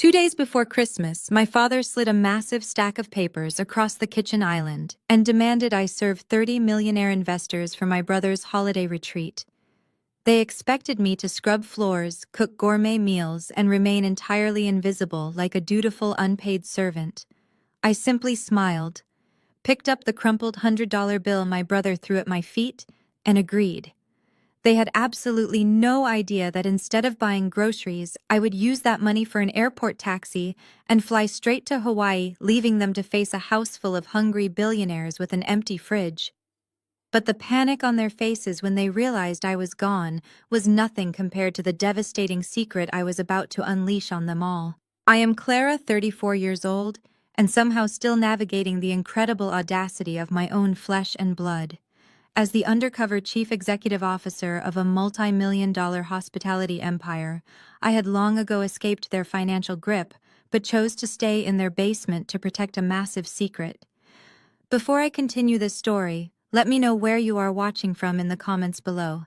2 days before Christmas, my father slid a massive stack of papers across the kitchen island and demanded I serve 30 millionaire investors for my brother's holiday retreat. They expected me to scrub floors, cook gourmet meals, and remain entirely invisible like a dutiful unpaid servant. I simply smiled, picked up the crumpled $100 bill my brother threw at my feet, and agreed. They had absolutely no idea that instead of buying groceries, I would use that money for an airport taxi and fly straight to Hawaii, leaving them to face a house full of hungry billionaires with an empty fridge. But the panic on their faces when they realized I was gone was nothing compared to the devastating secret I was about to unleash on them all. I am Clara, 34 years old, and somehow still navigating the incredible audacity of my own flesh and blood. As the undercover chief executive officer of a multi-million-dollar hospitality empire, I had long ago escaped their financial grip, but chose to stay in their basement to protect a massive secret. Before I continue this story, let me know where you are watching from in the comments below.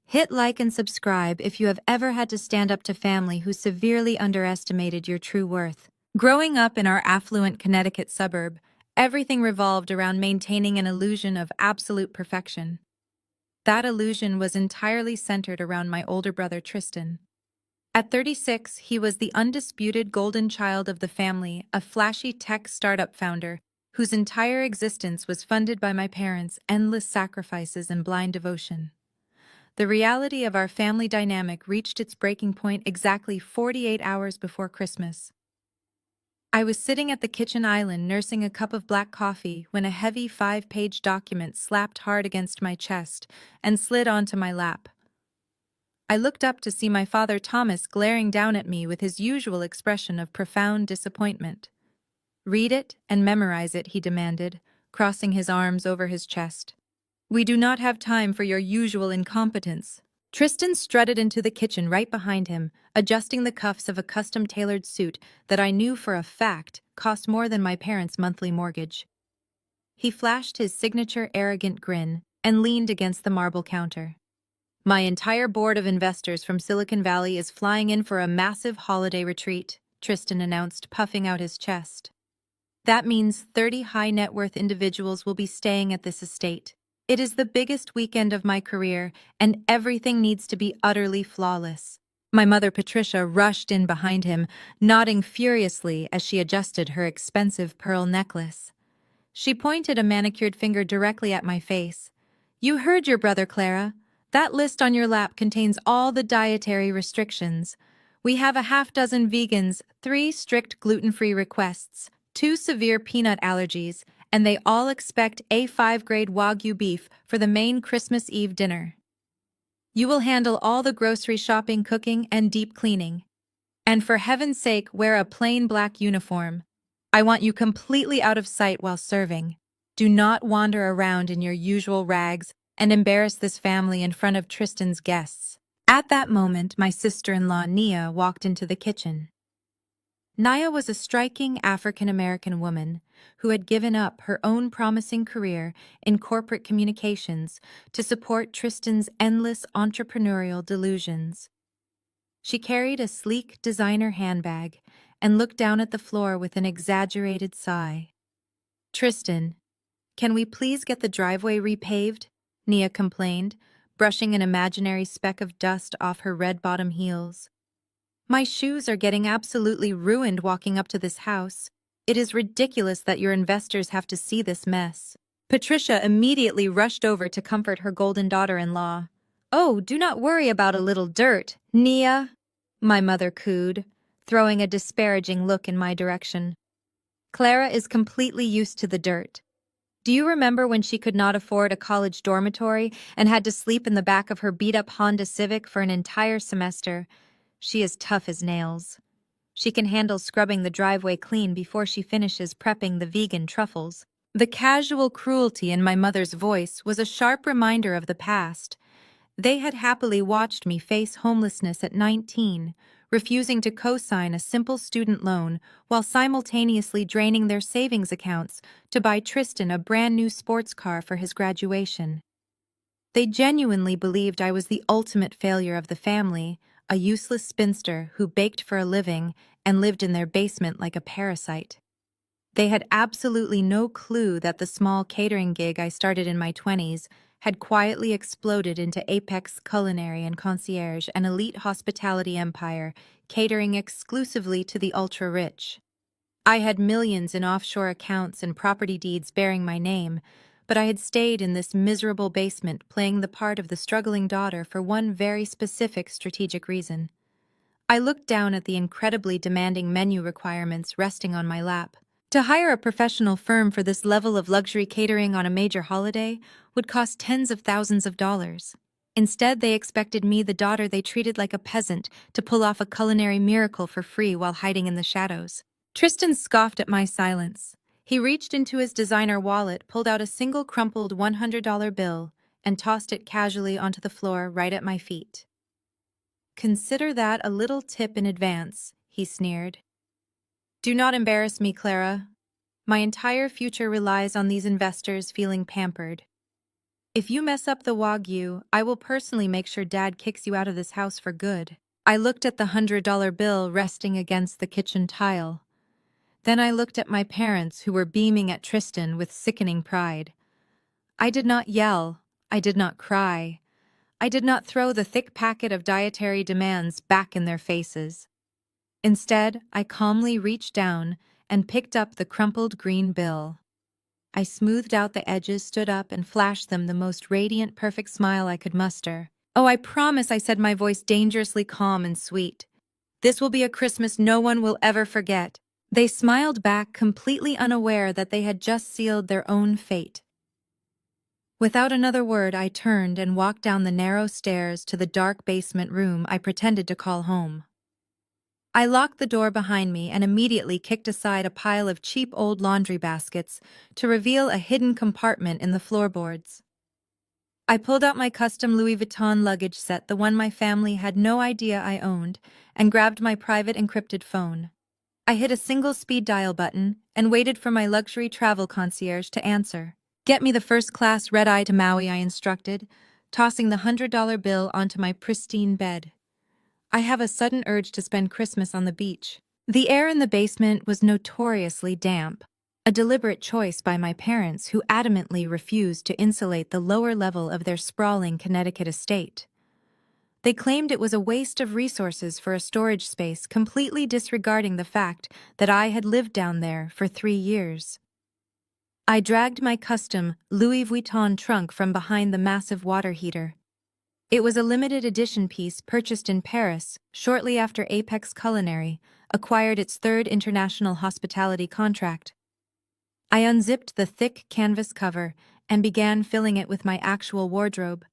Hit like and subscribe if you have ever had to stand up to family who severely underestimated your true worth. Growing up in our affluent Connecticut suburb, everything revolved around maintaining an illusion of absolute perfection. That illusion was entirely centered around my older brother Tristan. At 36, he was the undisputed golden child of the family, a flashy tech startup founder whose entire existence was funded by my parents' endless sacrifices and blind devotion. The reality of our family dynamic reached its breaking point exactly 48 hours before Christmas. I was sitting at the kitchen island nursing a cup of black coffee when a heavy 5-page document slapped hard against my chest and slid onto my lap. I looked up to see my father Thomas glaring down at me with his usual expression of profound disappointment. "Read it and memorize it," he demanded, crossing his arms over his chest. "We do not have time for your usual incompetence." Tristan strutted into the kitchen right behind him, adjusting the cuffs of a custom-tailored suit that I knew for a fact cost more than my parents' monthly mortgage. He flashed his signature arrogant grin and leaned against the marble counter. "My entire board of investors from Silicon Valley is flying in for a massive holiday retreat," Tristan announced, puffing out his chest. "That means 30 high-net-worth individuals will be staying at this estate. It is the biggest weekend of my career, and everything needs to be utterly flawless." My mother Patricia rushed in behind him, nodding furiously as she adjusted her expensive pearl necklace. She pointed a manicured finger directly at my face. "You heard your brother, Clara. That list on your lap contains all the dietary restrictions. We have a half-dozen vegans, 3 strict gluten-free requests, 2 severe peanut allergies, and they all expect A5-grade Wagyu beef for the main Christmas Eve dinner. You will handle all the grocery shopping, cooking, and deep cleaning. And for heaven's sake, wear a plain black uniform. I want you completely out of sight while serving. Do not wander around in your usual rags and embarrass this family in front of Tristan's guests." At that moment, my sister-in-law, Nia, walked into the kitchen. Nia was a striking African-American woman who had given up her own promising career in corporate communications to support Tristan's endless entrepreneurial delusions. She carried a sleek designer handbag and looked down at the floor with an exaggerated sigh. "Tristan, can we please get the driveway repaved?" Nia complained, brushing an imaginary speck of dust off her red-bottom heels. "My shoes are getting absolutely ruined walking up to this house. It is ridiculous that your investors have to see this mess." Patricia immediately rushed over to comfort her golden daughter-in-law. "Oh, do not worry about a little dirt, Nia," my mother cooed, throwing a disparaging look in my direction. "Clara is completely used to the dirt. Do you remember when she could not afford a college dormitory and had to sleep in the back of her beat-up Honda Civic for an entire semester? She is tough as nails. She can handle scrubbing the driveway clean before she finishes prepping the vegan truffles." The casual cruelty in my mother's voice was a sharp reminder of the past. They had happily watched me face homelessness at 19, refusing to co-sign a simple student loan while simultaneously draining their savings accounts to buy Tristan a brand new sports car for his graduation. They genuinely believed I was the ultimate failure of the family, a useless spinster who baked for a living and lived in their basement like a parasite. They had absolutely no clue that the small catering gig I started in my 20s had quietly exploded into apex culinary and concierge, an elite hospitality empire catering exclusively to the ultra-rich. I had millions in offshore accounts and property deeds bearing my name, but I had stayed in this miserable basement playing the part of the struggling daughter for one very specific strategic reason. I looked down at the incredibly demanding menu requirements resting on my lap. To hire a professional firm for this level of luxury catering on a major holiday would cost tens of thousands of dollars. Instead, they expected me, the daughter they treated like a peasant, to pull off a culinary miracle for free while hiding in the shadows. Tristan scoffed at my silence. He reached into his designer wallet, pulled out a single crumpled $100 bill, and tossed it casually onto the floor right at my feet. "Consider that a little tip in advance," he sneered. "Do not embarrass me, Clara. My entire future relies on these investors feeling pampered. If you mess up the Wagyu, I will personally make sure Dad kicks you out of this house for good." I looked at the $100 bill resting against the kitchen tile. Then I looked at my parents, who were beaming at Tristan with sickening pride. I did not yell. I did not cry. I did not throw the thick packet of dietary demands back in their faces. Instead, I calmly reached down and picked up the crumpled green bill. I smoothed out the edges, stood up, and flashed them the most radiant, perfect smile I could muster. "Oh, I promise," I said, my voice dangerously calm and sweet. "This will be a Christmas no one will ever forget." They smiled back, completely unaware that they had just sealed their own fate. Without another word, I turned and walked down the narrow stairs to the dark basement room I pretended to call home. I locked the door behind me and immediately kicked aside a pile of cheap old laundry baskets to reveal a hidden compartment in the floorboards. I pulled out my custom Louis Vuitton luggage set, the one my family had no idea I owned, and grabbed my private encrypted phone. I hit a single speed dial button and waited for my luxury travel concierge to answer. "Get me the first-class red-eye to Maui," I instructed, tossing the $100 bill onto my pristine bed. I have a sudden urge to spend Christmas on the beach. The air in the basement was notoriously damp, a deliberate choice by my parents, who adamantly refused to insulate the lower level of their sprawling Connecticut estate. They claimed it was a waste of resources for a storage space, completely disregarding the fact that I had lived down there for 3 years. I dragged my custom Louis Vuitton trunk from behind the massive water heater. It was a limited edition piece purchased in Paris shortly after Apex Culinary acquired its third international hospitality contract. I unzipped the thick canvas cover and began filling it with my actual wardrobe.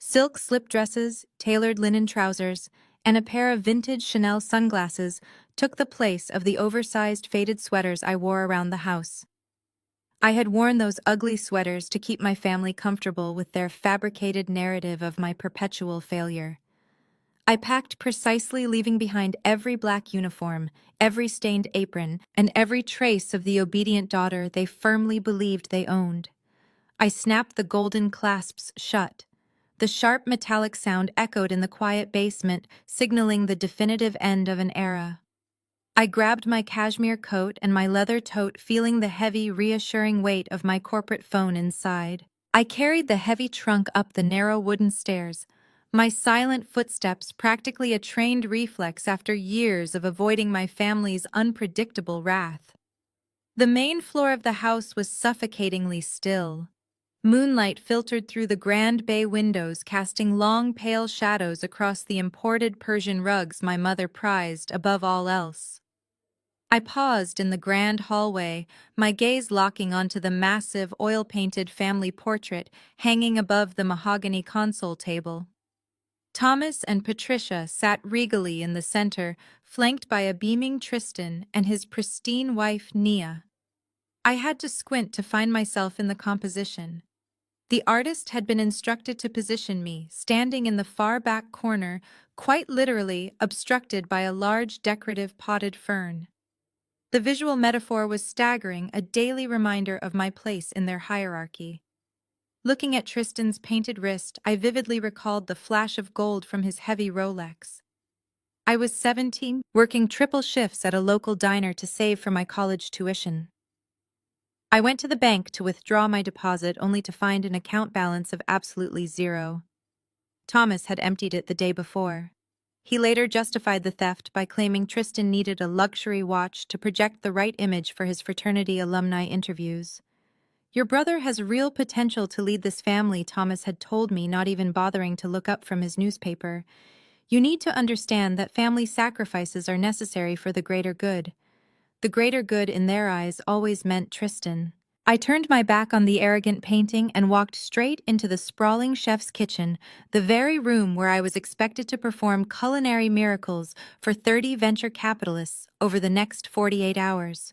Silk slip dresses, tailored linen trousers, and a pair of vintage Chanel sunglasses took the place of the oversized faded sweaters I wore around the house. I had worn those ugly sweaters to keep my family comfortable with their fabricated narrative of my perpetual failure. I packed precisely, leaving behind every black uniform, every stained apron, and every trace of the obedient daughter they firmly believed they owned. I snapped the golden clasps shut. The sharp metallic sound echoed in the quiet basement, signaling the definitive end of an era. I grabbed my cashmere coat and my leather tote, feeling the heavy, reassuring weight of my corporate phone inside. I carried the heavy trunk up the narrow wooden stairs, my silent footsteps practically a trained reflex after years of avoiding my family's unpredictable wrath. The main floor of the house was suffocatingly still. Moonlight filtered through the grand bay windows, casting long, pale shadows across the imported Persian rugs my mother prized above all else. I paused in the grand hallway, my gaze locking onto the massive, oil-painted family portrait hanging above the mahogany console table. Thomas and Patricia sat regally in the center, flanked by a beaming Tristan and his pristine wife, Nia. I had to squint to find myself in the composition. The artist had been instructed to position me, standing in the far back corner, quite literally obstructed by a large decorative potted fern. The visual metaphor was staggering, a daily reminder of my place in their hierarchy. Looking at Tristan's painted wrist, I vividly recalled the flash of gold from his heavy Rolex. I was 17, working triple shifts at a local diner to save for my college tuition. I went to the bank to withdraw my deposit only to find an account balance of absolutely zero. Thomas had emptied it the day before. He later justified the theft by claiming Tristan needed a luxury watch to project the right image for his fraternity alumni interviews. Your brother has real potential to lead this family, Thomas had told me, not even bothering to look up from his newspaper. You need to understand that family sacrifices are necessary for the greater good. The greater good in their eyes always meant Tristan. I turned my back on the arrogant painting and walked straight into the sprawling chef's kitchen, the very room where I was expected to perform culinary miracles for 30 venture capitalists over the next 48 hours.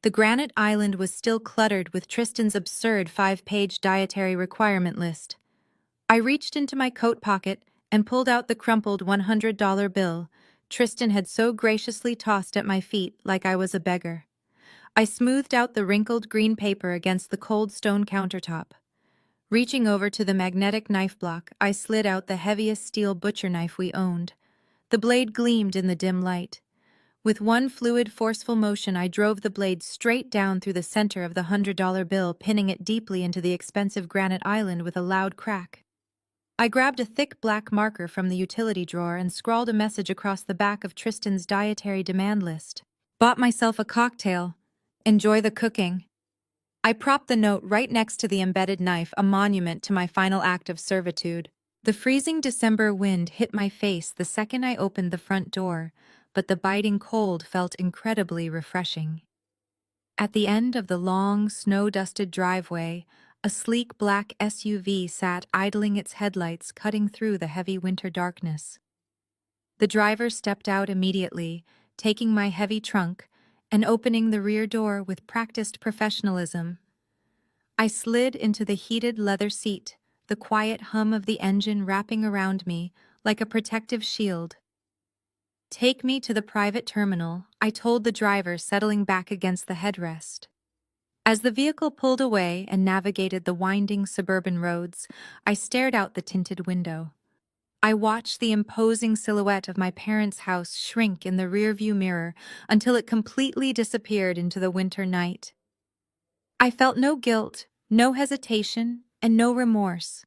The granite island was still cluttered with Tristan's absurd 5-page dietary requirement list. I reached into my coat pocket and pulled out the crumpled $100 bill Tristan had so graciously tossed at my feet like I was a beggar. I smoothed out the wrinkled green paper against the cold stone countertop. Reaching over to the magnetic knife block, I slid out the heaviest steel butcher knife we owned. The blade gleamed in the dim light. With one fluid, forceful motion, I drove the blade straight down through the center of the $100 bill, pinning it deeply into the expensive granite island with a loud crack. I grabbed a thick black marker from the utility drawer and scrawled a message across the back of Tristan's dietary demand list. Bought myself a cocktail. Enjoy the cooking. I propped the note right next to the embedded knife, a monument to my final act of servitude. The freezing December wind hit my face the second I opened the front door, but the biting cold felt incredibly refreshing. At the end of the long, snow-dusted driveway, a sleek black SUV sat idling its headlights, cutting through the heavy winter darkness. The driver stepped out immediately, taking my heavy trunk and opening the rear door with practiced professionalism. I slid into the heated leather seat, the quiet hum of the engine wrapping around me like a protective shield. "Take me to the private terminal," I told the driver, settling back against the headrest. As the vehicle pulled away and navigated the winding suburban roads, I stared out the tinted window. I watched the imposing silhouette of my parents' house shrink in the rearview mirror until it completely disappeared into the winter night. I felt no guilt, no hesitation, and no remorse.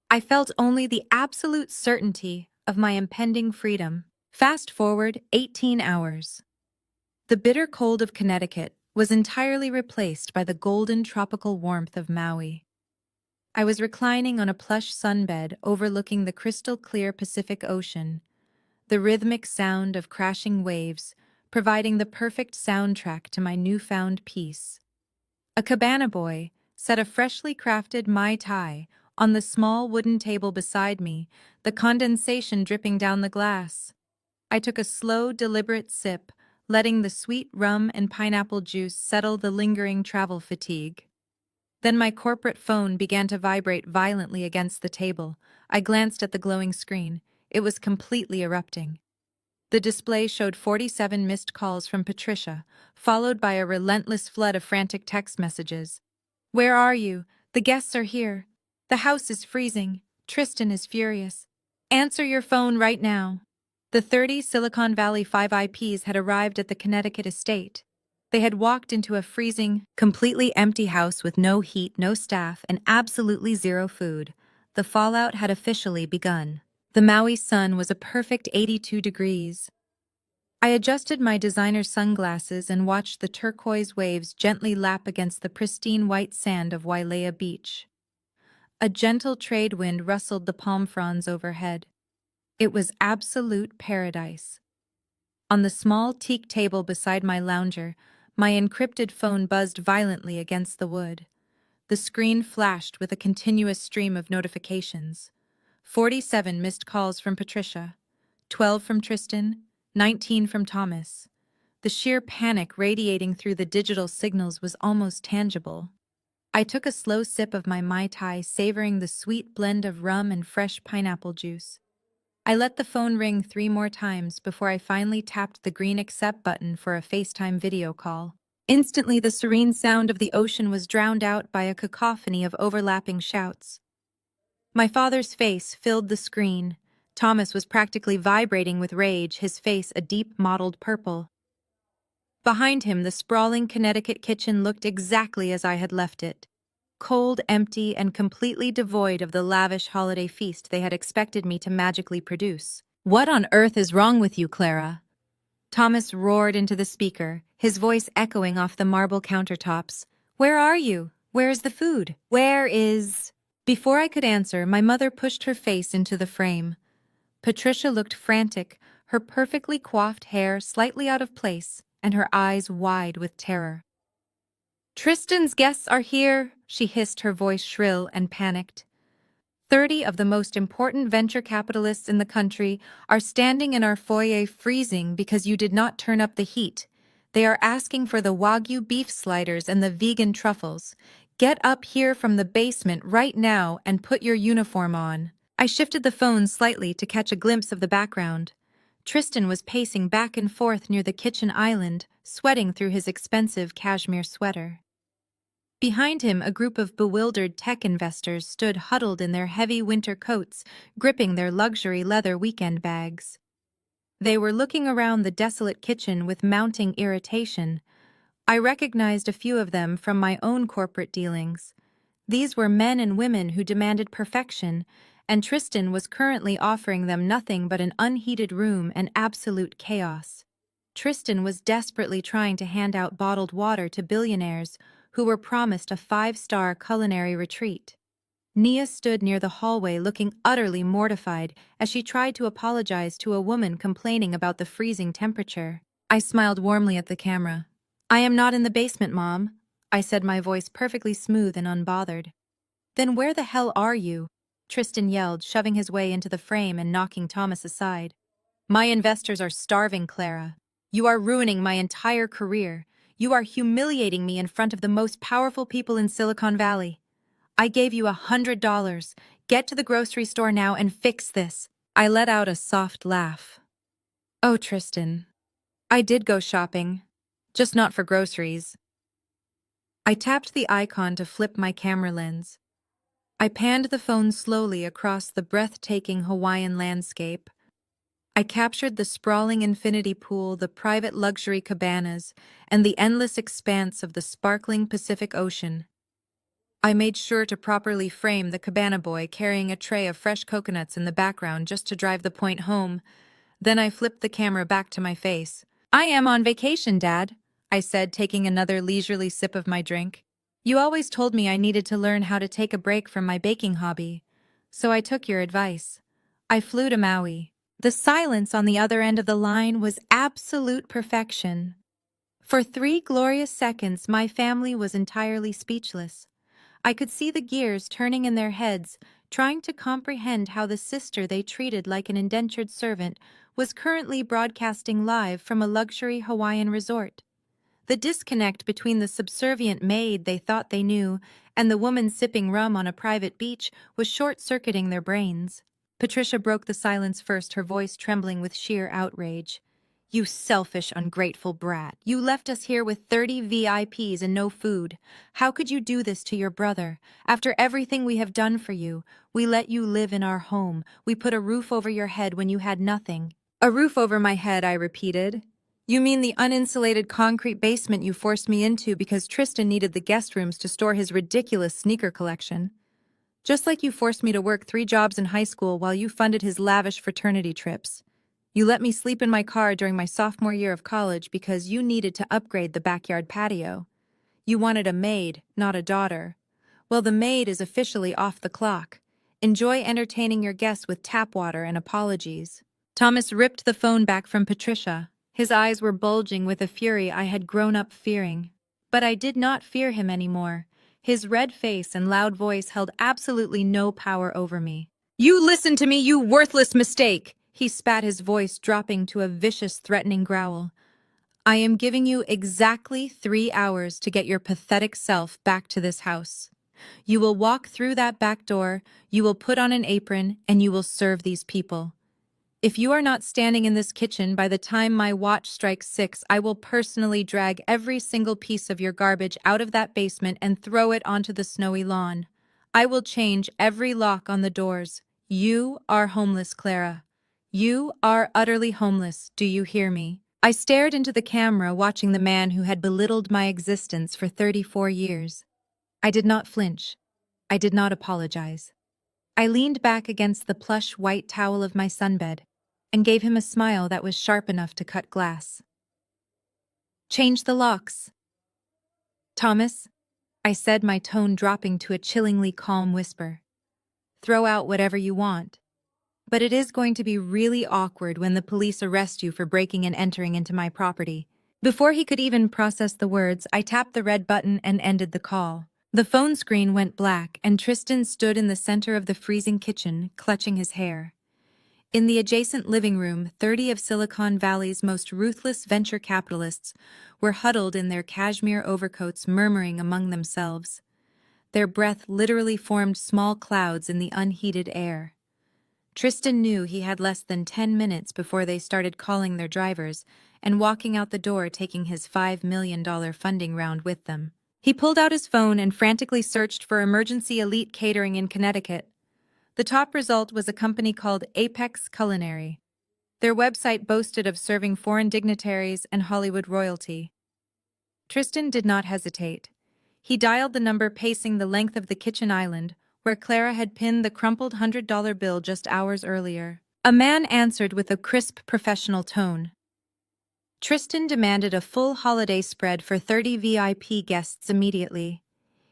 I felt only the absolute certainty of my impending freedom. Fast forward 18 hours. The bitter cold of Connecticut was entirely replaced by the golden tropical warmth of Maui. I was reclining on a plush sunbed overlooking the crystal-clear Pacific Ocean, the rhythmic sound of crashing waves providing the perfect soundtrack to my newfound peace. A cabana boy set a freshly crafted Mai Tai on the small wooden table beside me, the condensation dripping down the glass. I took a slow, deliberate sip, letting the sweet rum and pineapple juice settle the lingering travel fatigue. Then my corporate phone began to vibrate violently against the table. I glanced at the glowing screen. It was completely erupting. The display showed 47 missed calls from Patricia, followed by a relentless flood of frantic text messages. "Where are you? The guests are here. The house is freezing. Tristan is furious. Answer your phone right now." The 30 Silicon Valley 5 IPs had arrived at the Connecticut estate. They had walked into a freezing, completely empty house with no heat, no staff, and absolutely zero food. The fallout had officially begun. The Maui sun was a perfect 82 degrees. I adjusted my designer sunglasses and watched the turquoise waves gently lap against the pristine white sand of Wailea Beach. A gentle trade wind rustled the palm fronds overhead. It was absolute paradise. On the small teak table beside my lounger, my encrypted phone buzzed violently against the wood. The screen flashed with a continuous stream of notifications. 47 missed calls from Patricia, 12 from Tristan, 19 from Thomas. The sheer panic radiating through the digital signals was almost tangible. I took a slow sip of my Mai Tai, savoring the sweet blend of rum and fresh pineapple juice. I let the phone ring 3 more times before I finally tapped the green accept button for a FaceTime video call. Instantly, the serene sound of the ocean was drowned out by a cacophony of overlapping shouts. My father's face filled the screen, Thomas was practically vibrating with rage, his face a deep mottled purple. Behind him, the sprawling Connecticut kitchen looked exactly as I had left it. Cold, empty, and completely devoid of the lavish holiday feast they had expected me to magically produce. "What on earth is wrong with you, Clara?" Thomas roared into the speaker, his voice echoing off the marble countertops. "Where are you? Where is the food? Where is—" Before I could answer, my mother pushed her face into the frame. Patricia looked frantic, her perfectly coiffed hair slightly out of place, and her eyes wide with terror. "Tristan's guests are here," she hissed, her voice shrill and panicked. 30 of the most important venture capitalists in the country are standing in our foyer freezing because you did not turn up the heat. They are asking for the Wagyu beef sliders and the vegan truffles. Get up here from the basement right now and put your uniform on. I shifted the phone slightly to catch a glimpse of the background. Tristan was pacing back and forth near the kitchen island, sweating through his expensive cashmere sweater. Behind him, a group of bewildered tech investors stood huddled in their heavy winter coats, gripping their luxury leather weekend bags. They were looking around the desolate kitchen with mounting irritation. I recognized a few of them from my own corporate dealings. These were men and women who demanded perfection, and Tristan was currently offering them nothing but an unheated room and absolute chaos. Tristan was desperately trying to hand out bottled water to billionaires who were promised a 5-star culinary retreat. Nia stood near the hallway looking utterly mortified as she tried to apologize to a woman complaining about the freezing temperature. I smiled warmly at the camera. "I am not in the basement, Mom," I said, my voice perfectly smooth and unbothered. "Then where the hell are you?" Tristan yelled, shoving his way into the frame and knocking Thomas aside. "My investors are starving, Clara. You are ruining my entire career. You are humiliating me in front of the most powerful people in Silicon Valley. I gave you $100. Get to the grocery store now and fix this." I let out a soft laugh. "Oh, Tristan. I did go shopping. Just not for groceries." I tapped the icon to flip my camera lens. I panned the phone slowly across the breathtaking Hawaiian landscape. I captured the sprawling infinity pool, the private luxury cabanas, and the endless expanse of the sparkling Pacific Ocean. I made sure to properly frame the cabana boy carrying a tray of fresh coconuts in the background just to drive the point home. Then I flipped the camera back to my face. "I am on vacation, Dad," I said, taking another leisurely sip of my drink. "You always told me I needed to learn how to take a break from my baking hobby, so I took your advice. I flew to Maui." The silence on the other end of the line was absolute perfection. For 3 glorious seconds, my family was entirely speechless. I could see the gears turning in their heads, trying to comprehend how the sister they treated like an indentured servant was currently broadcasting live from a luxury Hawaiian resort. The disconnect between the subservient maid they thought they knew and the woman sipping rum on a private beach was short-circuiting their brains. Patricia broke the silence first, her voice trembling with sheer outrage. "You selfish, ungrateful brat. You left us here with 30 VIPs and no food. How could you do this to your brother? After everything we have done for you, we let you live in our home. We put a roof over your head when you had nothing." "A roof over my head," I repeated. "You mean the uninsulated concrete basement you forced me into because Tristan needed the guest rooms to store his ridiculous sneaker collection. Just like you forced me to work 3 jobs in high school while you funded his lavish fraternity trips. You let me sleep in my car during my sophomore year of college because you needed to upgrade the backyard patio. You wanted a maid, not a daughter. Well, the maid is officially off the clock. Enjoy entertaining your guests with tap water and apologies." Thomas ripped the phone back from Patricia. His eyes were bulging with a fury I had grown up fearing. But I did not fear him anymore. His red face and loud voice held absolutely no power over me. "You listen to me, you worthless mistake!" He spat, his voice dropping to a vicious, threatening growl. "I am giving you exactly 3 hours to get your pathetic self back to this house. You will walk through that back door, you will put on an apron, and you will serve these people. If you are not standing in this kitchen by the time my watch strikes 6, I will personally drag every single piece of your garbage out of that basement and throw it onto the snowy lawn. I will change every lock on the doors. You are homeless, Clara. You are utterly homeless, do you hear me? I stared into the camera, watching the man who had belittled my existence for 34 years. I did not flinch. I did not apologize. I leaned back against the plush white towel of my sunbed and gave him a smile that was sharp enough to cut glass. Change the locks. Thomas, I said, my tone dropping to a chillingly calm whisper. Throw out whatever you want. But it is going to be really awkward when the police arrest you for breaking and entering into my property. Before he could even process the words, I tapped the red button and ended the call. The phone screen went black, and Tristan stood in the center of the freezing kitchen, clutching his hair. In the adjacent living room, 30 of Silicon Valley's most ruthless venture capitalists were huddled in their cashmere overcoats, murmuring among themselves. Their breath literally formed small clouds in the unheated air. Tristan knew he had less than 10 minutes before they started calling their drivers and walking out the door, taking his $5 million funding round with them. He pulled out his phone and frantically searched for emergency elite catering in Connecticut. The top result was a company called Apex Culinary. Their website boasted of serving foreign dignitaries and Hollywood royalty. Tristan did not hesitate. He dialed the number pacing the length of the kitchen island, where Clara had pinned the crumpled $100 bill just hours earlier. A man answered with a crisp, professional tone. Tristan demanded a full holiday spread for 30 VIP guests immediately.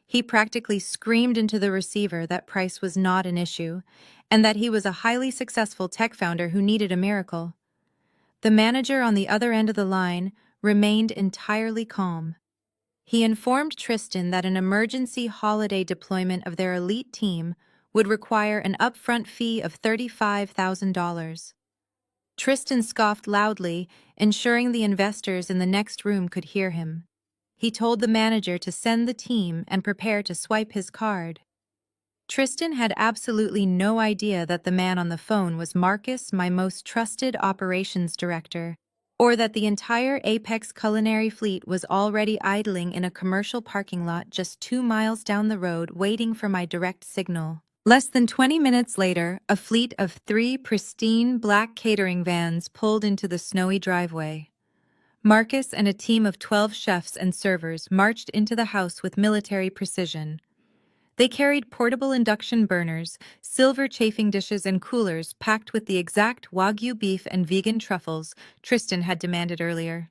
He practically screamed into the receiver that price was not an issue, and that he was a highly successful tech founder who needed a miracle. The manager on the other end of the line remained entirely calm. He informed Tristan that an emergency holiday deployment of their elite team would require an upfront fee of $35,000. Tristan scoffed loudly, ensuring the investors in the next room could hear him. He told the manager to send the team and prepare to swipe his card. Tristan had absolutely no idea that the man on the phone was Marcus, my most trusted operations director, or that the entire Apex Culinary fleet was already idling in a commercial parking lot just 2 miles down the road, waiting for my direct signal. Less than 20 minutes later, a fleet of 3 pristine black catering vans pulled into the snowy driveway. Marcus and a team of 12 chefs and servers marched into the house with military precision. They carried portable induction burners, silver chafing dishes, and coolers packed with the exact Wagyu beef and vegan truffles Tristan had demanded earlier.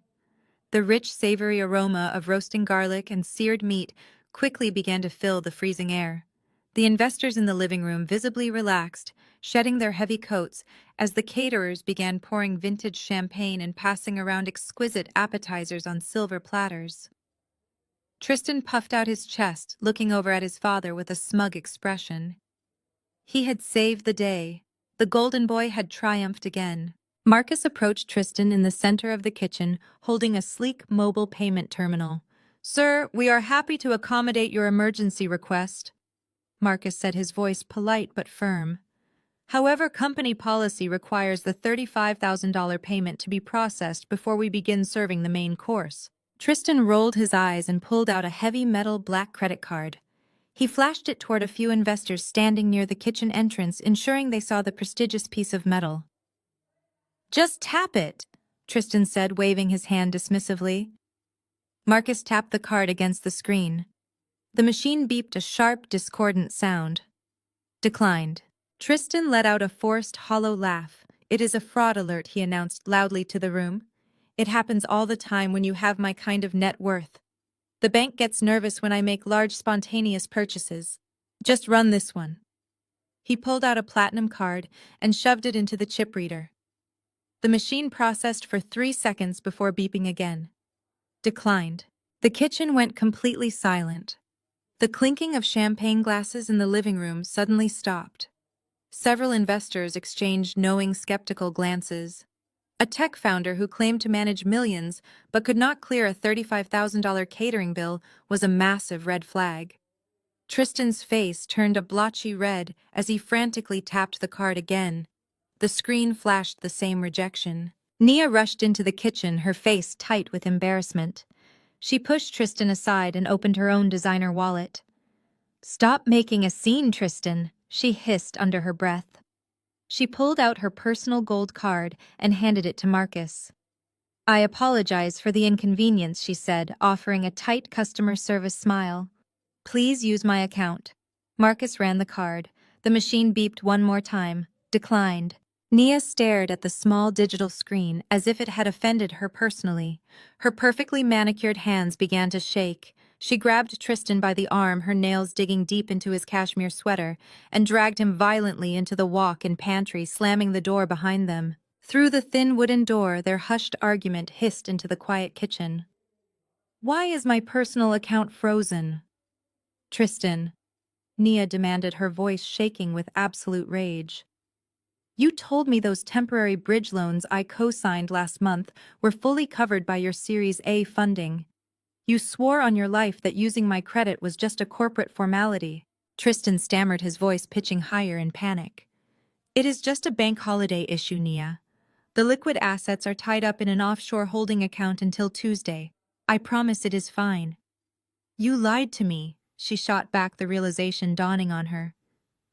The rich, savory aroma of roasting garlic and seared meat quickly began to fill the freezing air. The investors in the living room visibly relaxed, shedding their heavy coats as the caterers began pouring vintage champagne and passing around exquisite appetizers on silver platters. Tristan puffed out his chest, looking over at his father with a smug expression. He had saved the day. The golden boy had triumphed again. Marcus approached Tristan in the center of the kitchen, holding a sleek mobile payment terminal. "Sir, we are happy to accommodate your emergency request," Marcus said, his voice polite but firm. "However, company policy requires the $35,000 payment to be processed before we begin serving the main course." Tristan rolled his eyes and pulled out a heavy metal black credit card. He flashed it toward a few investors standing near the kitchen entrance, ensuring they saw the prestigious piece of metal. "Just tap it," Tristan said, waving his hand dismissively. Marcus tapped the card against the screen. The machine beeped a sharp, discordant sound. "Declined." Tristan let out a forced, hollow laugh. "It is a fraud alert," he announced loudly to the room. "It happens all the time when you have my kind of net worth. The bank gets nervous when I make large, spontaneous purchases. Just run this one." He pulled out a platinum card and shoved it into the chip reader. The machine processed for 3 seconds before beeping again. "Declined." The kitchen went completely silent. The clinking of champagne glasses in the living room suddenly stopped. Several investors exchanged knowing, skeptical glances. A tech founder who claimed to manage millions but could not clear a $35,000 catering bill was a massive red flag. Tristan's face turned a blotchy red as he frantically tapped the card again. The screen flashed the same rejection. Nia rushed into the kitchen, her face tight with embarrassment. She pushed Tristan aside and opened her own designer wallet. "Stop making a scene, Tristan," she hissed under her breath. She pulled out her personal gold card and handed it to Marcus. "I apologize for the inconvenience," she said, offering a tight customer service smile. "Please use my account." Marcus ran the card. The machine beeped one more time. Declined. Nia stared at the small digital screen as if it had offended her personally. Her perfectly manicured hands began to shake. She grabbed Tristan by the arm, her nails digging deep into his cashmere sweater, and dragged him violently into the walk-in pantry, slamming the door behind them. Through the thin wooden door, their hushed argument hissed into the quiet kitchen. "Why is my personal account frozen?" "Tristan," Nia demanded, her voice shaking with absolute rage. "You told me those temporary bridge loans I co-signed last month were fully covered by your Series A funding. You swore on your life that using my credit was just a corporate formality." Tristan stammered, his voice pitching higher in panic. "It is just a bank holiday issue, Nia. The liquid assets are tied up in an offshore holding account until Tuesday. I promise it is fine." "You lied to me," she shot back, the realization dawning on her.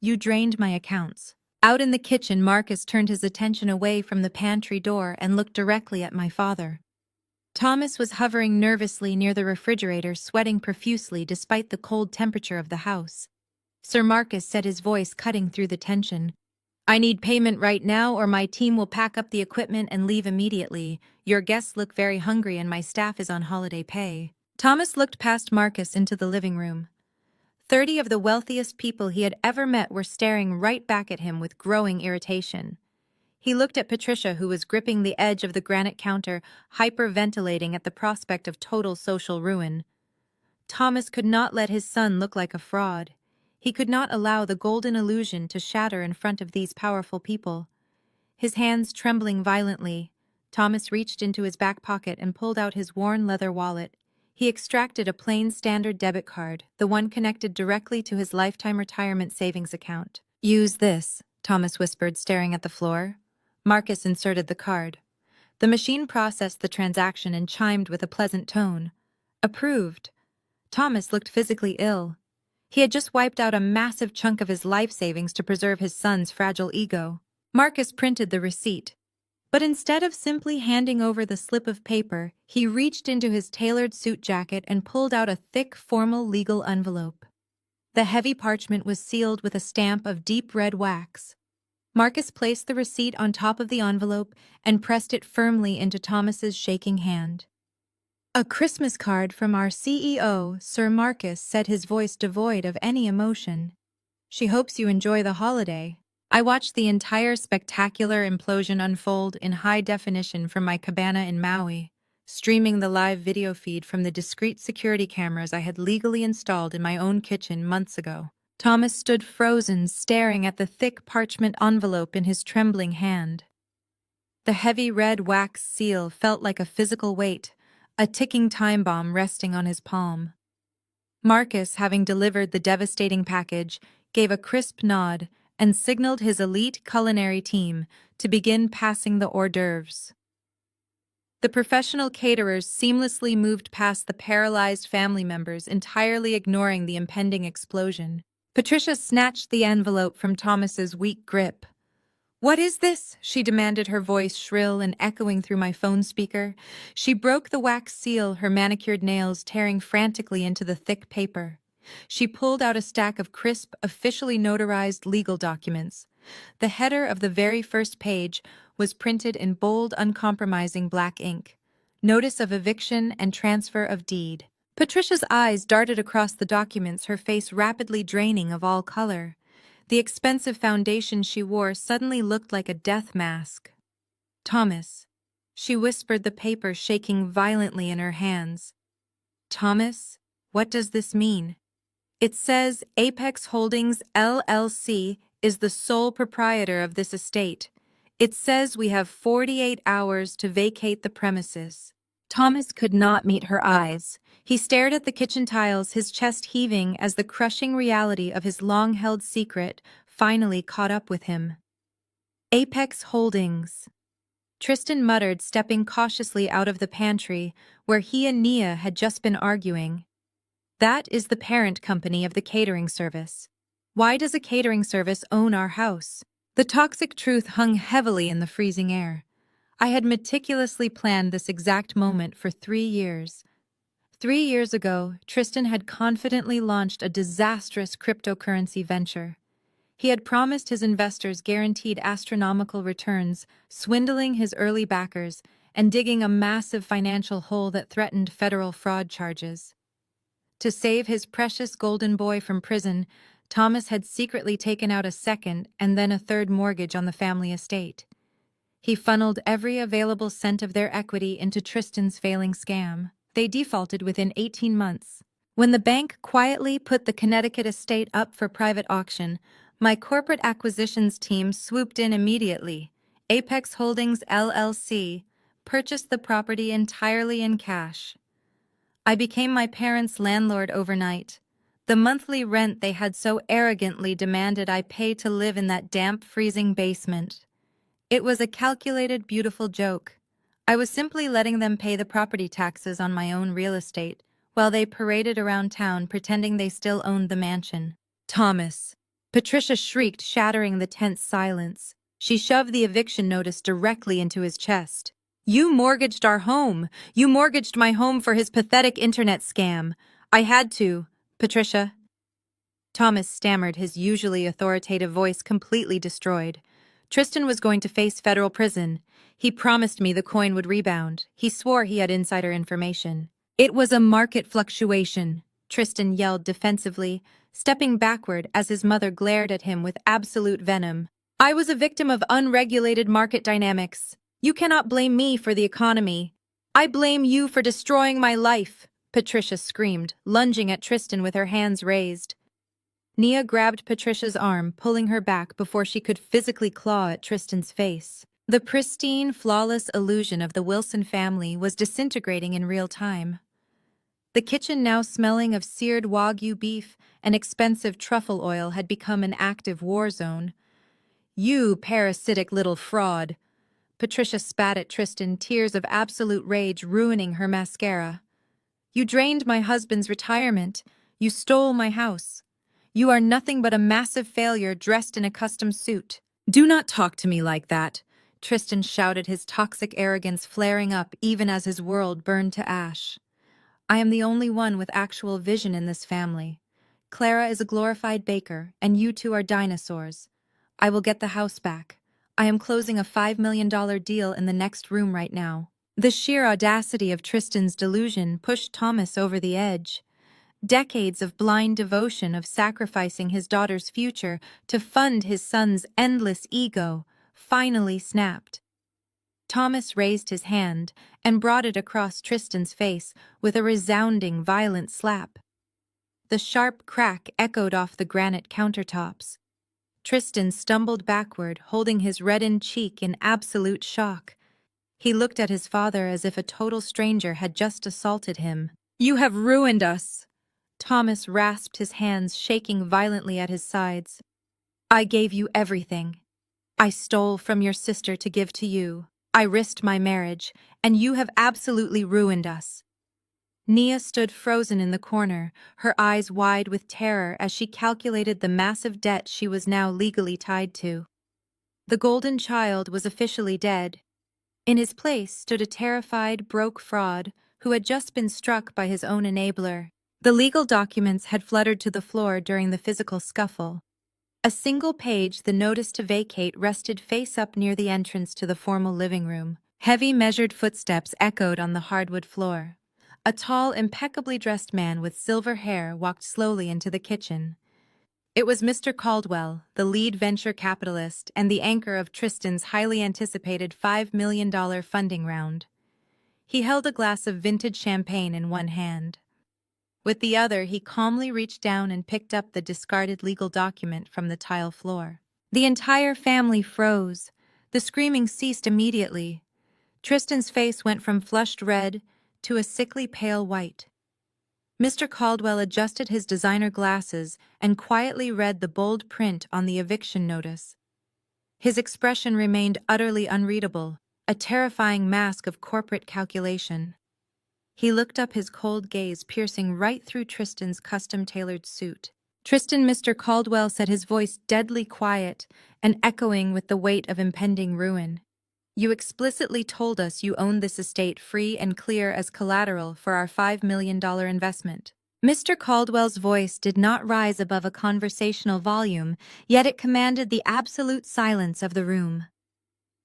"You drained my accounts." Out in the kitchen, Marcus turned his attention away from the pantry door and looked directly at my father. Thomas was hovering nervously near the refrigerator, sweating profusely despite the cold temperature of the house. Sir Marcus said, his voice cutting through the tension. "I need payment right now, or my team will pack up the equipment and leave immediately. Your guests look very hungry and my staff is on holiday pay." Thomas looked past Marcus into the living room. 30 of the wealthiest people he had ever met were staring right back at him with growing irritation. He looked at Patricia, who was gripping the edge of the granite counter, hyperventilating at the prospect of total social ruin. Thomas could not let his son look like a fraud. He could not allow the golden illusion to shatter in front of these powerful people. His hands trembling violently, Thomas reached into his back pocket and pulled out his worn leather wallet. He extracted a plain standard debit card, the one connected directly to his lifetime retirement savings account. "Use this," Thomas whispered, staring at the floor. Marcus inserted the card. The machine processed the transaction and chimed with a pleasant tone. "Approved." Thomas looked physically ill. He had just wiped out a massive chunk of his life savings to preserve his son's fragile ego. Marcus printed the receipt. But instead of simply handing over the slip of paper, he reached into his tailored suit jacket and pulled out a thick, formal legal envelope. The heavy parchment was sealed with a stamp of deep red wax. Marcus placed the receipt on top of the envelope and pressed it firmly into Thomas's shaking hand. "A Christmas card from our CEO, Sir Marcus," said, his voice devoid of any emotion. "She hopes you enjoy the holiday." I watched the entire spectacular implosion unfold in high definition from my cabana in Maui, streaming the live video feed from the discreet security cameras I had legally installed in my own kitchen months ago. Thomas stood frozen, staring at the thick parchment envelope in his trembling hand. The heavy red wax seal felt like a physical weight, a ticking time bomb resting on his palm. Marcus, having delivered the devastating package, gave a crisp nod and signaled his elite culinary team to begin passing the hors d'oeuvres. The professional caterers seamlessly moved past the paralyzed family members, entirely ignoring the impending explosion. Patricia snatched the envelope from Thomas's weak grip. "What is this?" she demanded, her voice shrill and echoing through my phone speaker. She broke the wax seal, her manicured nails tearing frantically into the thick paper. She pulled out a stack of crisp, officially notarized legal documents. The header of the very first page was printed in bold, uncompromising black ink. "Notice of eviction and transfer of deed." Patricia's eyes darted across the documents, her face rapidly draining of all color. The expensive foundation she wore suddenly looked like a death mask. "Thomas," she whispered, the paper shaking violently in her hands. "Thomas, what does this mean?" "It says Apex Holdings, LLC, is the sole proprietor of this estate. It says we have 48 hours to vacate the premises." Thomas could not meet her eyes. He stared at the kitchen tiles, his chest heaving as the crushing reality of his long-held secret finally caught up with him. "Apex Holdings," Tristan muttered, stepping cautiously out of the pantry, where he and Nia had just been arguing. "That is the parent company of the catering service. Why does a catering service own our house?" The toxic truth hung heavily in the freezing air. I had meticulously planned this exact moment for 3 years. 3 years ago, Tristan had confidently launched a disastrous cryptocurrency venture. He had promised his investors guaranteed astronomical returns, swindling his early backers, and digging a massive financial hole that threatened federal fraud charges. To save his precious golden boy from prison, Thomas had secretly taken out a second and then a third mortgage on the family estate. He funneled every available cent of their equity into Tristan's failing scam. They defaulted within 18 months. When the bank quietly put the Connecticut estate up for private auction, my corporate acquisitions team swooped in immediately. Apex Holdings LLC purchased the property entirely in cash. I became my parents' landlord overnight. The monthly rent they had so arrogantly demanded I pay to live in that damp, freezing basement. It was a calculated, beautiful joke. I was simply letting them pay the property taxes on my own real estate, while they paraded around town pretending they still owned the mansion. Thomas. Patricia shrieked, shattering the tense silence. She shoved the eviction notice directly into his chest. You mortgaged our home. You mortgaged my home for his pathetic internet scam. I had to, Patricia. Thomas stammered, his usually authoritative voice completely destroyed. Tristan was going to face federal prison. He promised me the coin would rebound. He swore he had insider information. It was a market fluctuation, Tristan yelled defensively, stepping backward as his mother glared at him with absolute venom. I was a victim of unregulated market dynamics. You cannot blame me for the economy. I blame you for destroying my life, Patricia screamed, lunging at Tristan with her hands raised. Nia grabbed Patricia's arm, pulling her back before she could physically claw at Tristan's face. The pristine, flawless illusion of the Wilson family was disintegrating in real time. The kitchen, now smelling of seared Wagyu beef and expensive truffle oil, had become an active war zone. You parasitic little fraud! Patricia spat at Tristan, tears of absolute rage ruining her mascara. You drained my husband's retirement. You stole my house. You are nothing but a massive failure dressed in a custom suit. Do not talk to me like that, Tristan shouted, his toxic arrogance flaring up even as his world burned to ash. I am the only one with actual vision in this family. Clara is a glorified baker, and you two are dinosaurs. I will get the house back. I am closing a $5 million deal in the next room right now. The sheer audacity of Tristan's delusion pushed Thomas over the edge. Decades of blind devotion, of sacrificing his daughter's future to fund his son's endless ego, finally snapped. Thomas raised his hand and brought it across Tristan's face with a resounding, violent slap. The sharp crack echoed off the granite countertops. Tristan stumbled backward, holding his reddened cheek in absolute shock. He looked at his father as if a total stranger had just assaulted him. You have ruined us! Thomas rasped, his hands shaking violently at his sides. I gave you everything. I stole from your sister to give to you. I risked my marriage, and you have absolutely ruined us. Nia stood frozen in the corner, her eyes wide with terror as she calculated the massive debt she was now legally tied to. The golden child was officially dead. In his place stood a terrified, broke fraud who had just been struck by his own enabler. The legal documents had fluttered to the floor during the physical scuffle. A single page, the notice to vacate, rested face up near the entrance to the formal living room. Heavy, measured footsteps echoed on the hardwood floor. A tall, impeccably dressed man with silver hair walked slowly into the kitchen. It was Mr. Caldwell, the lead venture capitalist and the anchor of Tristan's highly anticipated $5 million funding round. He held a glass of vintage champagne in one hand. With the other, he calmly reached down and picked up the discarded legal document from the tile floor. The entire family froze. The screaming ceased immediately. Tristan's face went from flushed red to a sickly pale white. Mr. Caldwell adjusted his designer glasses and quietly read the bold print on the eviction notice. His expression remained utterly unreadable, a terrifying mask of corporate calculation. He looked up, his cold gaze piercing right through Tristan's custom-tailored suit. Mr. Caldwell said, his voice deadly quiet and echoing with the weight of impending ruin. You explicitly told us you owned this estate free and clear as collateral for our $5 million investment. Mr. Caldwell's voice did not rise above a conversational volume, yet it commanded the absolute silence of the room.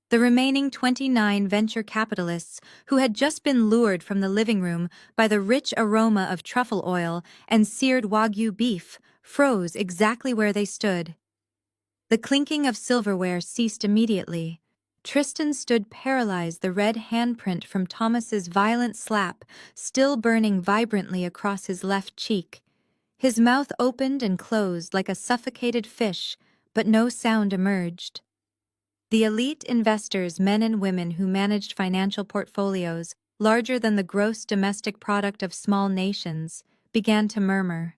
The remaining 29 venture capitalists, who had just been lured from the living room by the rich aroma of truffle oil and seared Wagyu beef, froze exactly where they stood. The clinking of silverware ceased immediately. Tristan stood paralyzed, the red handprint from Thomas's violent slap still burning vibrantly across his left cheek. His mouth opened and closed like a suffocated fish, but no sound emerged. The elite investors, men and women who managed financial portfolios larger than the gross domestic product of small nations, began to murmur.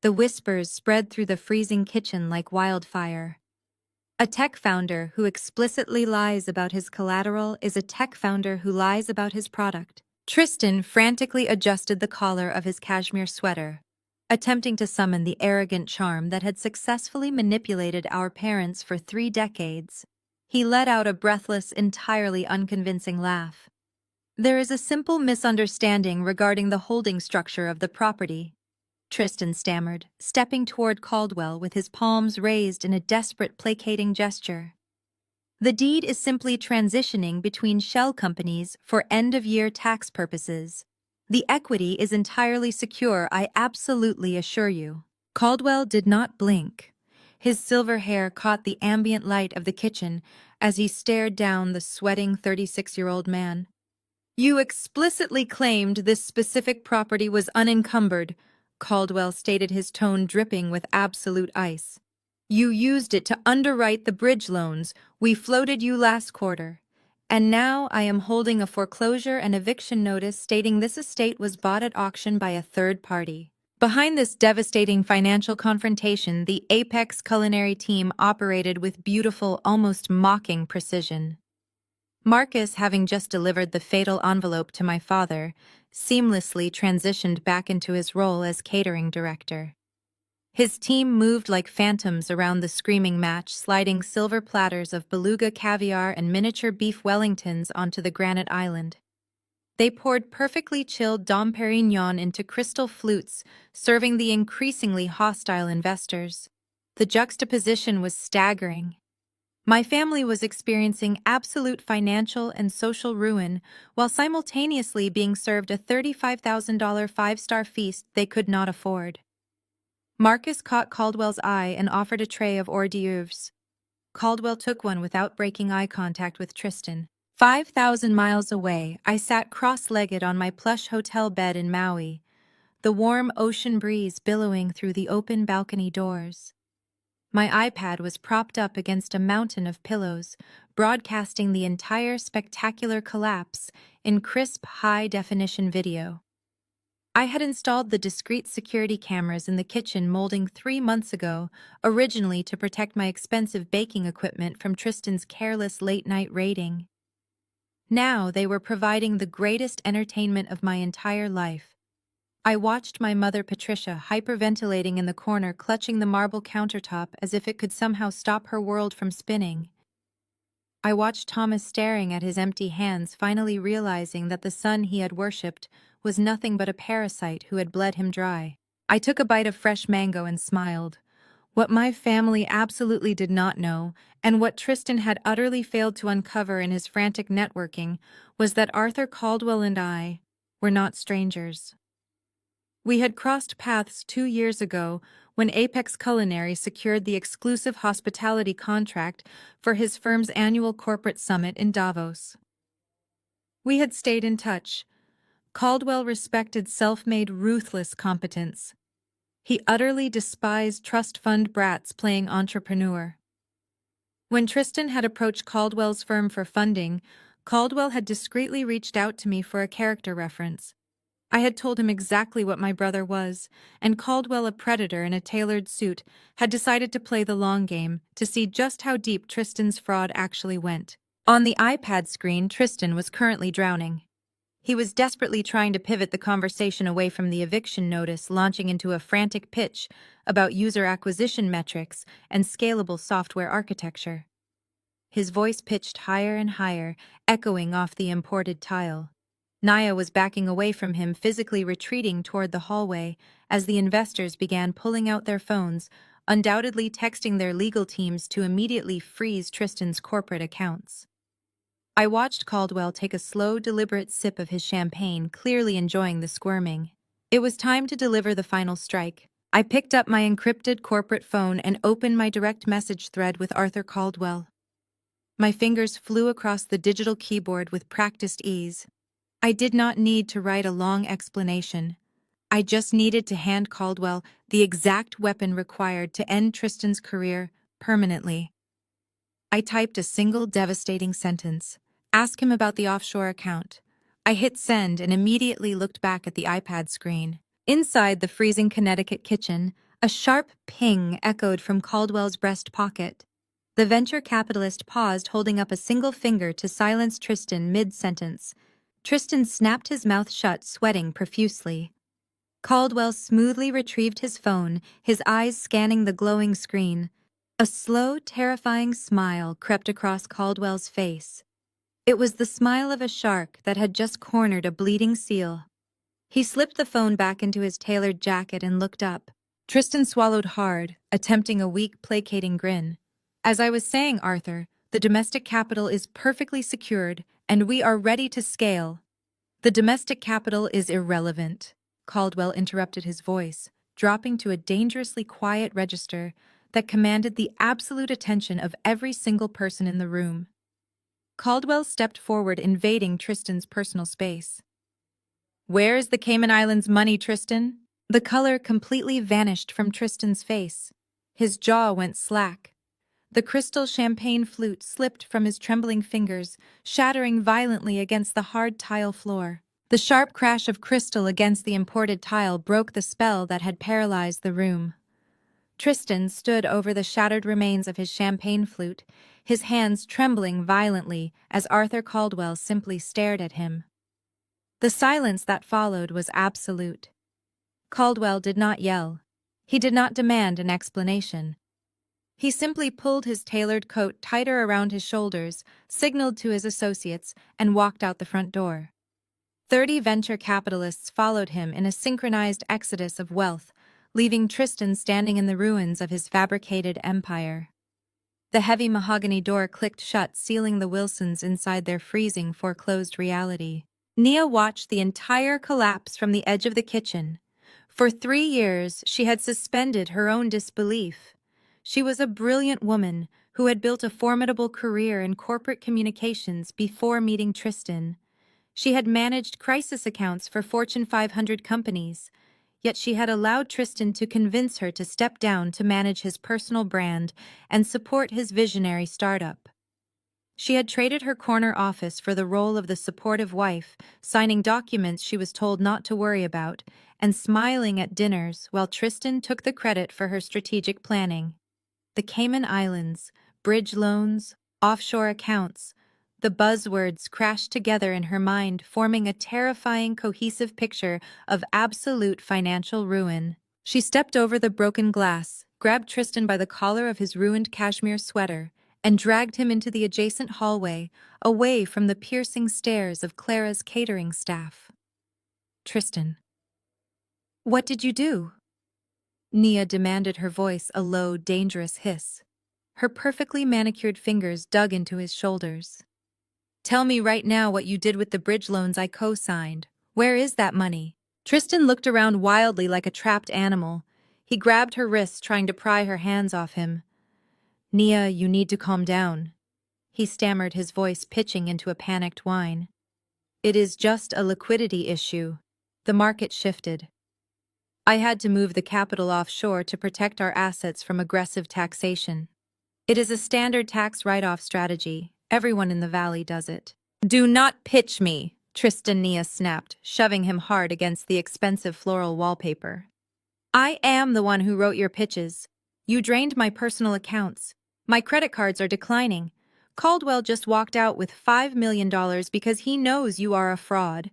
The whispers spread through the freezing kitchen like wildfire. A tech founder who explicitly lies about his collateral is a tech founder who lies about his product. Tristan frantically adjusted the collar of his cashmere sweater, attempting to summon the arrogant charm that had successfully manipulated our parents for 3 decades. He let out a breathless, entirely unconvincing laugh. There is a simple misunderstanding regarding the holding structure of the property, Tristan stammered, stepping toward Caldwell with his palms raised in a desperate, placating gesture. The deed is simply transitioning between shell companies for end-of-year tax purposes. The equity is entirely secure, I absolutely assure you. Caldwell did not blink. His silver hair caught the ambient light of the kitchen as he stared down the sweating 36-year-old man. You explicitly claimed this specific property was unencumbered, Caldwell stated, his tone dripping with absolute ice. You used it to underwrite the bridge loans we floated you last quarter. And now I am holding a foreclosure and eviction notice stating this estate was bought at auction by a third party. Behind this devastating financial confrontation, the Apex culinary team operated with beautiful, almost mocking precision. Marcus, having just delivered the fatal envelope to my father, seamlessly transitioned back into his role as catering director. His team moved like phantoms around the screaming match, sliding silver platters of beluga caviar and miniature beef Wellingtons onto the granite island. They poured perfectly chilled Dom Perignon into crystal flutes, serving the increasingly hostile investors. The juxtaposition was staggering. My family was experiencing absolute financial and social ruin while simultaneously being served a $35,000 five-star feast they could not afford. Marcus caught Caldwell's eye and offered a tray of hors d'oeuvres. Caldwell took one without breaking eye contact with Tristan. 5,000 miles away, I sat cross-legged on my plush hotel bed in Maui, the warm ocean breeze billowing through the open balcony doors. My iPad was propped up against a mountain of pillows, broadcasting the entire spectacular collapse in crisp, high-definition video. I had installed the discreet security cameras in the kitchen molding 3 months ago, originally to protect my expensive baking equipment from Tristan's careless late-night raiding. Now they were providing the greatest entertainment of my entire life. I watched my mother Patricia hyperventilating in the corner, clutching the marble countertop as if it could somehow stop her world from spinning. I watched Thomas staring at his empty hands, finally realizing that the son he had worshipped was nothing but a parasite who had bled him dry. I took a bite of fresh mango and smiled. What my family absolutely did not know, and what Tristan had utterly failed to uncover in his frantic networking, was that Arthur Caldwell and I were not strangers. We had crossed paths 2 years ago when Apex Culinary secured the exclusive hospitality contract for his firm's annual corporate summit in Davos. We had stayed in touch. Caldwell respected self-made, ruthless competence. He utterly despised trust fund brats playing entrepreneur. When Tristan had approached Caldwell's firm for funding, Caldwell had discreetly reached out to me for a character reference. I had told him exactly what my brother was, and Caldwell, a predator in a tailored suit, had decided to play the long game to see just how deep Tristan's fraud actually went. On the iPad screen, Tristan was currently drowning. He was desperately trying to pivot the conversation away from the eviction notice, launching into a frantic pitch about user acquisition metrics and scalable software architecture. His voice pitched higher and higher, echoing off the imported tile. Naya was backing away from him, physically retreating toward the hallway as the investors began pulling out their phones, undoubtedly texting their legal teams to immediately freeze Tristan's corporate accounts. I watched Caldwell take a slow, deliberate sip of his champagne, clearly enjoying the squirming. It was time to deliver the final strike. I picked up my encrypted corporate phone and opened my direct message thread with Arthur Caldwell. My fingers flew across the digital keyboard with practiced ease. I did not need to write a long explanation. I just needed to hand Caldwell the exact weapon required to end Tristan's career permanently. I typed a single devastating sentence. Ask him about the offshore account. I hit send and immediately looked back at the iPad screen. Inside the freezing Connecticut kitchen, a sharp ping echoed from Caldwell's breast pocket. The venture capitalist paused, holding up a single finger to silence Tristan mid-sentence. Tristan snapped his mouth shut, sweating profusely. Caldwell smoothly retrieved his phone, his eyes scanning the glowing screen. A slow, terrifying smile crept across Caldwell's face. It was the smile of a shark that had just cornered a bleeding seal. He slipped the phone back into his tailored jacket and looked up. Tristan swallowed hard, attempting a weak, placating grin. As I was saying, Arthur, the domestic capital is perfectly secured, and we are ready to scale. The domestic capital is irrelevant, Caldwell interrupted, his voice dropping to a dangerously quiet register that commanded the absolute attention of every single person in the room. Caldwell stepped forward, invading Tristan's personal space. Where is the Cayman Islands money, Tristan? The color completely vanished from Tristan's face. His jaw went slack. The crystal champagne flute slipped from his trembling fingers, shattering violently against the hard tile floor. The sharp crash of crystal against the imported tile broke the spell that had paralyzed the room. Tristan stood over the shattered remains of his champagne flute, his hands trembling violently as Arthur Caldwell simply stared at him. The silence that followed was absolute. Caldwell did not yell. He did not demand an explanation. He simply pulled his tailored coat tighter around his shoulders, signaled to his associates, and walked out the front door. 30 venture capitalists followed him in a synchronized exodus of wealth, leaving Tristan standing in the ruins of his fabricated empire. The heavy mahogany door clicked shut, sealing the Wilsons inside their freezing, foreclosed reality. Nia watched the entire collapse from the edge of the kitchen. For 3 years, she had suspended her own disbelief. She was a brilliant woman who had built a formidable career in corporate communications before meeting Tristan. She had managed crisis accounts for Fortune 500 companies, yet she had allowed Tristan to convince her to step down to manage his personal brand and support his visionary startup. She had traded her corner office for the role of the supportive wife, signing documents she was told not to worry about, and smiling at dinners while Tristan took the credit for her strategic planning. The Cayman Islands, bridge loans, offshore accounts, the buzzwords crashed together in her mind, forming a terrifying, cohesive picture of absolute financial ruin. She stepped over the broken glass, grabbed Tristan by the collar of his ruined cashmere sweater, and dragged him into the adjacent hallway, away from the piercing stares of Clara's catering staff. Tristan. What did you do? Nia demanded, her voice a low, dangerous hiss. Her perfectly manicured fingers dug into his shoulders. Tell me right now what you did with the bridge loans I co-signed. Where is that money? Tristan looked around wildly like a trapped animal. He grabbed her wrists, trying to pry her hands off him. Nia, you need to calm down. He stammered, his voice pitching into a panicked whine. It is just a liquidity issue. The market shifted. I had to move the capital offshore to protect our assets from aggressive taxation. It is a standard tax write-off strategy. Everyone in the valley does it. Do not pitch me, Tristan, Nia snapped, shoving him hard against the expensive floral wallpaper. I am the one who wrote your pitches. You drained my personal accounts. My credit cards are declining. Caldwell just walked out with $5 million because he knows you are a fraud.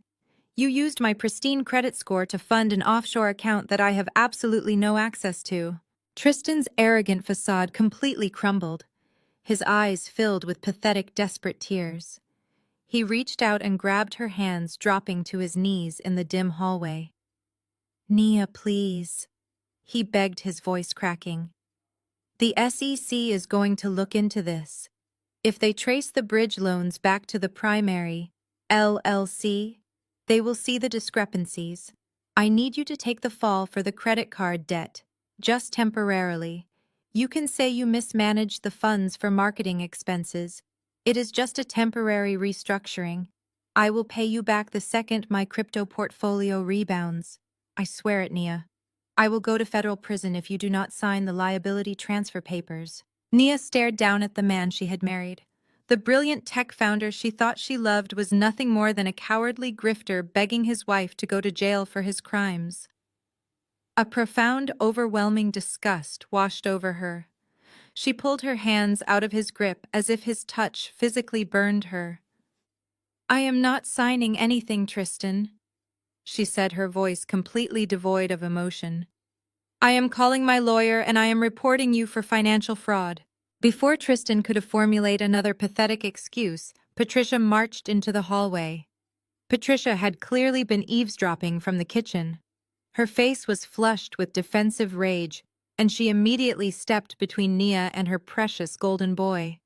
You used my pristine credit score to fund an offshore account that I have absolutely no access to. Tristan's arrogant facade completely crumbled, his eyes filled with pathetic, desperate tears. He reached out and grabbed her hands, dropping to his knees in the dim hallway. "Nia, please," he begged, his voice cracking. "The SEC is going to look into this. If they trace the bridge loans back to the primary LLC, they will see the discrepancies. I need you to take the fall for the credit card debt, just temporarily. You can say you mismanaged the funds for marketing expenses. It is just a temporary restructuring. I will pay you back the second my crypto portfolio rebounds. I swear it, Nia. I will go to federal prison if you do not sign the liability transfer papers." Nia stared down at the man she had married. The brilliant tech founder she thought she loved was nothing more than a cowardly grifter begging his wife to go to jail for his crimes. A profound, overwhelming disgust washed over her. She pulled her hands out of his grip as if his touch physically burned her. "I am not signing anything, Tristan," she said, her voice completely devoid of emotion. "I am calling my lawyer and I am reporting you for financial fraud." Before Tristan could formulate another pathetic excuse, Patricia marched into the hallway. Patricia had clearly been eavesdropping from the kitchen. Her face was flushed with defensive rage, and she immediately stepped between Nia and her precious golden boy.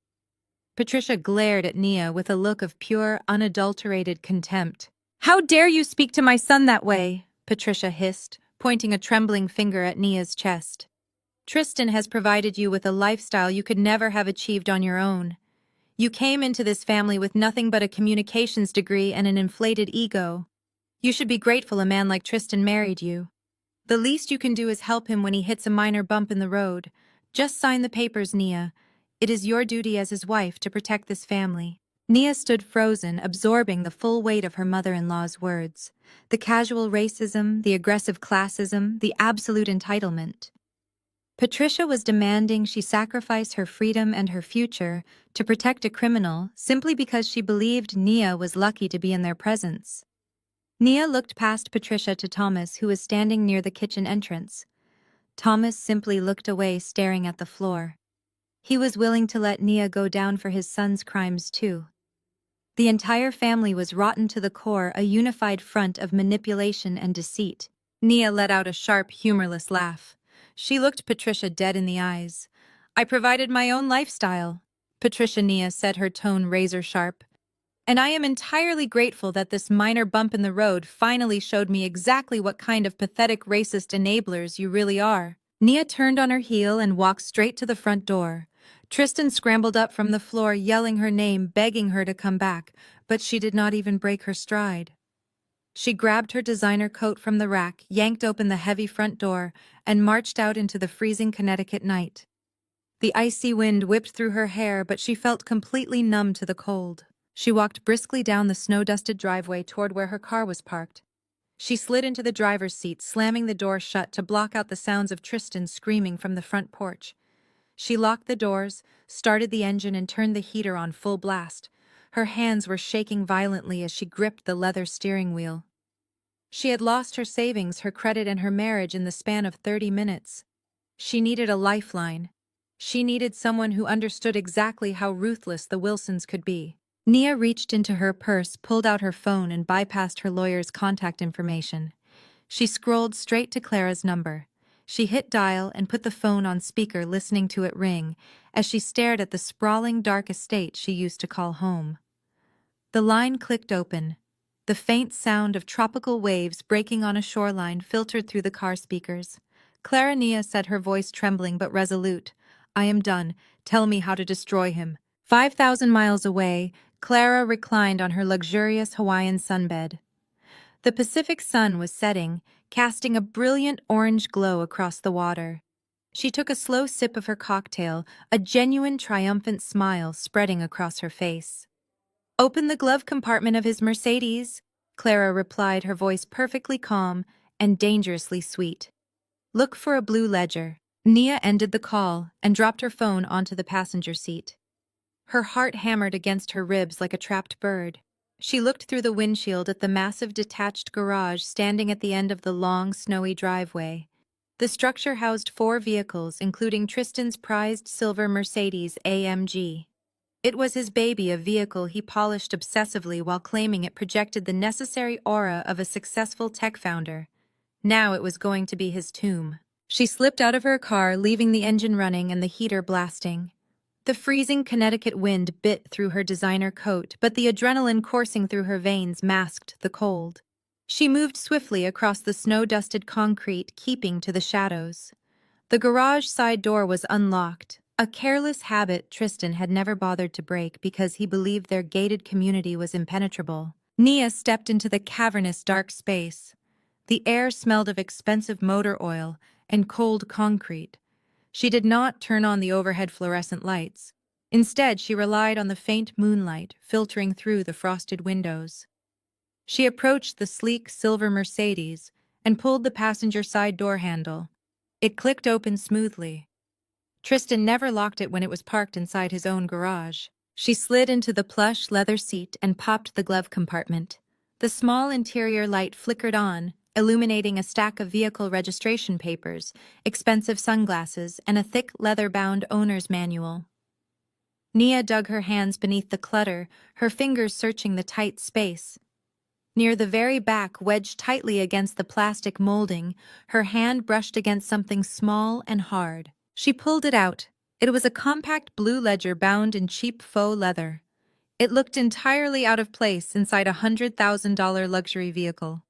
Patricia glared at Nia with a look of pure, unadulterated contempt. "How dare you speak to my son that way?" Patricia hissed, pointing a trembling finger at Nia's chest. "Tristan has provided you with a lifestyle you could never have achieved on your own. You came into this family with nothing but a communications degree and an inflated ego. You should be grateful a man like Tristan married you. The least you can do is help him when he hits a minor bump in the road. Just sign the papers, Nia. It is your duty as his wife to protect this family." Nia stood frozen, absorbing the full weight of her mother-in-law's words. The casual racism, the aggressive classism, the absolute entitlement. Patricia was demanding she sacrifice her freedom and her future to protect a criminal simply because she believed Nia was lucky to be in their presence. Nia looked past Patricia to Thomas, who was standing near the kitchen entrance. Thomas simply looked away, staring at the floor. He was willing to let Nia go down for his son's crimes too. The entire family was rotten to the core, a unified front of manipulation and deceit. Nia let out a sharp, humorless laugh. She looked Patricia dead in the eyes. "I provided my own lifestyle," Patricia Nia said, her tone razor-sharp. "And I am entirely grateful that this minor bump in the road finally showed me exactly what kind of pathetic racist enablers you really are." Nia turned on her heel and walked straight to the front door. Tristan scrambled up from the floor, yelling her name, begging her to come back, but she did not even break her stride. She grabbed her designer coat from the rack, yanked open the heavy front door, and marched out into the freezing Connecticut night. The icy wind whipped through her hair, but she felt completely numb to the cold. She walked briskly down the snow-dusted driveway toward where her car was parked. She slid into the driver's seat, slamming the door shut to block out the sounds of Tristan screaming from the front porch. She locked the doors, started the engine, and turned the heater on full blast. Her hands were shaking violently as she gripped the leather steering wheel. She had lost her savings, her credit, and her marriage in the span of 30 minutes. She needed a lifeline. She needed someone who understood exactly how ruthless the Wilsons could be. Nia reached into her purse, pulled out her phone, and bypassed her lawyer's contact information. She scrolled straight to Clara's number. She hit dial and put the phone on speaker, listening to it ring, as she stared at the sprawling, dark estate she used to call home. The line clicked open. The faint sound of tropical waves breaking on a shoreline filtered through the car speakers. "Clara," Nia said, her voice trembling but resolute. "I am done. Tell me how to destroy him." 5,000 miles away, Clara reclined on her luxurious Hawaiian sunbed. The Pacific sun was setting, casting a brilliant orange glow across the water. She took a slow sip of her cocktail, a genuine triumphant smile spreading across her face. "Open the glove compartment of his Mercedes," Clara replied, her voice perfectly calm and dangerously sweet. "Look for a blue ledger." Nia ended the call and dropped her phone onto the passenger seat. Her heart hammered against her ribs like a trapped bird. She looked through the windshield at the massive detached garage standing at the end of the long, snowy driveway. The structure housed 4 vehicles, including Tristan's prized silver Mercedes AMG. It was his baby, a vehicle he polished obsessively while claiming it projected the necessary aura of a successful tech founder. Now it was going to be his tomb. She slipped out of her car, leaving the engine running and the heater blasting. The freezing Connecticut wind bit through her designer coat, but the adrenaline coursing through her veins masked the cold. She moved swiftly across the snow-dusted concrete, keeping to the shadows. The garage side door was unlocked, a careless habit Tristan had never bothered to break because he believed their gated community was impenetrable. Nia stepped into the cavernous dark space. The air smelled of expensive motor oil and cold concrete. She did not turn on the overhead fluorescent lights. Instead, she relied on the faint moonlight filtering through the frosted windows. She approached the sleek silver Mercedes and pulled the passenger side door handle. It clicked open smoothly. Tristan never locked it when it was parked inside his own garage. She slid into the plush leather seat and popped the glove compartment. The small interior light flickered on, illuminating a stack of vehicle registration papers, expensive sunglasses, and a thick leather-bound owner's manual. Nia dug her hands beneath the clutter, her fingers searching the tight space. Near the very back, wedged tightly against the plastic molding, her hand brushed against something small and hard. She pulled it out. It was a compact blue ledger bound in cheap faux leather. It looked entirely out of place inside a $100,000 luxury vehicle.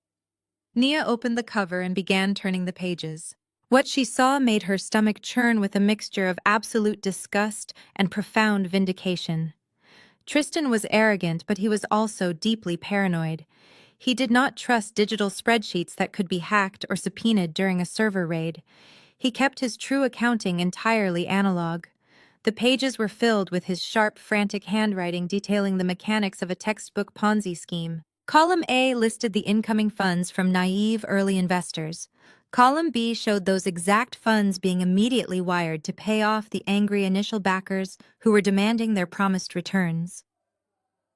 Nia opened the cover and began turning the pages. What she saw made her stomach churn with a mixture of absolute disgust and profound vindication. Tristan was arrogant, but he was also deeply paranoid. He did not trust digital spreadsheets that could be hacked or subpoenaed during a server raid. He kept his true accounting entirely analog. The pages were filled with his sharp, frantic handwriting detailing the mechanics of a textbook Ponzi scheme. Column A listed the incoming funds from naive early investors. Column B showed those exact funds being immediately wired to pay off the angry initial backers who were demanding their promised returns.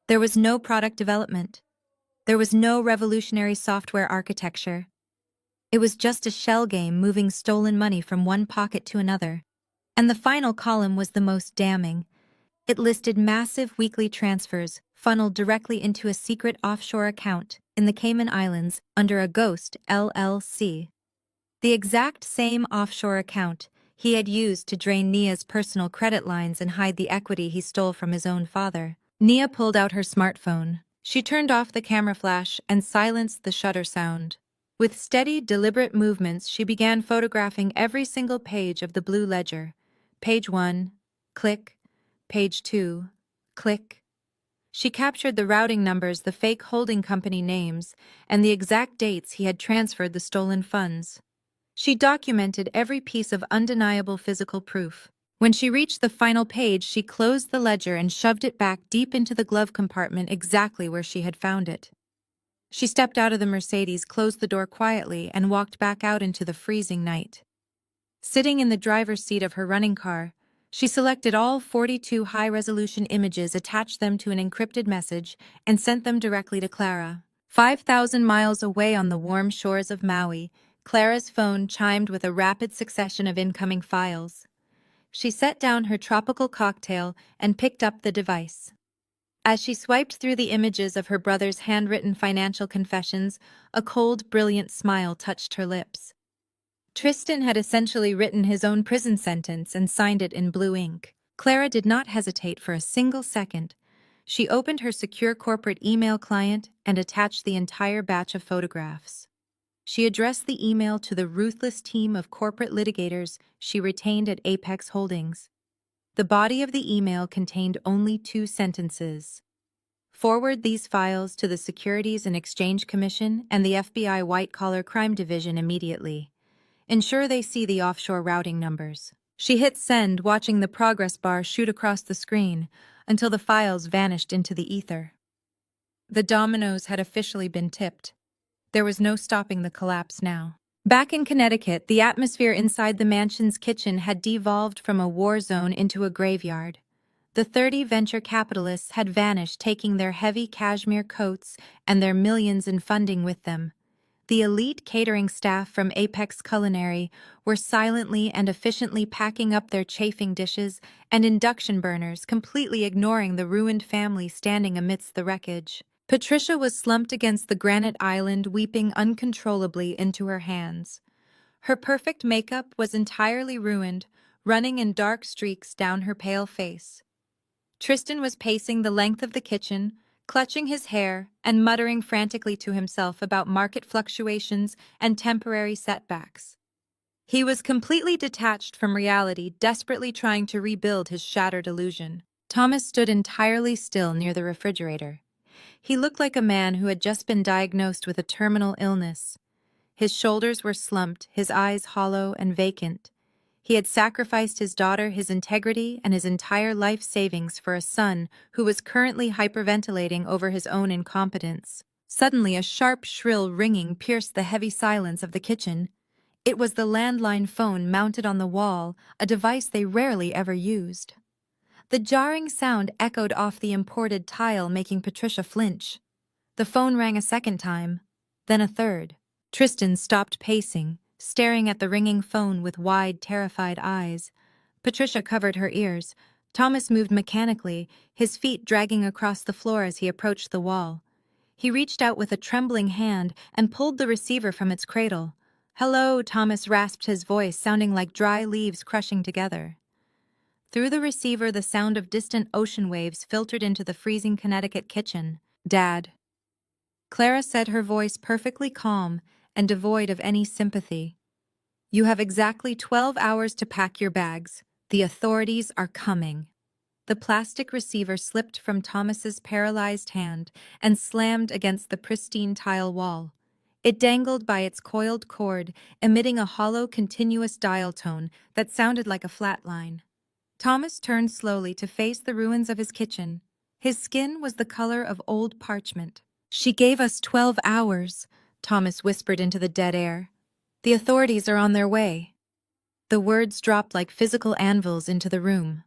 There was no product development. There was no revolutionary software architecture. It was just a shell game moving stolen money from one pocket to another. And the final column was the most damning. It listed massive weekly transfers funneled directly into a secret offshore account in the Cayman Islands under a ghost LLC. The exact same offshore account he had used to drain Nia's personal credit lines and hide the equity he stole from his own father. Nia pulled out her smartphone. She turned off the camera flash and silenced the shutter sound. With steady, deliberate movements, she began photographing every single page of the blue ledger. Page 1, click. Page 2, click. She captured the routing numbers, the fake holding company names, and the exact dates he had transferred the stolen funds. She documented every piece of undeniable physical proof. When she reached the final page, she closed the ledger and shoved it back deep into the glove compartment exactly where she had found it. She stepped out of the Mercedes, closed the door quietly, and walked back out into the freezing night. Sitting in the driver's seat of her running car, she selected all 42 high-resolution images, attached them to an encrypted message, and sent them directly to Clara. 5,000 miles away on the warm shores of Maui, Clara's phone chimed with a rapid succession of incoming files. She set down her tropical cocktail and picked up the device. As she swiped through the images of her brother's handwritten financial confessions, a cold, brilliant smile touched her lips. Tristan had essentially written his own prison sentence and signed it in blue ink. Clara did not hesitate for a single second. She opened her secure corporate email client and attached the entire batch of photographs. She addressed the email to the ruthless team of corporate litigators she retained at Apex Holdings. The body of the email contained only 2 sentences. Forward these files to the Securities and Exchange Commission and the FBI White-Collar Crime Division immediately. Ensure they see the offshore routing numbers. She hit send, watching the progress bar shoot across the screen until the files vanished into the ether. The dominoes had officially been tipped. There was no stopping the collapse now. Back in Connecticut, the atmosphere inside the mansion's kitchen had devolved from a war zone into a graveyard. The 30 venture capitalists had vanished, taking their heavy cashmere coats and their millions in funding with them. The elite catering staff from Apex Culinary were silently and efficiently packing up their chafing dishes and induction burners, completely ignoring the ruined family standing amidst the wreckage. Patricia was slumped against the granite island, weeping uncontrollably into her hands. Her perfect makeup was entirely ruined, running in dark streaks down her pale face. Tristan was pacing the length of the kitchen, clutching his hair and muttering frantically to himself about market fluctuations and temporary setbacks. He was completely detached from reality, desperately trying to rebuild his shattered illusion. Thomas stood entirely still near the refrigerator. He looked like a man who had just been diagnosed with a terminal illness. His shoulders were slumped, his eyes hollow and vacant. He had sacrificed his daughter, his integrity, and his entire life savings for a son who was currently hyperventilating over his own incompetence. Suddenly, a sharp, shrill ringing pierced the heavy silence of the kitchen. It was the landline phone mounted on the wall, a device they rarely ever used. The jarring sound echoed off the imported tile, making Patricia flinch. The phone rang a second time, then a third. Tristan stopped pacing, staring at the ringing phone with wide, terrified eyes. Patricia covered her ears. Thomas moved mechanically, his feet dragging across the floor as he approached the wall. He reached out with a trembling hand and pulled the receiver from its cradle. "Hello," Thomas rasped, his voice sounding like dry leaves crushing together. Through the receiver, the sound of distant ocean waves filtered into the freezing Connecticut kitchen. "Dad," Clara said, her voice perfectly calm and devoid of any sympathy. "You have exactly 12 hours to pack your bags. The authorities are coming." The plastic receiver slipped from Thomas's paralyzed hand and slammed against the pristine tile wall. It dangled by its coiled cord, emitting a hollow, continuous dial tone that sounded like a flat line. Thomas turned slowly to face the ruins of his kitchen. His skin was the color of old parchment. "She gave us 12 hours," Thomas whispered into the dead air. "The authorities are on their way." The words dropped like physical anvils into the room.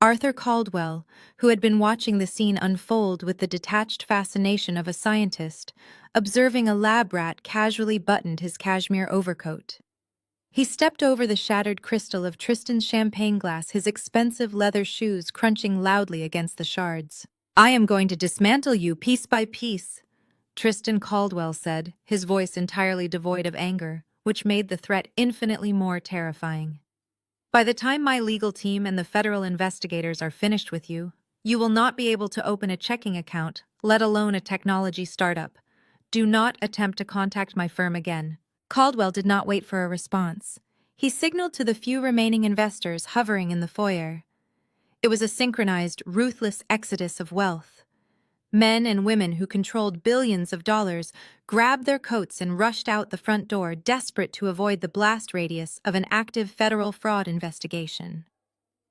Arthur Caldwell, who had been watching the scene unfold with the detached fascination of a scientist, observing a lab rat, casually buttoned his cashmere overcoat. He stepped over the shattered crystal of Tristan's champagne glass, his expensive leather shoes crunching loudly against the shards. "I am going to dismantle you piece by piece," Tristan Caldwell said, his voice entirely devoid of anger, which made the threat infinitely more terrifying. "By the time my legal team and the federal investigators are finished with you, you will not be able to open a checking account, let alone a technology startup. Do not attempt to contact my firm again." Caldwell did not wait for a response. He signaled to the few remaining investors hovering in the foyer. It was a synchronized, ruthless exodus of wealth. Men and women who controlled billions of dollars grabbed their coats and rushed out the front door, desperate to avoid the blast radius of an active federal fraud investigation.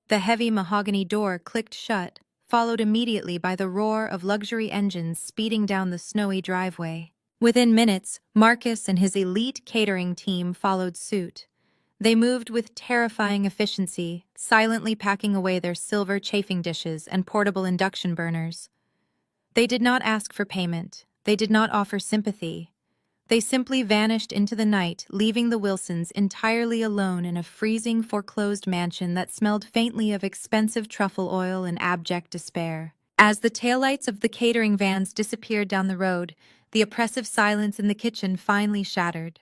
The heavy mahogany door clicked shut, followed immediately by the roar of luxury engines speeding down the snowy driveway. Within minutes, Marcus and his elite catering team followed suit. They moved with terrifying efficiency, silently packing away their silver chafing dishes and portable induction burners. They did not ask for payment. They did not offer sympathy. They simply vanished into the night, leaving the Wilsons entirely alone in a freezing, foreclosed mansion that smelled faintly of expensive truffle oil and abject despair. As the taillights of the catering vans disappeared down the road, the oppressive silence in the kitchen finally shattered.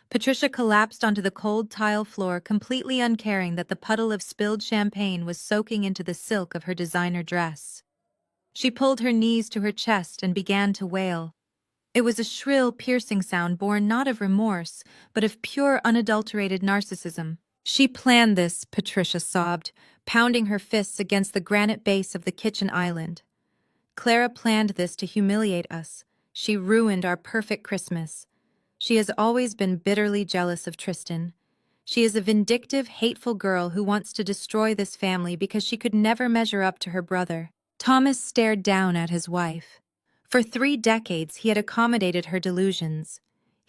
Patricia collapsed onto the cold tile floor, completely uncaring that the puddle of spilled champagne was soaking into the silk of her designer dress. She pulled her knees to her chest and began to wail. It was a shrill, piercing sound born not of remorse, but of pure, unadulterated narcissism. "She planned this," Patricia sobbed, pounding her fists against the granite base of the kitchen island. "Clara planned this to humiliate us. She ruined our perfect Christmas. She has always been bitterly jealous of Tristan. She is a vindictive, hateful girl who wants to destroy this family because she could never measure up to her brother." Thomas stared down at his wife. For 3 decades, he had accommodated her delusions.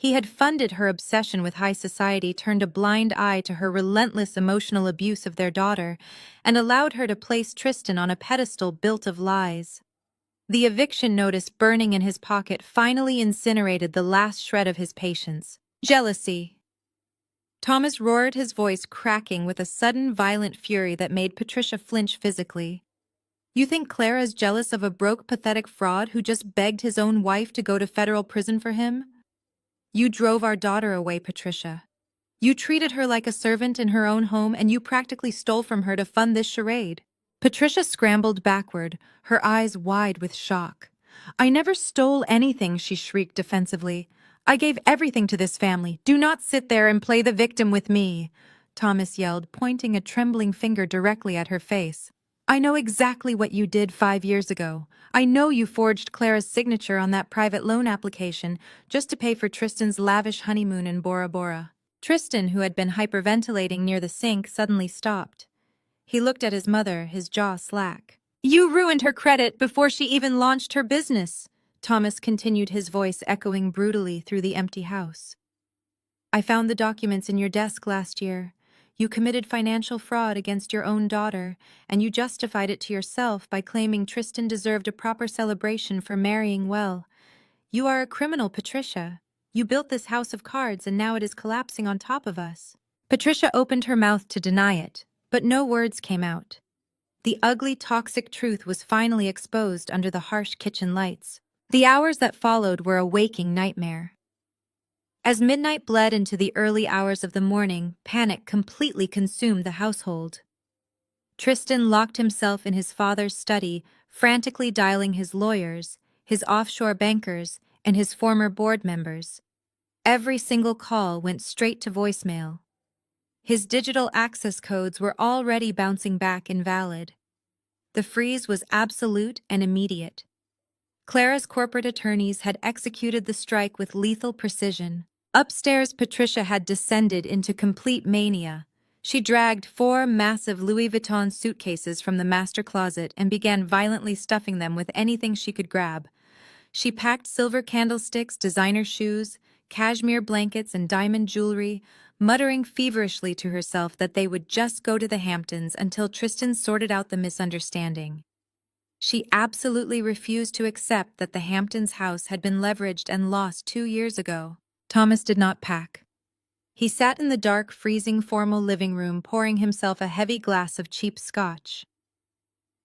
He had funded her obsession with high society, turned a blind eye to her relentless emotional abuse of their daughter, and allowed her to place Tristan on a pedestal built of lies. The eviction notice burning in his pocket finally incinerated the last shred of his patience. Jealousy. Thomas roared, his voice cracking with a sudden violent fury that made Patricia flinch physically. You think Clara's jealous of a broke, pathetic fraud who just begged his own wife to go to federal prison for him? You drove our daughter away, Patricia. You treated her like a servant in her own home, and you practically stole from her to fund this charade. Patricia scrambled backward, her eyes wide with shock. I never stole anything, she shrieked defensively. I gave everything to this family. Do not sit there and play the victim with me, Thomas yelled, pointing a trembling finger directly at her face. I know exactly what you did 5 years ago. I know you forged Clara's signature on that private loan application just to pay for Tristan's lavish honeymoon in Bora Bora. Tristan, who had been hyperventilating near the sink, suddenly stopped. He looked at his mother, his jaw slack. You ruined her credit before she even launched her business, Thomas continued, his voice echoing brutally through the empty house. I found the documents in your desk last year. You committed financial fraud against your own daughter, and you justified it to yourself by claiming Tristan deserved a proper celebration for marrying well. You are a criminal, Patricia. You built this house of cards, and now it is collapsing on top of us. Patricia opened her mouth to deny it, but no words came out. The ugly, toxic truth was finally exposed under the harsh kitchen lights. The hours that followed were a waking nightmare. As midnight bled into the early hours of the morning, panic completely consumed the household. Tristan locked himself in his father's study, frantically dialing his lawyers, his offshore bankers, and his former board members. Every single call went straight to voicemail. His digital access codes were already bouncing back invalid. The freeze was absolute and immediate. Clara's corporate attorneys had executed the strike with lethal precision. Upstairs, Patricia had descended into complete mania. She dragged 4 massive Louis Vuitton suitcases from the master closet and began violently stuffing them with anything she could grab. She packed silver candlesticks, designer shoes, cashmere blankets, and diamond jewelry, muttering feverishly to herself that they would just go to the Hamptons until Tristan sorted out the misunderstanding. She absolutely refused to accept that the Hamptons' house had been leveraged and lost 2 years ago. Thomas did not pack. He sat in the dark, freezing, formal living room, pouring himself a heavy glass of cheap scotch.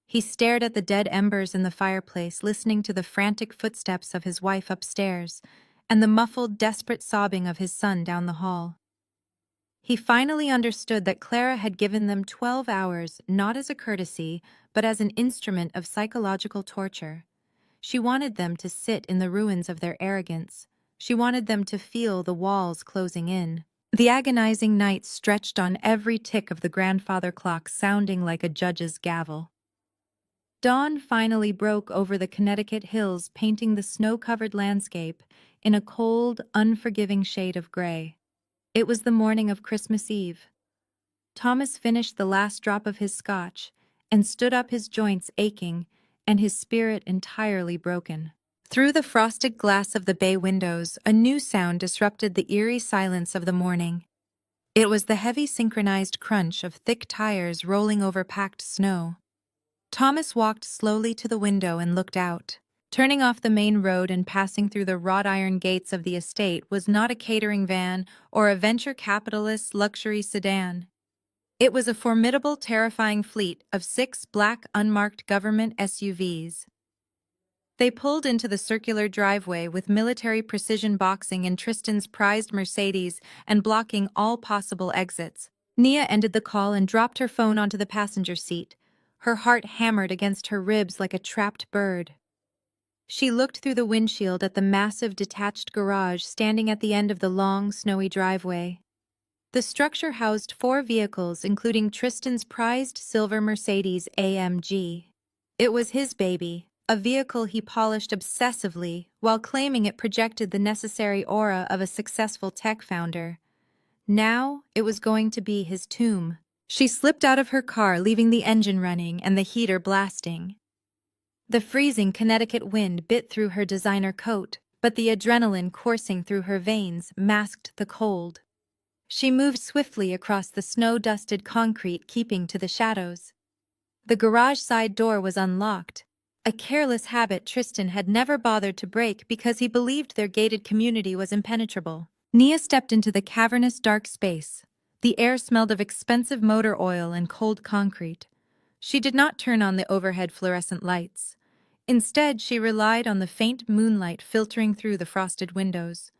He stared at the dead embers in the fireplace, listening to the frantic footsteps of his wife upstairs and the muffled, desperate sobbing of his son down the hall. He finally understood that Clara had given them 12 hours, not as a courtesy, but as an instrument of psychological torture. She wanted them to sit in the ruins of their arrogance. She wanted them to feel the walls closing in. The agonizing night stretched on, every tick of the grandfather clock sounding like a judge's gavel. Dawn finally broke over the Connecticut hills, painting the snow-covered landscape in a cold, unforgiving shade of gray. It was the morning of Christmas Eve. Thomas finished the last drop of his scotch and stood up, his joints aching and his spirit entirely broken. Through the frosted glass of the bay windows, a new sound disrupted the eerie silence of the morning. It was the heavy synchronized crunch of thick tires rolling over packed snow. Thomas walked slowly to the window and looked out. Turning off the main road and passing through the wrought iron gates of the estate was not a catering van or a venture capitalist's luxury sedan. It was a formidable, terrifying fleet of 6 black, unmarked government SUVs. They pulled into the circular driveway with military precision boxing in Tristan's prized Mercedes and blocking all possible exits. Nia ended the call and dropped her phone onto the passenger seat. Her heart hammered against her ribs like a trapped bird. She looked through the windshield at the massive detached garage standing at the end of the long, snowy driveway. The structure housed 4 vehicles, including Tristan's prized silver Mercedes AMG. It was his baby, a vehicle he polished obsessively while claiming it projected the necessary aura of a successful tech founder. Now it was going to be his tomb. She slipped out of her car, leaving the engine running and the heater blasting. The freezing Connecticut wind bit through her designer coat, but the adrenaline coursing through her veins masked the cold. She moved swiftly across the snow-dusted concrete, keeping to the shadows. The garage side door was unlocked, a careless habit Tristan had never bothered to break because he believed their gated community was impenetrable. Nia stepped into the cavernous dark space. The air smelled of expensive motor oil and cold concrete. She did not turn on the overhead fluorescent lights. Instead, she relied on the faint moonlight filtering through the frosted windows.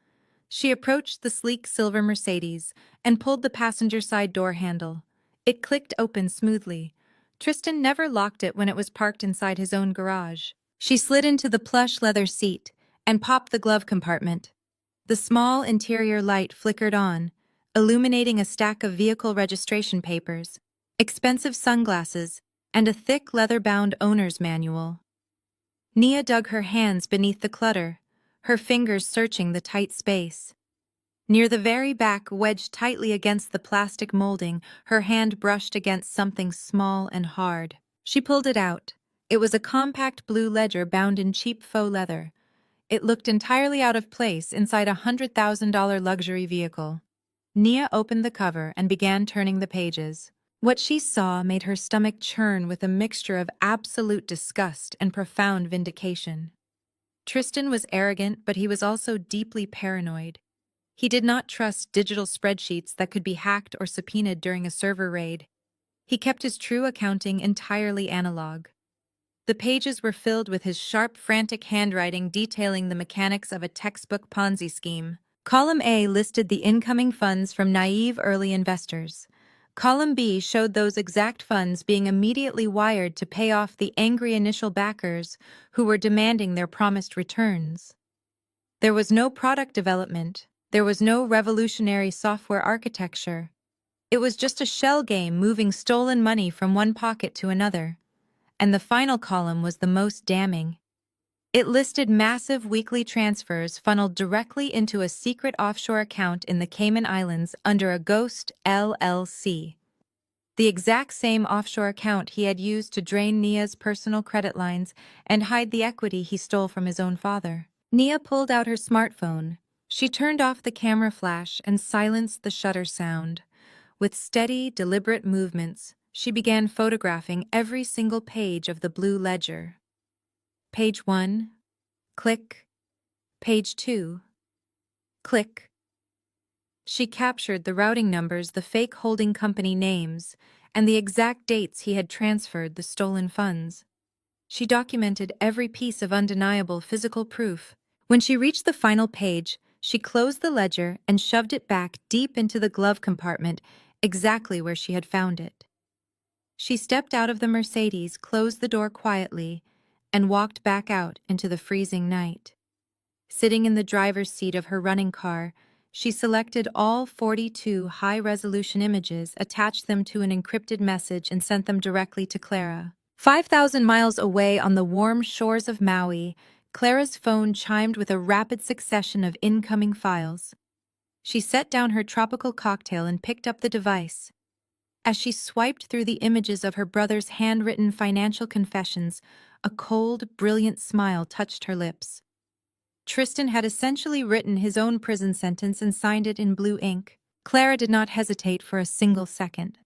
She approached the sleek silver Mercedes and pulled the passenger side door handle. It clicked open smoothly. Tristan never locked it when it was parked inside his own garage. She slid into the plush leather seat and popped the glove compartment. The small interior light flickered on, illuminating a stack of vehicle registration papers, expensive sunglasses, and a thick leather-bound owner's manual. Nia dug her hands beneath the clutter, her fingers searching the tight space. Near the very back, wedged tightly against the plastic molding, her hand brushed against something small and hard. She pulled it out. It was a compact blue ledger bound in cheap faux leather. It looked entirely out of place inside a $100,000 luxury vehicle. Nia opened the cover and began turning the pages. What she saw made her stomach churn with a mixture of absolute disgust and profound vindication. Tristan was arrogant, but he was also deeply paranoid. He did not trust digital spreadsheets that could be hacked or subpoenaed during a server raid. He kept his true accounting entirely analog. The pages were filled with his sharp, frantic handwriting detailing the mechanics of a textbook Ponzi scheme. Column A listed the incoming funds from naive early investors. Column B showed those exact funds being immediately wired to pay off the angry initial backers who were demanding their promised returns. There was no product development. There was no revolutionary software architecture. It was just a shell game moving stolen money from one pocket to another. And the final column was the most damning. It listed massive weekly transfers funneled directly into a secret offshore account in the Cayman Islands under a ghost LLC. The exact same offshore account he had used to drain Nia's personal credit lines and hide the equity he stole from his own father. Nia pulled out her smartphone. She turned off the camera flash and silenced the shutter sound. With steady, deliberate movements, she began photographing every single page of the blue ledger. Page 1. Click. Page 2. Click. She captured the routing numbers, the fake holding company names, and the exact dates he had transferred the stolen funds. She documented every piece of undeniable physical proof. When she reached the final page, she closed the ledger and shoved it back deep into the glove compartment, exactly where she had found it. She stepped out of the Mercedes, closed the door quietly, and walked back out into the freezing night. Sitting in the driver's seat of her running car, she selected all 42 high-resolution images, attached them to an encrypted message, and sent them directly to Clara. 5,000 miles away on the warm shores of Maui, Clara's phone chimed with a rapid succession of incoming files. She set down her tropical cocktail and picked up the device. As she swiped through the images of her brother's handwritten financial confessions, a cold, brilliant smile touched her lips. Tristan had essentially written his own prison sentence and signed it in blue ink. Clara did not hesitate for a single second.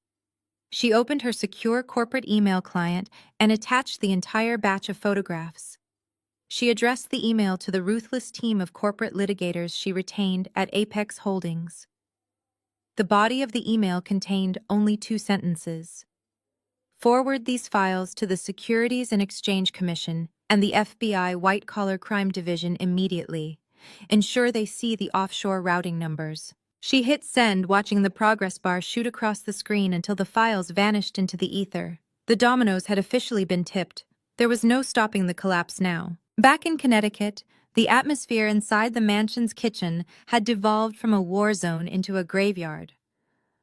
She opened her secure corporate email client and attached the entire batch of photographs. She addressed the email to the ruthless team of corporate litigators she retained at Apex Holdings. The body of the email contained only 2 sentences. Forward these files to the Securities and Exchange Commission and the FBI White-Collar Crime Division immediately. Ensure they see the offshore routing numbers. She hit send, watching the progress bar shoot across the screen until the files vanished into the ether. The dominoes had officially been tipped. There was no stopping the collapse now. Back in Connecticut, the atmosphere inside the mansion's kitchen had devolved from a war zone into a graveyard.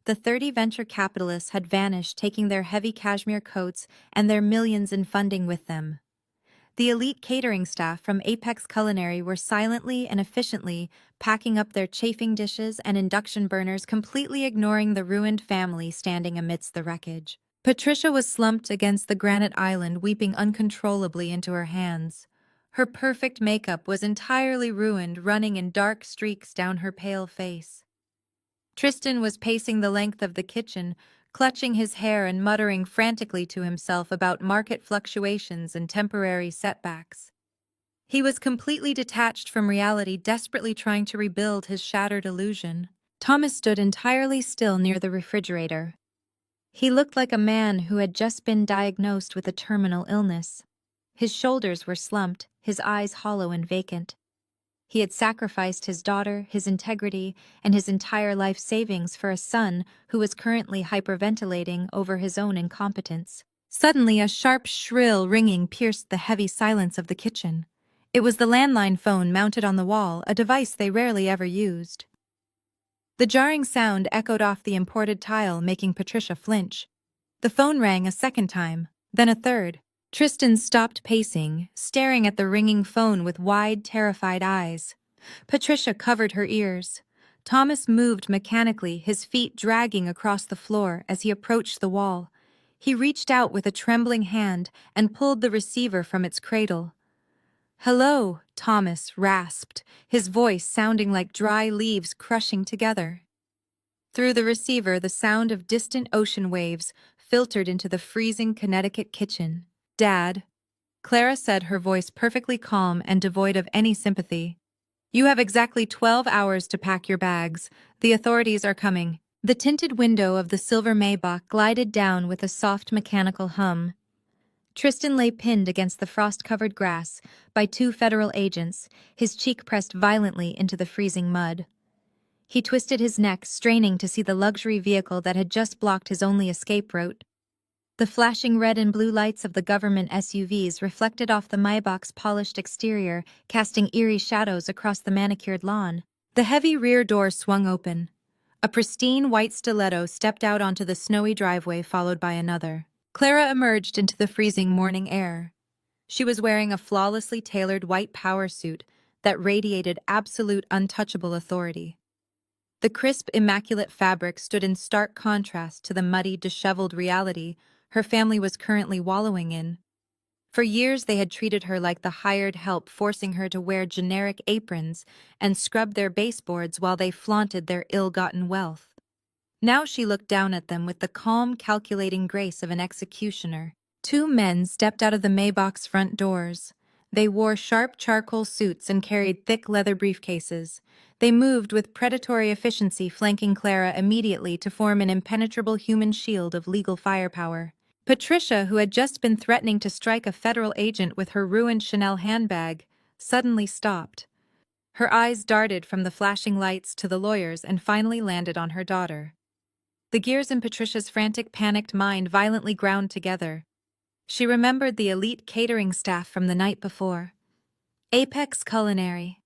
The 30 venture capitalists had vanished, taking their heavy cashmere coats and their millions in funding with them. The elite catering staff from Apex Culinary were silently and efficiently packing up their chafing dishes and induction burners, completely ignoring the ruined family standing amidst the wreckage. Patricia was slumped against the granite island, weeping uncontrollably into her hands. Her perfect makeup was entirely ruined, running in dark streaks down her pale face. Tristan was pacing the length of the kitchen, clutching his hair and muttering frantically to himself about market fluctuations and temporary setbacks. He was completely detached from reality, desperately trying to rebuild his shattered illusion. Thomas stood entirely still near the refrigerator. He looked like a man who had just been diagnosed with a terminal illness. His shoulders were slumped, his eyes hollow and vacant. He had sacrificed his daughter, his integrity, and his entire life savings for a son who was currently hyperventilating over his own incompetence. Suddenly, a sharp, shrill ringing pierced the heavy silence of the kitchen. It was the landline phone mounted on the wall, a device they rarely ever used. The jarring sound echoed off the imported tile, making Patricia flinch. The phone rang a second time, then a third. Tristan stopped pacing, staring at the ringing phone with wide, terrified eyes. Patricia covered her ears. Thomas moved mechanically, his feet dragging across the floor as he approached the wall. He reached out with a trembling hand and pulled the receiver from its cradle. "Hello," Thomas rasped, his voice sounding like dry leaves crushing together. Through the receiver, the sound of distant ocean waves filtered into the freezing Connecticut kitchen. "Dad," Clara said, her voice perfectly calm and devoid of any sympathy. "You have exactly 12 hours to pack your bags. The authorities are coming." The tinted window of the silver Maybach glided down with a soft mechanical hum. Tristan lay pinned against the frost-covered grass by two federal agents, his cheek pressed violently into the freezing mud. He twisted his neck, straining to see the luxury vehicle that had just blocked his only escape route. The flashing red and blue lights of the government SUVs reflected off the Maybach's polished exterior, casting eerie shadows across the manicured lawn. The heavy rear door swung open. A pristine white stiletto stepped out onto the snowy driveway, followed by another. Clara emerged into the freezing morning air. She was wearing a flawlessly tailored white power suit that radiated absolute untouchable authority. The crisp, immaculate fabric stood in stark contrast to the muddy, disheveled reality her family was currently wallowing in. For years they had treated her like the hired help, forcing her to wear generic aprons and scrub their baseboards while they flaunted their ill-gotten wealth. Now she looked down at them with the calm, calculating grace of an executioner. Two men stepped out of the Maybach's front doors. They wore sharp charcoal suits and carried thick leather briefcases. They moved with predatory efficiency, flanking Clara immediately to form an impenetrable human shield of legal firepower. Patricia, who had just been threatening to strike a federal agent with her ruined Chanel handbag, suddenly stopped. Her eyes darted from the flashing lights to the lawyers and finally landed on her daughter. The gears in Patricia's frantic, panicked mind violently ground together. She remembered the elite catering staff from the night before. Apex Culinary.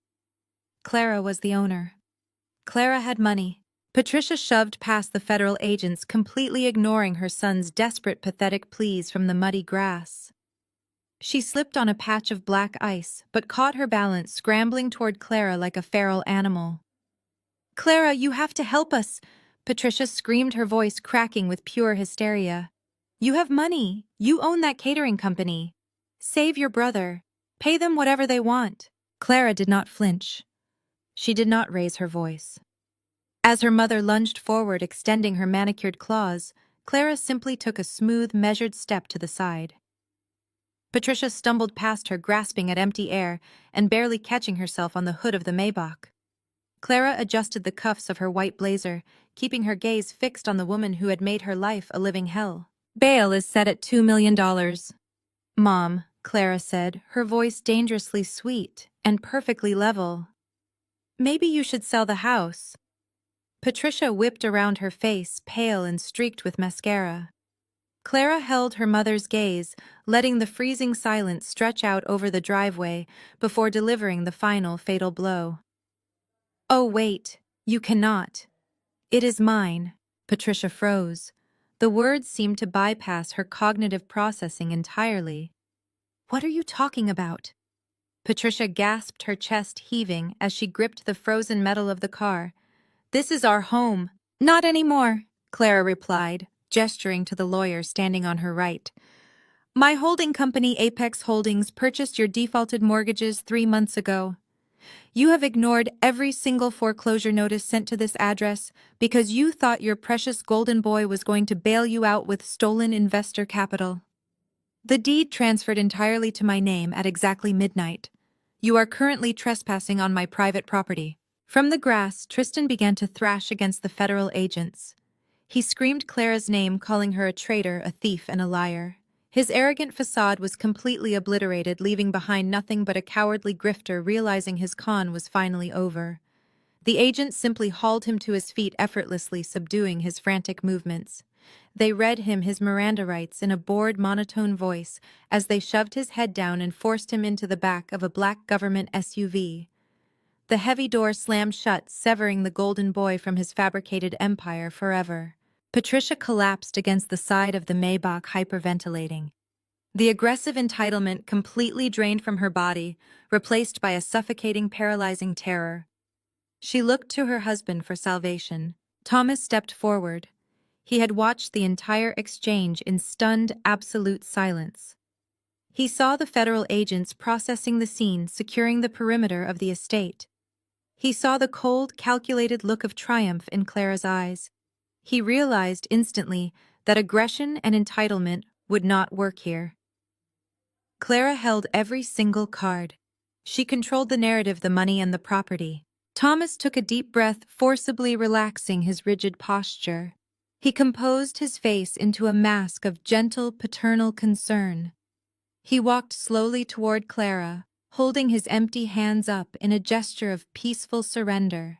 Clara was the owner. Clara had money. Patricia shoved past the federal agents, completely ignoring her son's desperate, pathetic pleas from the muddy grass. She slipped on a patch of black ice, but caught her balance, scrambling toward Clara like a feral animal. "Clara, you have to help us!" Patricia screamed, her voice cracking with pure hysteria. "You have money. You own that catering company. Save your brother. Pay them whatever they want." Clara did not flinch. She did not raise her voice. As her mother lunged forward, extending her manicured claws, Clara simply took a smooth, measured step to the side. Patricia stumbled past her, grasping at empty air and barely catching herself on the hood of the Maybach. Clara adjusted the cuffs of her white blazer, keeping her gaze fixed on the woman who had made her life a living hell. "Bail is set at $2 million. Mom," Clara said, her voice dangerously sweet and perfectly level. "Maybe you should sell the house." Patricia whipped around her face, pale and streaked with mascara. Clara held her mother's gaze, letting the freezing silence stretch out over the driveway before delivering the final fatal blow. "Oh, wait, you cannot. It is mine." Patricia froze. The words seemed to bypass her cognitive processing entirely. "What are you talking about?" Patricia gasped, her chest heaving as she gripped the frozen metal of the car. "This is our home." "Not anymore," Clara replied, gesturing to the lawyer standing on her right. My holding company Apex Holdings purchased your defaulted mortgages 3 months ago. You have ignored every single foreclosure notice sent to this address because you thought your precious golden boy was going to bail you out with stolen investor capital. The deed transferred entirely to my name at exactly midnight. You are currently trespassing on my private property. From the grass, Tristan began to thrash against the federal agents. He screamed Clara's name, calling her a traitor, a thief, and a liar. His arrogant facade was completely obliterated, leaving behind nothing but a cowardly grifter realizing his con was finally over. The agents simply hauled him to his feet effortlessly, subduing his frantic movements. They read him his Miranda rights in a bored, monotone voice as they shoved his head down and forced him into the back of a black government SUV. The heavy door slammed shut, severing the golden boy from his fabricated empire forever. Patricia collapsed against the side of the Maybach, hyperventilating. The aggressive entitlement completely drained from her body, replaced by a suffocating, paralyzing terror. She looked to her husband for salvation. Thomas stepped forward. He had watched the entire exchange in stunned, absolute silence. He saw the federal agents processing the scene, securing the perimeter of the estate. He saw the cold, calculated look of triumph in Clara's eyes. He realized instantly that aggression and entitlement would not work here. Clara held every single card. She controlled the narrative, the money, and the property. Thomas took a deep breath, forcibly relaxing his rigid posture. He composed his face into a mask of gentle, paternal concern. He walked slowly toward Clara, holding his empty hands up in a gesture of peaceful surrender.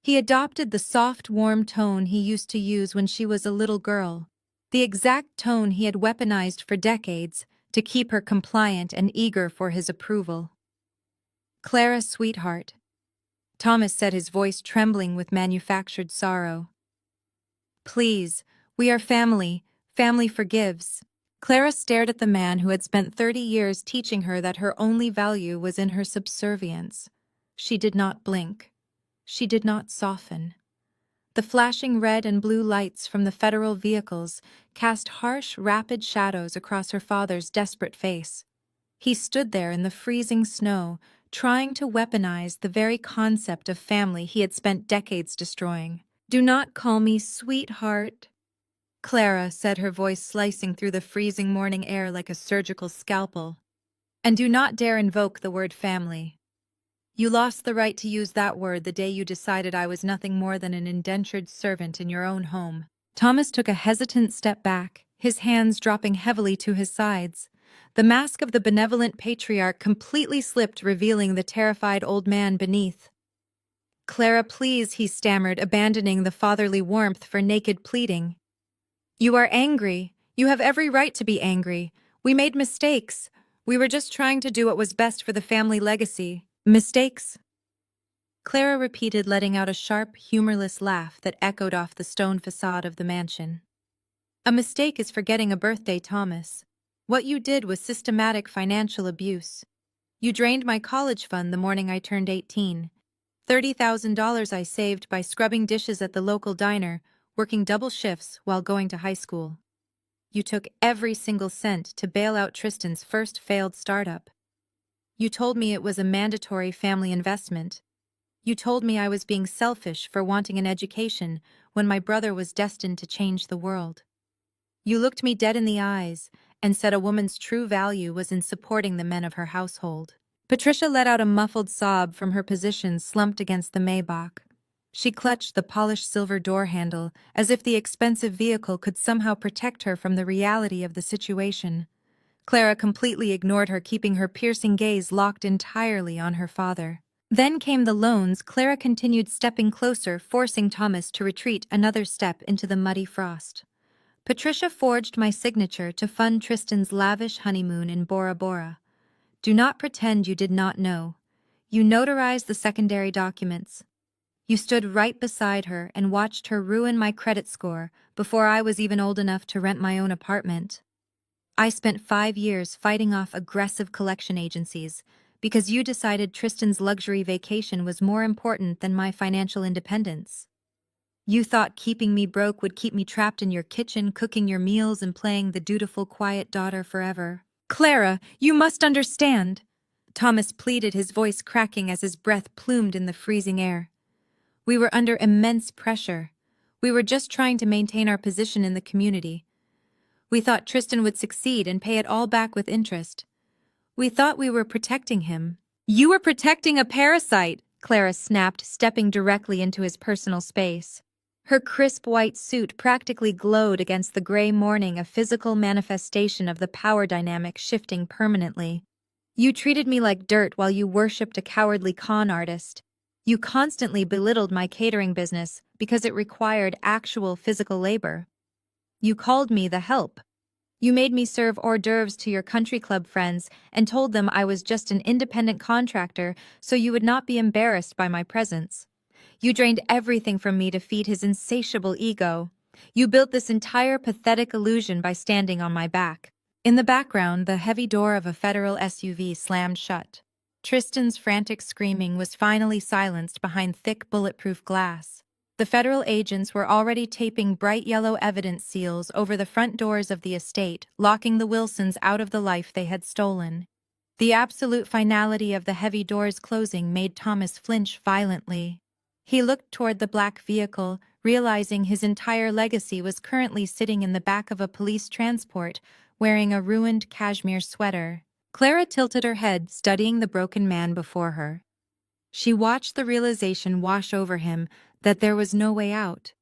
He adopted the soft, warm tone he used to use when she was a little girl, the exact tone he had weaponized for decades to keep her compliant and eager for his approval. "Clara, sweetheart," Thomas said, his voice trembling with manufactured sorrow. "Please, we are family. Family forgives." Clara stared at the man who had spent 30 years teaching her that her only value was in her subservience. She did not blink. She did not soften. The flashing red and blue lights from the federal vehicles cast harsh, rapid shadows across her father's desperate face. He stood there in the freezing snow, trying to weaponize the very concept of family he had spent decades destroying. "Do not call me sweetheart," Clara said, her voice slicing through the freezing morning air like a surgical scalpel. "And do not dare invoke the word family. You lost the right to use that word the day you decided I was nothing more than an indentured servant in your own home." Thomas took a hesitant step back, his hands dropping heavily to his sides. The mask of the benevolent patriarch completely slipped, revealing the terrified old man beneath. "Clara, please," he stammered, abandoning the fatherly warmth for naked pleading. "You are angry. You have every right to be angry. We made mistakes. We were just trying to do what was best for the family legacy." "Mistakes?" Clara repeated, letting out a sharp, humorless laugh that echoed off the stone facade of the mansion. "A mistake is forgetting a birthday, Thomas. What you did was systematic financial abuse. You drained my college fund the morning I turned 18. $30,000 I saved by scrubbing dishes at the local diner, working double shifts while going to high school. You took every single cent to bail out Tristan's first failed startup. You told me it was a mandatory family investment. You told me I was being selfish for wanting an education when my brother was destined to change the world. You looked me dead in the eyes and said a woman's true value was in supporting the men of her household." Patricia let out a muffled sob from her position slumped against the Maybach. She clutched the polished silver door handle as if the expensive vehicle could somehow protect her from the reality of the situation. Clara completely ignored her, keeping her piercing gaze locked entirely on her father. Then came the loans. Clara continued stepping closer, forcing Thomas to retreat another step into the muddy frost. "Patricia forged my signature to fund Tristan's lavish honeymoon in Bora Bora. Do not pretend you did not know. You notarized the secondary documents. You stood right beside her and watched her ruin my credit score before I was even old enough to rent my own apartment. I spent 5 years fighting off aggressive collection agencies because you decided Tristan's luxury vacation was more important than my financial independence. You thought keeping me broke would keep me trapped in your kitchen, cooking your meals and playing the dutiful, quiet daughter forever. Clara, you must understand. Thomas pleaded, his voice cracking as his breath plumed in the freezing air. We were under immense pressure. We were just trying to maintain our position in the community. We thought Tristan would succeed and pay it all back with interest. We thought we were protecting him. You were protecting a parasite, Clara snapped, stepping directly into his personal space. Her crisp white suit practically glowed against the gray morning, a physical manifestation of the power dynamic shifting permanently. You treated me like dirt while you worshipped a cowardly con artist. You constantly belittled my catering business because it required actual physical labor. You called me the help. You made me serve hors d'oeuvres to your country club friends and told them I was just an independent contractor so you would not be embarrassed by my presence. You drained everything from me to feed his insatiable ego. You built this entire pathetic illusion by standing on my back. In the background, the heavy door of a federal SUV slammed shut. Tristan's frantic screaming was finally silenced behind thick bulletproof glass. The federal agents were already taping bright yellow evidence seals over the front doors of the estate, locking the Wilsons out of the life they had stolen. The absolute finality of the heavy doors closing made Thomas flinch violently. He looked toward the black vehicle, realizing his entire legacy was currently sitting in the back of a police transport, wearing a ruined cashmere sweater. Clara tilted her head, studying the broken man before her. She watched the realization wash over him that there was no way out.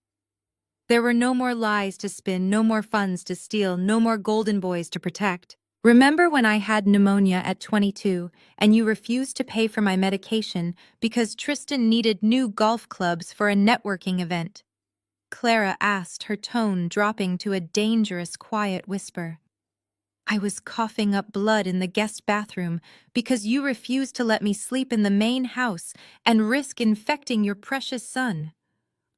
There were no more lies to spin, no more funds to steal, no more golden boys to protect. Remember when I had pneumonia at 22 and you refused to pay for my medication because Tristan needed new golf clubs for a networking event? Clara asked, her tone dropping to a dangerous, quiet whisper. I was coughing up blood in the guest bathroom because you refused to let me sleep in the main house and risk infecting your precious son.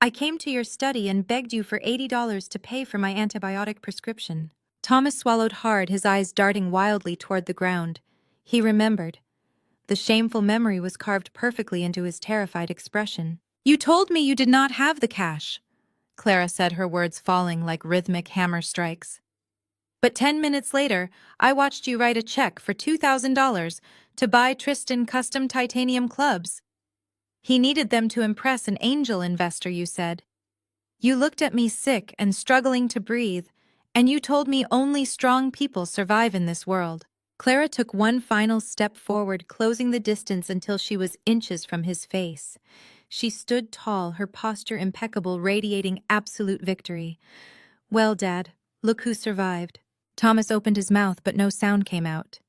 I came to your study and begged you for $80 to pay for my antibiotic prescription. Thomas swallowed hard, his eyes darting wildly toward the ground. He remembered. The shameful memory was carved perfectly into his terrified expression. You told me you did not have the cash, Clara said, her words falling like rhythmic hammer strikes. But 10 minutes later, I watched you write a check for $2,000 to buy Tristan custom titanium clubs. He needed them to impress an angel investor, you said. You looked at me sick and struggling to breathe, and you told me only strong people survive in this world. Clara took one final step forward, closing the distance until she was inches from his face. She stood tall, her posture impeccable, radiating absolute victory. Well, Dad, look who survived. Thomas opened his mouth, but no sound came out.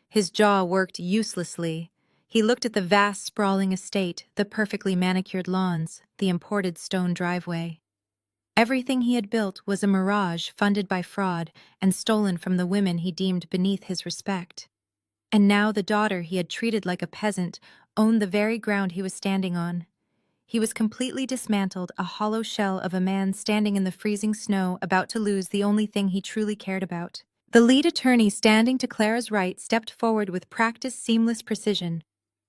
His jaw worked uselessly. He looked at the vast, sprawling estate, the perfectly manicured lawns, the imported stone driveway. Everything he had built was a mirage funded by fraud and stolen from the women he deemed beneath his respect. And now the daughter he had treated like a peasant owned the very ground he was standing on. He was completely dismantled, a hollow shell of a man standing in the freezing snow, about to lose the only thing he truly cared about. The lead attorney standing to Clara's right stepped forward with practiced, seamless precision.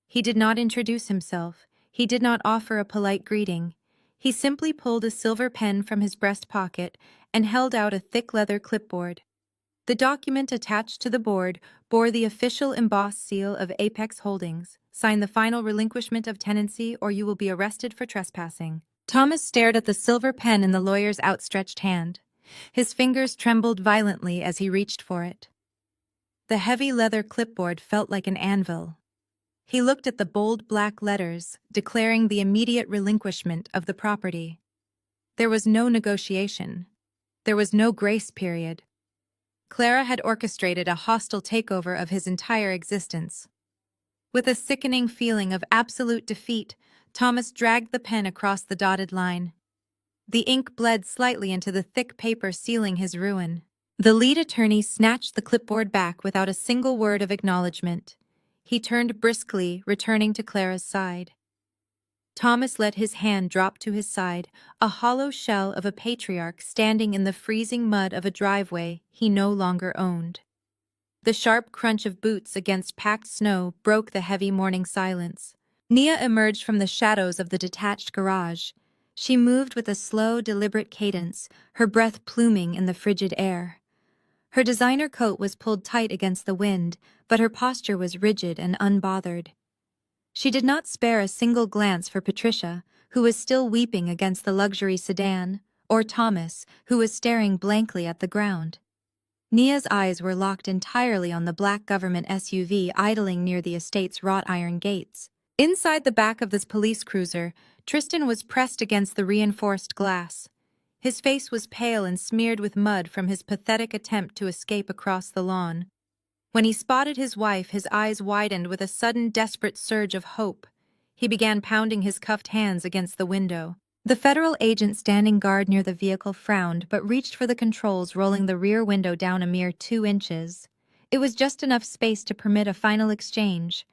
He did not introduce himself. He did not offer a polite greeting. He simply pulled a silver pen from his breast pocket and held out a thick leather clipboard. The document attached to the board bore the official embossed seal of Apex Holdings. Sign the final relinquishment of tenancy or you will be arrested for trespassing. Thomas stared at the silver pen in the lawyer's outstretched hand. His fingers trembled violently as he reached for it. The heavy leather clipboard felt like an anvil. He looked at the bold black letters, declaring the immediate relinquishment of the property. There was no negotiation. There was no grace period. Clara had orchestrated a hostile takeover of his entire existence. With a sickening feeling of absolute defeat, Thomas dragged the pen across the dotted line. The ink bled slightly into the thick paper, sealing his ruin. The lead attorney snatched the clipboard back without a single word of acknowledgement. He turned briskly, returning to Clara's side. Thomas let his hand drop to his side, a hollow shell of a patriarch standing in the freezing mud of a driveway he no longer owned. The sharp crunch of boots against packed snow broke the heavy morning silence. Nia emerged from the shadows of the detached garage. She moved with a slow, deliberate cadence, her breath pluming in the frigid air. Her designer coat was pulled tight against the wind, but her posture was rigid and unbothered. She did not spare a single glance for Patricia, who was still weeping against the luxury sedan, or Thomas, who was staring blankly at the ground. Nia's eyes were locked entirely on the black government SUV idling near the estate's wrought iron gates. Inside the back of this police cruiser, Tristan was pressed against the reinforced glass. His face was pale and smeared with mud from his pathetic attempt to escape across the lawn. When he spotted his wife, his eyes widened with a sudden desperate surge of hope. He began pounding his cuffed hands against the window. The federal agent standing guard near the vehicle frowned but reached for the controls, rolling the rear window down a mere 2 inches. It was just enough space to permit a final exchange.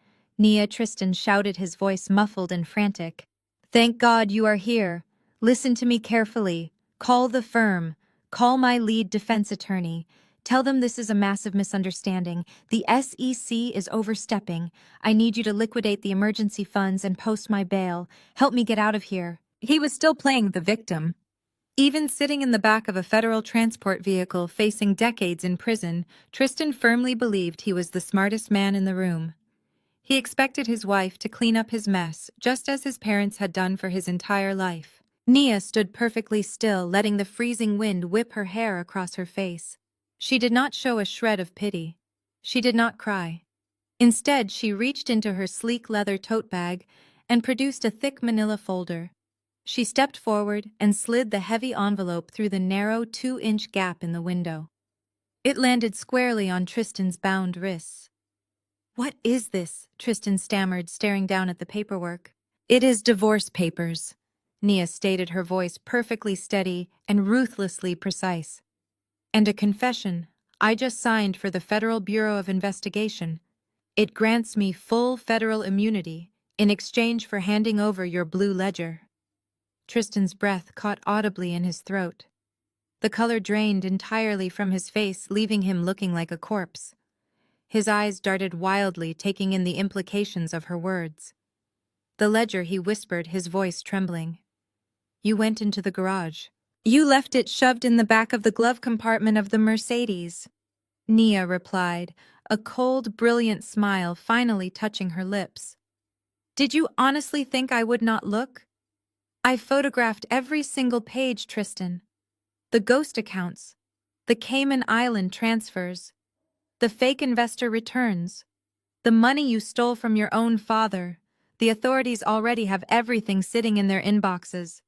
Tristan shouted, his voice muffled and frantic. "Thank God you are here. Listen to me carefully. Call the firm. Call my lead defense attorney. Tell them this is a massive misunderstanding. The SEC is overstepping. I need you to liquidate the emergency funds and post my bail. Help me get out of here." He was still playing the victim. Even sitting in the back of a federal transport vehicle facing decades in prison, Tristan firmly believed he was the smartest man in the room. He expected his wife to clean up his mess, just as his parents had done for his entire life. Nia stood perfectly still, letting the freezing wind whip her hair across her face. She did not show a shred of pity. She did not cry. Instead, she reached into her sleek leather tote bag and produced a thick manila folder. She stepped forward and slid the heavy envelope through the narrow 2-inch gap in the window. It landed squarely on Tristan's bound wrists. "What is this?" Tristan stammered, staring down at the paperwork. "It is divorce papers," Nia stated, her voice perfectly steady and ruthlessly precise. "And a confession I just signed for the Federal Bureau of Investigation. It grants me full federal immunity in exchange for handing over your blue ledger." Tristan's breath caught audibly in his throat. The color drained entirely from his face, leaving him looking like a corpse. His eyes darted wildly, taking in the implications of her words. "The ledger," he whispered, his voice trembling. "You went into the garage. You left it shoved in the back of the glove compartment of the Mercedes," Nia replied, a cold, brilliant smile finally touching her lips. "Did you honestly think I would not look? I photographed every single page, Tristan. The ghost accounts, the Cayman Island transfers, the fake investor returns, the money you stole from your own father. The authorities already have everything sitting in their inboxes.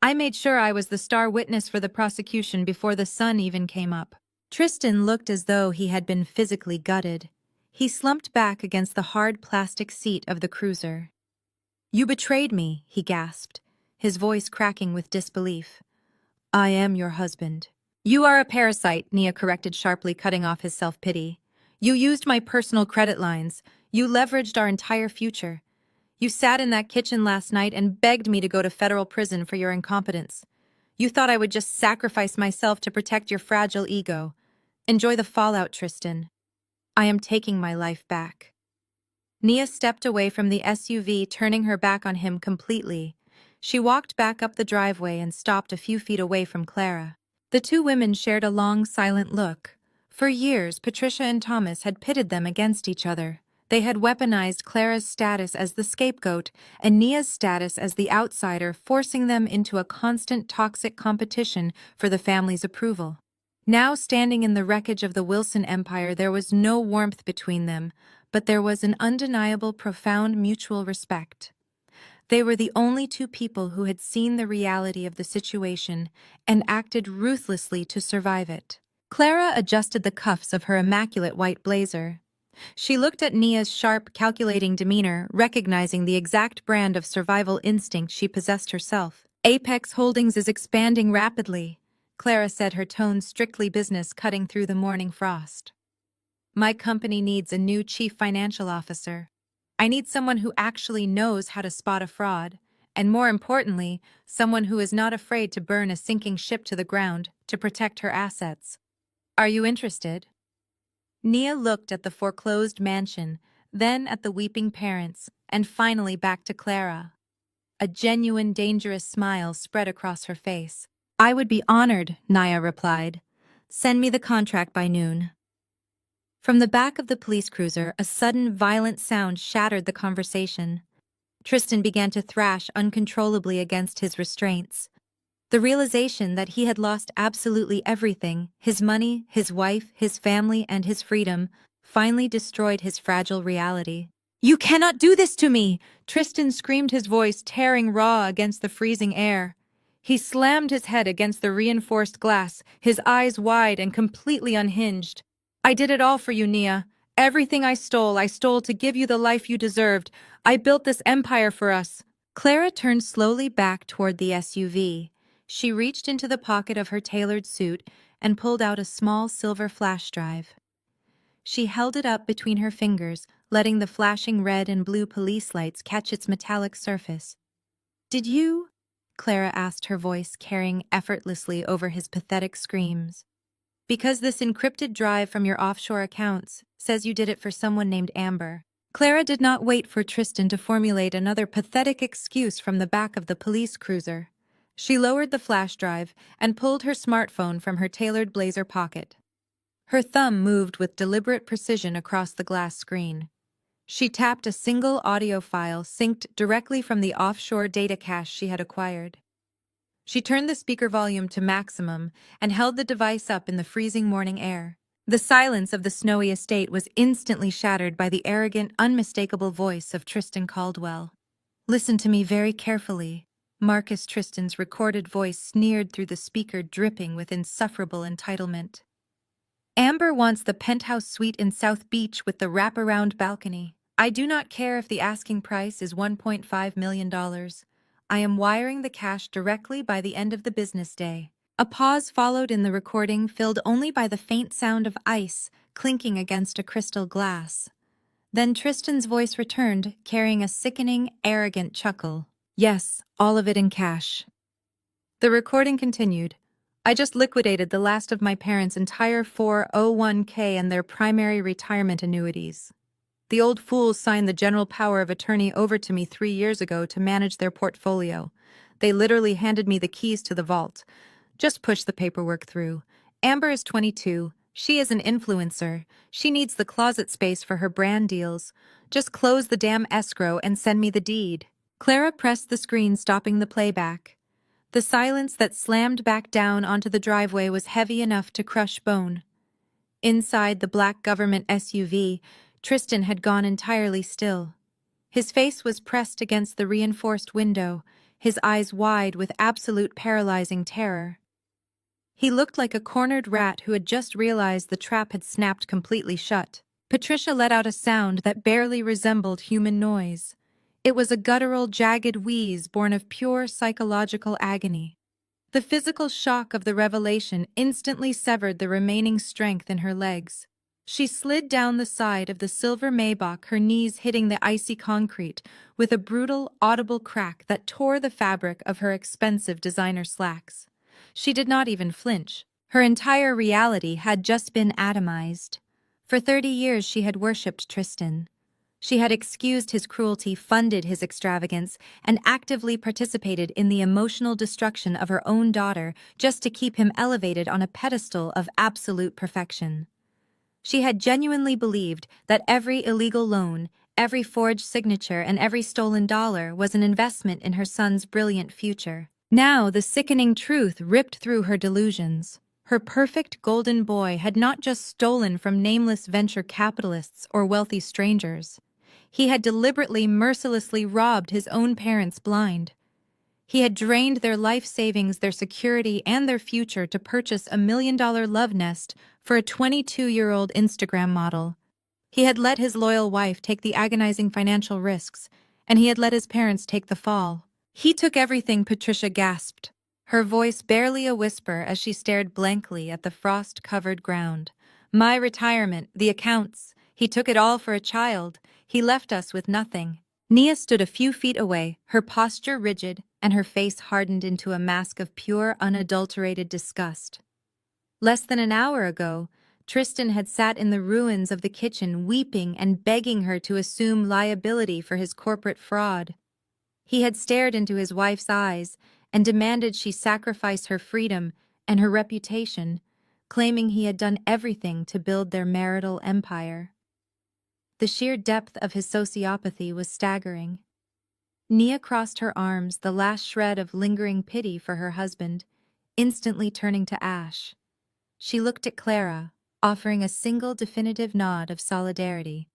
I made sure I was the star witness for the prosecution before the sun even came up." Tristan looked as though he had been physically gutted. He slumped back against the hard plastic seat of the cruiser. "You betrayed me," he gasped, his voice cracking with disbelief. "I am your husband." "You are a parasite," Nia corrected sharply, cutting off his self-pity. "You used my personal credit lines. You leveraged our entire future. You sat in that kitchen last night and begged me to go to federal prison for your incompetence. You thought I would just sacrifice myself to protect your fragile ego. Enjoy the fallout, Tristan. I am taking my life back." Nia stepped away from the SUV, turning her back on him completely. She walked back up the driveway and stopped a few feet away from Clara. The two women shared a long, silent look. For years, Patricia and Thomas had pitted them against each other. They had weaponized Clara's status as the scapegoat and Nia's status as the outsider, forcing them into a constant toxic competition for the family's approval. Now, standing in the wreckage of the Wilson Empire, there was no warmth between them, but there was an undeniable, profound mutual respect. They were the only two people who had seen the reality of the situation and acted ruthlessly to survive it. Clara adjusted the cuffs of her immaculate white blazer. She looked at Nia's sharp, calculating demeanor, recognizing the exact brand of survival instinct she possessed herself. "Apex Holdings is expanding rapidly," Clara said, her tone strictly business, cutting through the morning frost. "My company needs a new chief financial officer. I need someone who actually knows how to spot a fraud, and more importantly, someone who is not afraid to burn a sinking ship to the ground to protect her assets. Are you interested?" Nia looked at the foreclosed mansion, then at the weeping parents, and finally back to Clara. A genuine, dangerous smile spread across her face. "I would be honored," Naya replied. "Send me the contract by noon." From the back of the police cruiser, a sudden, violent sound shattered the conversation. Tristan began to thrash uncontrollably against his restraints. The realization that he had lost absolutely everything, his money, his wife, his family, and his freedom, finally destroyed his fragile reality. "You cannot do this to me!" Tristan screamed, his voice tearing raw against the freezing air. He slammed his head against the reinforced glass, his eyes wide and completely unhinged. "I did it all for you, Nia. Everything I stole to give you the life you deserved. I built this empire for us." Clara turned slowly back toward the SUV. She reached into the pocket of her tailored suit and pulled out a small silver flash drive. She held it up between her fingers, letting the flashing red and blue police lights catch its metallic surface. "Did you?" Clara asked, her voice carrying effortlessly over his pathetic screams. "Because this encrypted drive from your offshore accounts says you did it for someone named Amber." Clara did not wait for Tristan to formulate another pathetic excuse from the back of the police cruiser. She lowered the flash drive and pulled her smartphone from her tailored blazer pocket. Her thumb moved with deliberate precision across the glass screen. She tapped a single audio file synced directly from the offshore data cache she had acquired. She turned the speaker volume to maximum and held the device up in the freezing morning air. The silence of the snowy estate was instantly shattered by the arrogant, unmistakable voice of Tristan Caldwell. "Listen to me very carefully." Marcus Tristan's recorded voice sneered through the speaker, dripping with insufferable entitlement. "Amber wants the penthouse suite in South Beach with the wraparound balcony. I do not care if the asking price is $1.5 million. I am wiring the cash directly by the end of the business day." A pause followed in the recording, filled only by the faint sound of ice clinking against a crystal glass. Then Tristan's voice returned, carrying a sickening, arrogant chuckle. "Yes, all of it in cash." The recording continued. "I just liquidated the last of my parents' entire 401k and their primary retirement annuities. The old fools signed the general power of attorney over to me 3 years ago to manage their portfolio. They literally handed me the keys to the vault. Just push the paperwork through. Amber is 22. She is an influencer. She needs the closet space for her brand deals. Just close the damn escrow and send me the deed." Clara pressed the screen, stopping the playback. The silence that slammed back down onto the driveway was heavy enough to crush bone. Inside the black government SUV, Tristan had gone entirely still. His face was pressed against the reinforced window, his eyes wide with absolute paralyzing terror. He looked like a cornered rat who had just realized the trap had snapped completely shut. Patricia let out a sound that barely resembled human noise. It was a guttural, jagged wheeze born of pure psychological agony. The physical shock of the revelation instantly severed the remaining strength in her legs. She slid down the side of the silver Maybach, her knees hitting the icy concrete, with a brutal, audible crack that tore the fabric of her expensive designer slacks. She did not even flinch. Her entire reality had just been atomized. For 30 years she had worshipped Tristan. She had excused his cruelty, funded his extravagance, and actively participated in the emotional destruction of her own daughter just to keep him elevated on a pedestal of absolute perfection. She had genuinely believed that every illegal loan, every forged signature, and every stolen dollar was an investment in her son's brilliant future. Now the sickening truth ripped through her delusions. Her perfect golden boy had not just stolen from nameless venture capitalists or wealthy strangers. He had deliberately, mercilessly robbed his own parents blind. He had drained their life savings, their security, and their future to purchase a $1 million love nest for a 22-year-old Instagram model. He had let his loyal wife take the agonizing financial risks, and he had let his parents take the fall. "He took everything," Patricia gasped, her voice barely a whisper as she stared blankly at the frost-covered ground. "My retirement, the accounts. He took it all for a child. He left us with nothing." Nia stood a few feet away, her posture rigid and her face hardened into a mask of pure, unadulterated disgust. Less than an hour ago, Tristan had sat in the ruins of the kitchen weeping and begging her to assume liability for his corporate fraud. He had stared into his wife's eyes and demanded she sacrifice her freedom and her reputation, claiming he had done everything to build their marital empire. The sheer depth of his sociopathy was staggering. Nia crossed her arms, the last shred of lingering pity for her husband, instantly turning to ash. She looked at Clara, offering a single definitive nod of solidarity.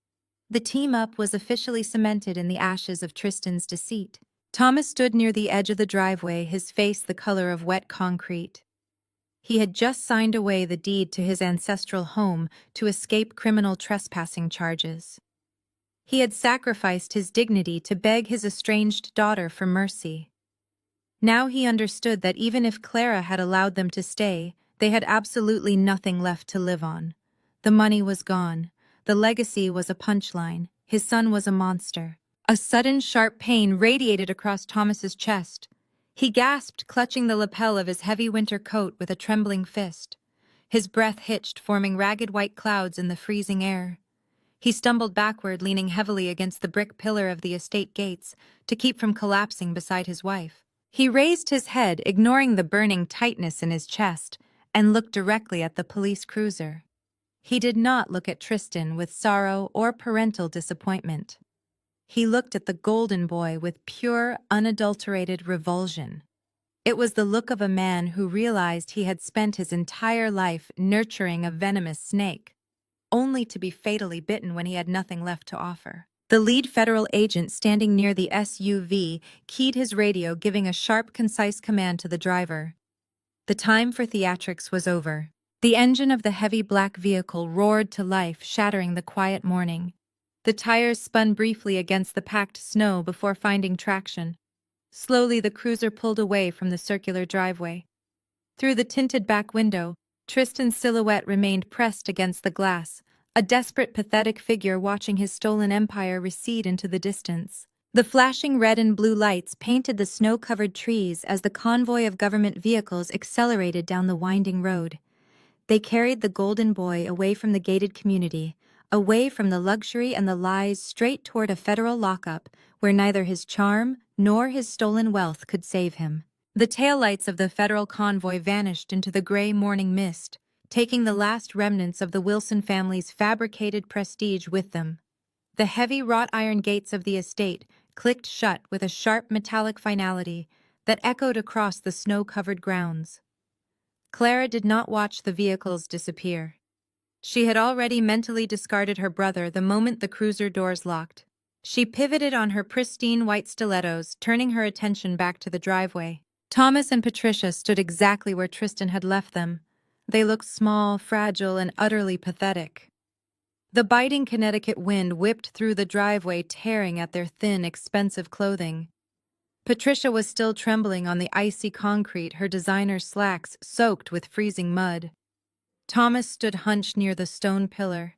The team-up was officially cemented in the ashes of Tristan's deceit. Thomas stood near the edge of the driveway, his face the color of wet concrete. He had just signed away the deed to his ancestral home to escape criminal trespassing charges. He had sacrificed his dignity to beg his estranged daughter for mercy. Now he understood that even if Clara had allowed them to stay, they had absolutely nothing left to live on. The money was gone. The legacy was a punchline. His son was a monster. A sudden sharp pain radiated across Thomas's chest. He gasped, clutching the lapel of his heavy winter coat with a trembling fist. His breath hitched, forming ragged white clouds in the freezing air. He stumbled backward, leaning heavily against the brick pillar of the estate gates to keep from collapsing beside his wife. He raised his head, ignoring the burning tightness in his chest, and looked directly at the police cruiser. He did not look at Tristan with sorrow or parental disappointment. He looked at the golden boy with pure, unadulterated revulsion. It was the look of a man who realized he had spent his entire life nurturing a venomous snake, only to be fatally bitten when he had nothing left to offer. The lead federal agent standing near the SUV keyed his radio, giving a sharp, concise command to the driver. The time for theatrics was over. The engine of the heavy black vehicle roared to life, shattering the quiet morning. The tires spun briefly against the packed snow before finding traction. Slowly, the cruiser pulled away from the circular driveway. Through the tinted back window, Tristan's silhouette remained pressed against the glass, a desperate, pathetic figure watching his stolen empire recede into the distance. The flashing red and blue lights painted the snow-covered trees as the convoy of government vehicles accelerated down the winding road. They carried the golden boy away from the gated community, away from the luxury and the lies, straight toward a federal lockup where neither his charm nor his stolen wealth could save him. The taillights of the federal convoy vanished into the gray morning mist, taking the last remnants of the Wilson family's fabricated prestige with them. The heavy wrought iron gates of the estate clicked shut with a sharp metallic finality that echoed across the snow-covered grounds. Clara did not watch the vehicles disappear. She had already mentally discarded her brother the moment the cruiser doors locked. She pivoted on her pristine white stilettos, turning her attention back to the driveway. Thomas and Patricia stood exactly where Tristan had left them. They looked small, fragile, and utterly pathetic. The biting Connecticut wind whipped through the driveway, tearing at their thin, expensive clothing. Patricia was still trembling on the icy concrete, her designer slacks soaked with freezing mud. Thomas stood hunched near the stone pillar,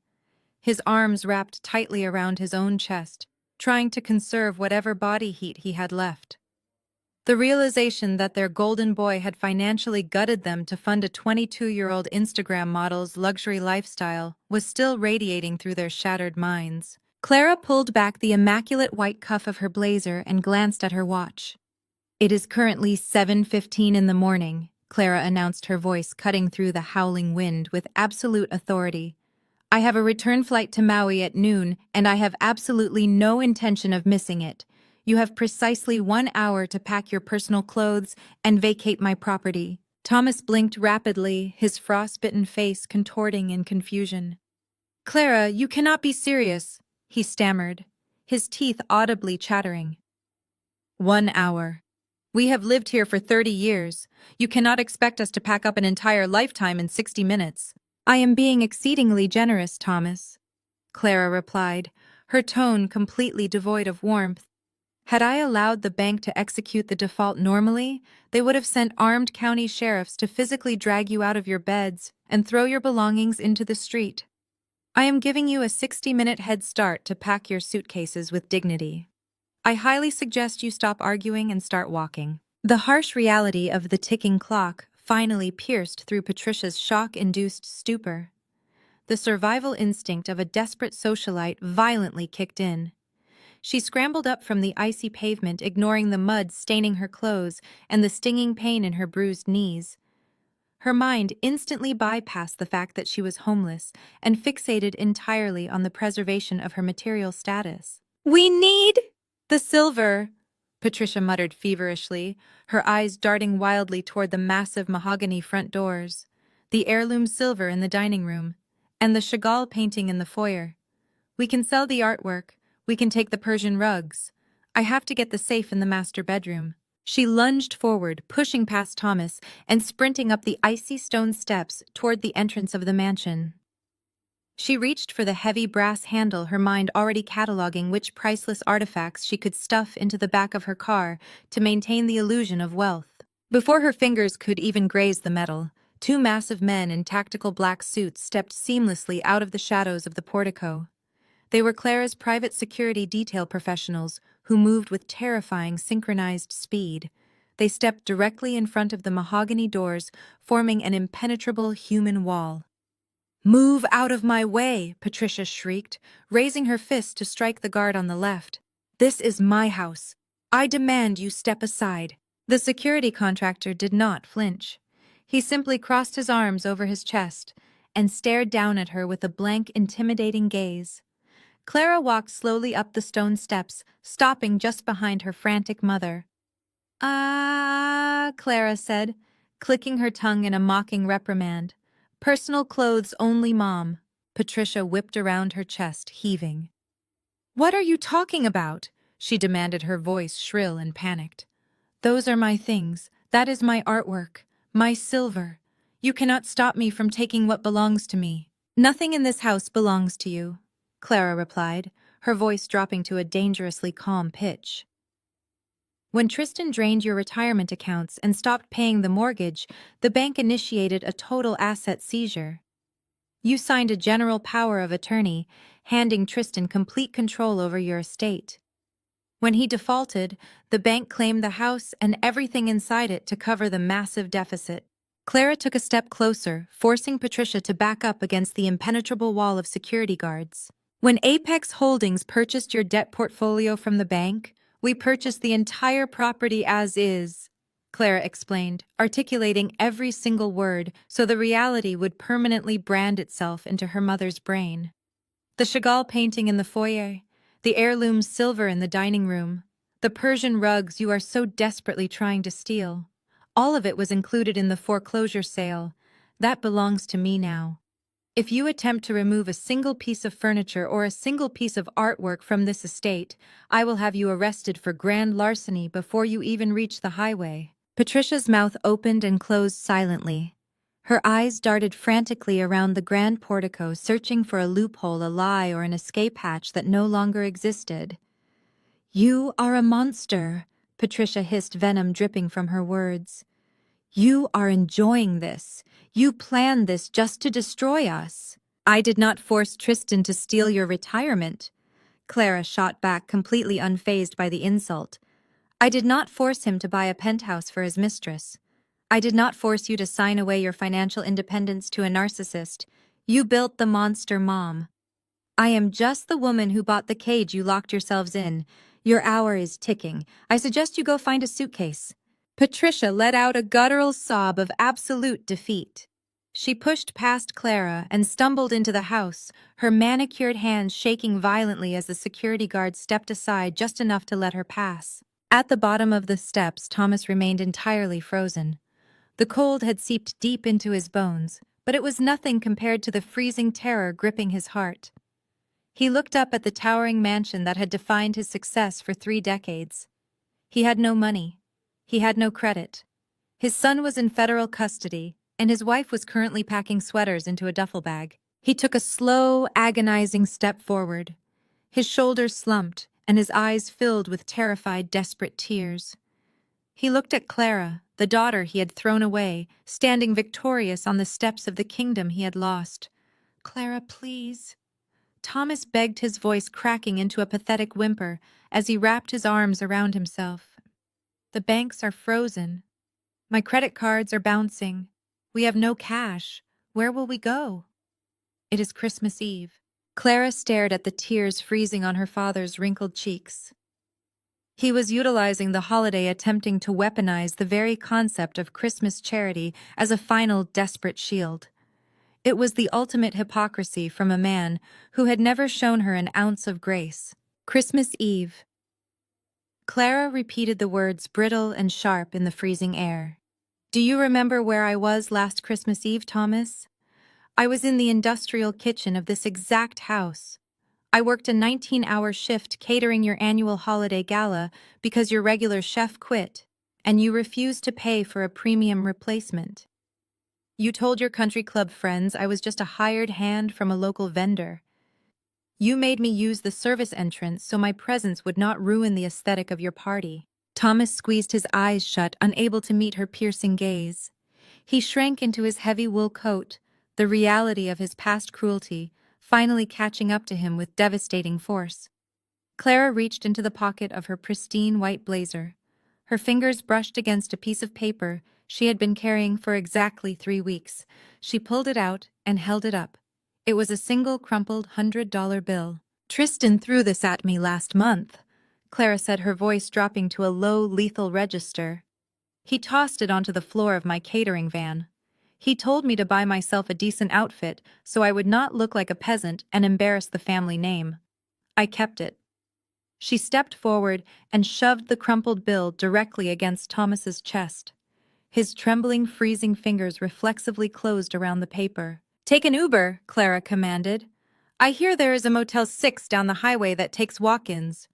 his arms wrapped tightly around his own chest, trying to conserve whatever body heat he had left. The realization that their golden boy had financially gutted them to fund a 22-year-old Instagram model's luxury lifestyle was still radiating through their shattered minds. Clara pulled back the immaculate white cuff of her blazer and glanced at her watch. "It is currently 7:15 in the morning," Clara announced, her voice cutting through the howling wind with absolute authority. "I have a return flight to Maui at noon, and I have absolutely no intention of missing it. You have precisely 1 hour to pack your personal clothes and vacate my property." Thomas blinked rapidly, his frostbitten face contorting in confusion. "Clara, you cannot be serious," he stammered, his teeth audibly chattering. 1 hour. We have lived here for 30 years. You cannot expect us to pack up an entire lifetime in 60 minutes. "I am being exceedingly generous, Thomas," Clara replied, her tone completely devoid of warmth. "Had I allowed the bank to execute the default normally, they would have sent armed county sheriffs to physically drag you out of your beds and throw your belongings into the street. I am giving you a 60-minute head start to pack your suitcases with dignity. I highly suggest you stop arguing and start walking." The harsh reality of the ticking clock finally pierced through Patricia's shock-induced stupor. The survival instinct of a desperate socialite violently kicked in. She scrambled up from the icy pavement, ignoring the mud staining her clothes and the stinging pain in her bruised knees. Her mind instantly bypassed the fact that she was homeless and fixated entirely on the preservation of her material status. "We need the silver," Patricia muttered feverishly, her eyes darting wildly toward the massive mahogany front doors, the heirloom silver in the dining room, and the Chagall painting in the foyer. "We can sell the artwork. We can take the Persian rugs. I have to get the safe in the master bedroom." She lunged forward, pushing past Thomas and sprinting up the icy stone steps toward the entrance of the mansion. She reached for the heavy brass handle, her mind already cataloging which priceless artifacts she could stuff into the back of her car to maintain the illusion of wealth. Before her fingers could even graze the metal, two massive men in tactical black suits stepped seamlessly out of the shadows of the portico. They were Clara's private security detail professionals who moved with terrifying synchronized speed. They stepped directly in front of the mahogany doors, forming an impenetrable human wall. "Move out of my way," Patricia shrieked, raising her fist to strike the guard on the left. "This is my house. I demand you step aside." The security contractor did not flinch. He simply crossed his arms over his chest and stared down at her with a blank, intimidating gaze. Clara walked slowly up the stone steps, stopping just behind her frantic mother. "Ah," Clara said, clicking her tongue in a mocking reprimand. "Personal clothes only, Mom." Patricia whipped around her chest, heaving. "What are you talking about?" she demanded, her voice shrill and panicked. "Those are my things. That is my artwork. My silver. You cannot stop me from taking what belongs to me." "Nothing in this house belongs to you," Clara replied, her voice dropping to a dangerously calm pitch. "When Tristan drained your retirement accounts and stopped paying the mortgage, the bank initiated a total asset seizure. You signed a general power of attorney, handing Tristan complete control over your estate. When he defaulted, the bank claimed the house and everything inside it to cover the massive deficit." Clara took a step closer, forcing Patricia to back up against the impenetrable wall of security guards. "When Apex Holdings purchased your debt portfolio from the bank, we purchased the entire property as is," Clara explained, articulating every single word so the reality would permanently brand itself into her mother's brain. The Chagall painting in the foyer, the heirloom silver in the dining room, the Persian rugs you are so desperately trying to steal. All of it was included in the foreclosure sale. That belongs to me now. If you attempt to remove a single piece of furniture or a single piece of artwork from this estate, I will have you arrested for grand larceny before you even reach the highway." Patricia's mouth opened and closed silently. Her eyes darted frantically around the grand portico, searching for a loophole, a lie, or an escape hatch that no longer existed. "You are a monster," Patricia hissed, venom dripping from her words. "You are enjoying this. You planned this just to destroy us." "I did not force Tristan to steal your retirement," Clara shot back, completely unfazed by the insult. "I did not force him to buy a penthouse for his mistress. I did not force you to sign away your financial independence to a narcissist. You built the monster, Mom. I am just the woman who bought the cage you locked yourselves in. Your hour is ticking. I suggest you go find a suitcase." Patricia let out a guttural sob of absolute defeat. She pushed past Clara and stumbled into the house, her manicured hands shaking violently as the security guard stepped aside just enough to let her pass. At the bottom of the steps, Thomas remained entirely frozen. The cold had seeped deep into his bones, but it was nothing compared to the freezing terror gripping his heart. He looked up at the towering mansion that had defined his success for 3 decades. He had no money. He had no credit. His son was in federal custody, and his wife was currently packing sweaters into a duffel bag. He took a slow, agonizing step forward. His shoulders slumped, and his eyes filled with terrified, desperate tears. He looked at Clara, the daughter he had thrown away, standing victorious on the steps of the kingdom he had lost. "Clara, please." Thomas begged, his voice cracking into a pathetic whimper as he wrapped his arms around himself. "The banks are frozen. My credit cards are bouncing. We have no cash. Where will we go? It is Christmas Eve. Clara stared at the tears freezing on her father's wrinkled cheeks. He was utilizing the holiday attempting to weaponize the very concept of Christmas charity as a final desperate shield. It was the ultimate hypocrisy from a man who had never shown her an ounce of grace. Christmas Eve. Clara repeated the words brittle and sharp in the freezing air. Do you remember where I was last Christmas Eve, Thomas? I was in the industrial kitchen of this exact house. I worked a 19-hour shift catering your annual holiday gala because your regular chef quit, and you refused to pay for a premium replacement. You told your country club friends I was just a hired hand from a local vendor. You made me use the service entrance so my presence would not ruin the aesthetic of your party. Thomas squeezed his eyes shut, unable to meet her piercing gaze. He shrank into his heavy wool coat, the reality of his past cruelty finally catching up to him with devastating force. Clara reached into the pocket of her pristine white blazer. Her fingers brushed against a piece of paper she had been carrying for exactly 3 weeks. She pulled it out and held it up. It was a single crumpled $100 bill. Tristan threw this at me last month, Clara said, her voice dropping to a low, lethal register. He tossed it onto the floor of my catering van. He told me to buy myself a decent outfit so I would not look like a peasant and embarrass the family name. I kept it. She stepped forward and shoved the crumpled bill directly against Thomas's chest. His trembling, freezing fingers reflexively closed around the paper. Take an Uber, Clara commanded. I hear there is a Motel 6 down the highway that takes walk-ins.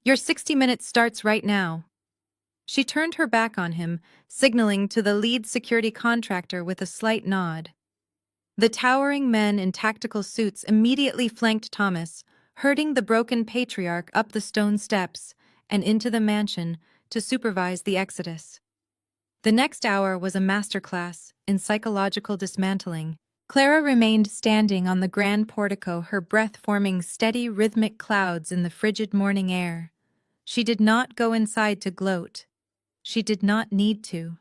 Your 60 minutes starts right now. She turned her back on him, signaling to the lead security contractor with a slight nod. The towering men in tactical suits immediately flanked Thomas, herding the broken patriarch up the stone steps and into the mansion to supervise the exodus. The next hour was a masterclass in psychological dismantling. Clara remained standing on the grand portico, her breath forming steady, rhythmic clouds in the frigid morning air. She did not go inside to gloat. She did not need to.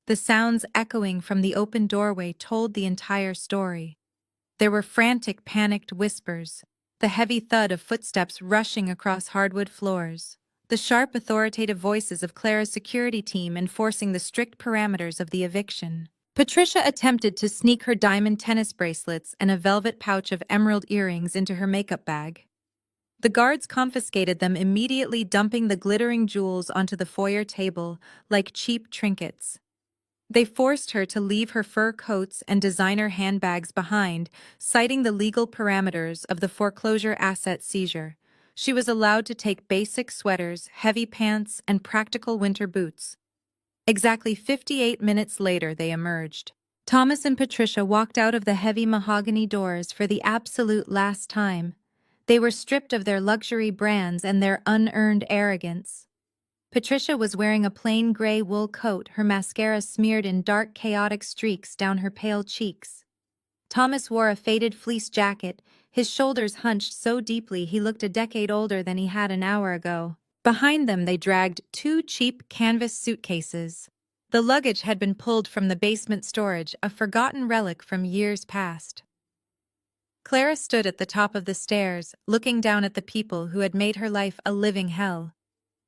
The sounds echoing from the open doorway told the entire story. There were frantic, panicked whispers, the heavy thud of footsteps rushing across hardwood floors, the sharp, authoritative voices of Clara's security team enforcing the strict parameters of the eviction. Patricia attempted to sneak her diamond tennis bracelets and a velvet pouch of emerald earrings into her makeup bag. The guards confiscated them, immediately dumping the glittering jewels onto the foyer table like cheap trinkets. They forced her to leave her fur coats and designer handbags behind, citing the legal parameters of the foreclosure asset seizure. She was allowed to take basic sweaters, heavy pants, and practical winter boots. Exactly 58 minutes later, they emerged. Thomas and Patricia walked out of the heavy mahogany doors for the absolute last time. They were stripped of their luxury brands and their unearned arrogance. Patricia was wearing a plain gray wool coat, her mascara smeared in dark, chaotic streaks down her pale cheeks. Thomas wore a faded fleece jacket, his shoulders hunched so deeply he looked a decade older than he had an hour ago. Behind them they dragged 2 cheap canvas suitcases. The luggage had been pulled from the basement storage, a forgotten relic from years past. Clara stood at the top of the stairs, looking down at the people who had made her life a living hell.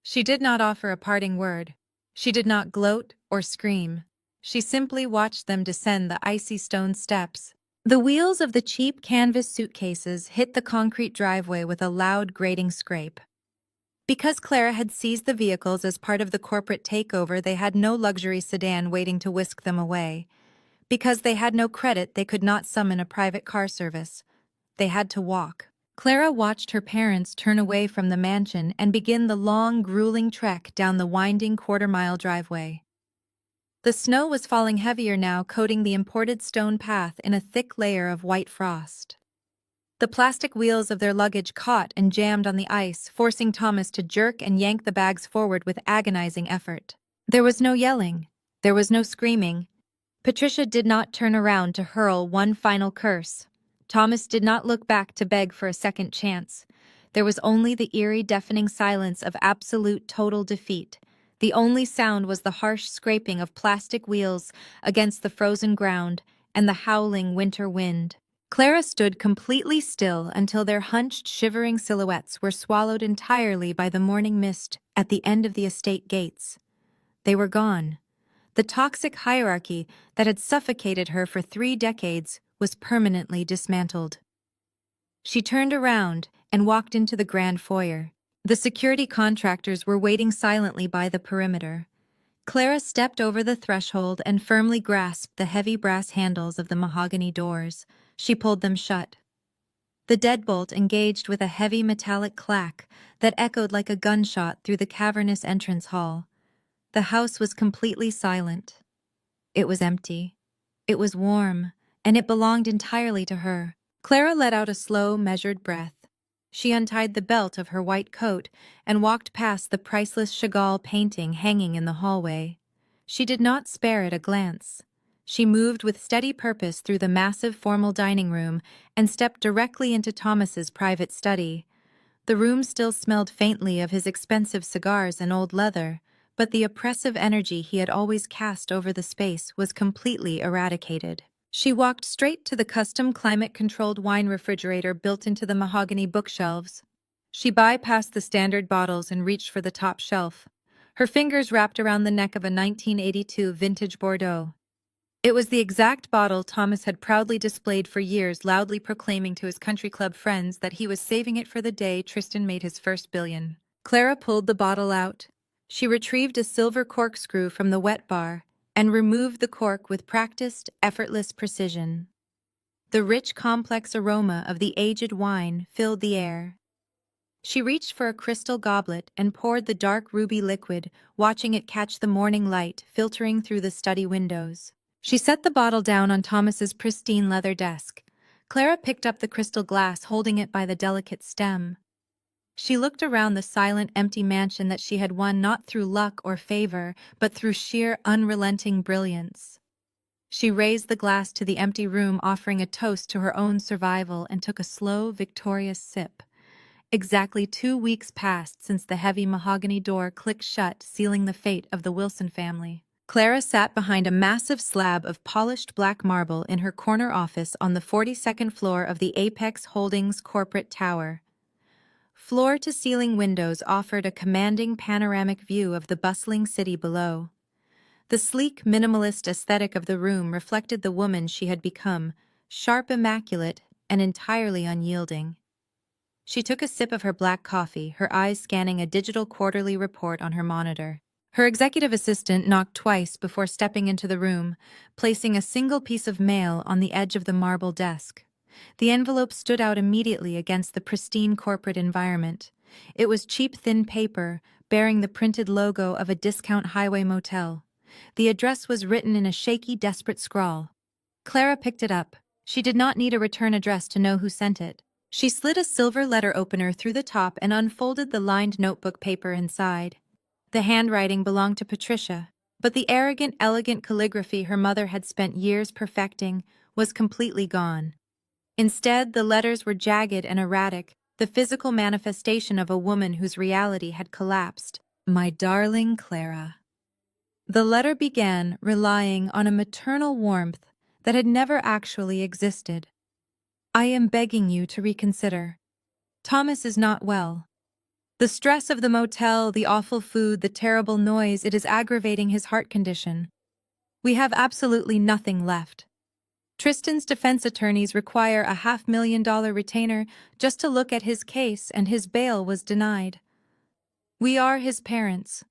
She did not offer a parting word. She did not gloat or scream. She simply watched them descend the icy stone steps. The wheels of the cheap canvas suitcases hit the concrete driveway with a loud, grating scrape. Because Clara had seized the vehicles as part of the corporate takeover, they had no luxury sedan waiting to whisk them away. Because they had no credit, they could not summon a private car service. They had to walk. Clara watched her parents turn away from the mansion and begin the long, grueling trek down the winding quarter-mile driveway. The snow was falling heavier now, coating the imported stone path in a thick layer of white frost. The plastic wheels of their luggage caught and jammed on the ice, forcing Thomas to jerk and yank the bags forward with agonizing effort. There was no yelling. There was no screaming. Patricia did not turn around to hurl one final curse. Thomas did not look back to beg for a second chance. There was only the eerie, deafening silence of absolute, total defeat. The only sound was the harsh scraping of plastic wheels against the frozen ground and the howling winter wind. Clara stood completely still until their hunched, shivering silhouettes were swallowed entirely by the morning mist at the end of the estate gates. They were gone. The toxic hierarchy that had suffocated her for 3 decades was permanently dismantled. She turned around and walked into the grand foyer. The security contractors were waiting silently by the perimeter. Clara stepped over the threshold and firmly grasped the heavy brass handles of the mahogany doors. She pulled them shut. The deadbolt engaged with a heavy metallic clack that echoed like a gunshot through the cavernous entrance hall. The house was completely silent. It was empty. It was warm, and it belonged entirely to her. Clara let out a slow, measured breath. She untied the belt of her white coat and walked past the priceless Chagall painting hanging in the hallway. She did not spare it a glance. She moved with steady purpose through the massive formal dining room and stepped directly into Thomas's private study. The room still smelled faintly of his expensive cigars and old leather, but the oppressive energy he had always cast over the space was completely eradicated. She walked straight to the custom climate-controlled wine refrigerator built into the mahogany bookshelves. She bypassed the standard bottles and reached for the top shelf. Her fingers wrapped around the neck of a 1982 vintage Bordeaux. It was the exact bottle Thomas had proudly displayed for years, loudly proclaiming to his country club friends that he was saving it for the day Tristan made his first billion. Clara pulled the bottle out. She retrieved a silver corkscrew from the wet bar and removed the cork with practiced, effortless precision. The rich, complex aroma of the aged wine filled the air. She reached for a crystal goblet and poured the dark ruby liquid, watching it catch the morning light filtering through the study windows. She set the bottle down on Thomas's pristine leather desk. Clara picked up the crystal glass, holding it by the delicate stem. She looked around the silent, empty mansion that she had won not through luck or favor, but through sheer, unrelenting brilliance. She raised the glass to the empty room, offering a toast to her own survival, and took a slow, victorious sip. Exactly 2 weeks passed since the heavy mahogany door clicked shut, sealing the fate of the Wilson family. Clara sat behind a massive slab of polished black marble in her corner office on the 42nd floor of the Apex Holdings corporate tower. Floor-to-ceiling windows offered a commanding panoramic view of the bustling city below. The sleek, minimalist aesthetic of the room reflected the woman she had become, sharp, immaculate, and entirely unyielding. She took a sip of her black coffee, her eyes scanning a digital quarterly report on her monitor. Her executive assistant knocked twice before stepping into the room, placing a single piece of mail on the edge of the marble desk. The envelope stood out immediately against the pristine corporate environment. It was cheap, thin paper, bearing the printed logo of a discount highway motel. The address was written in a shaky, desperate scrawl. Clara picked it up. She did not need a return address to know who sent it. She slid a silver letter opener through the top and unfolded the lined notebook paper inside. The handwriting belonged to Patricia, but the arrogant, elegant calligraphy her mother had spent years perfecting was completely gone. Instead, the letters were jagged and erratic, the physical manifestation of a woman whose reality had collapsed. My darling Clara. The letter began relying on a maternal warmth that had never actually existed. I am begging you to reconsider. Thomas is not well. The stress of the motel, the awful food, the terrible noise, it is aggravating his heart condition. We have absolutely nothing left. Tristan's defense attorneys require a $500,000 retainer just to look at his case, and his bail was denied. We are his parents.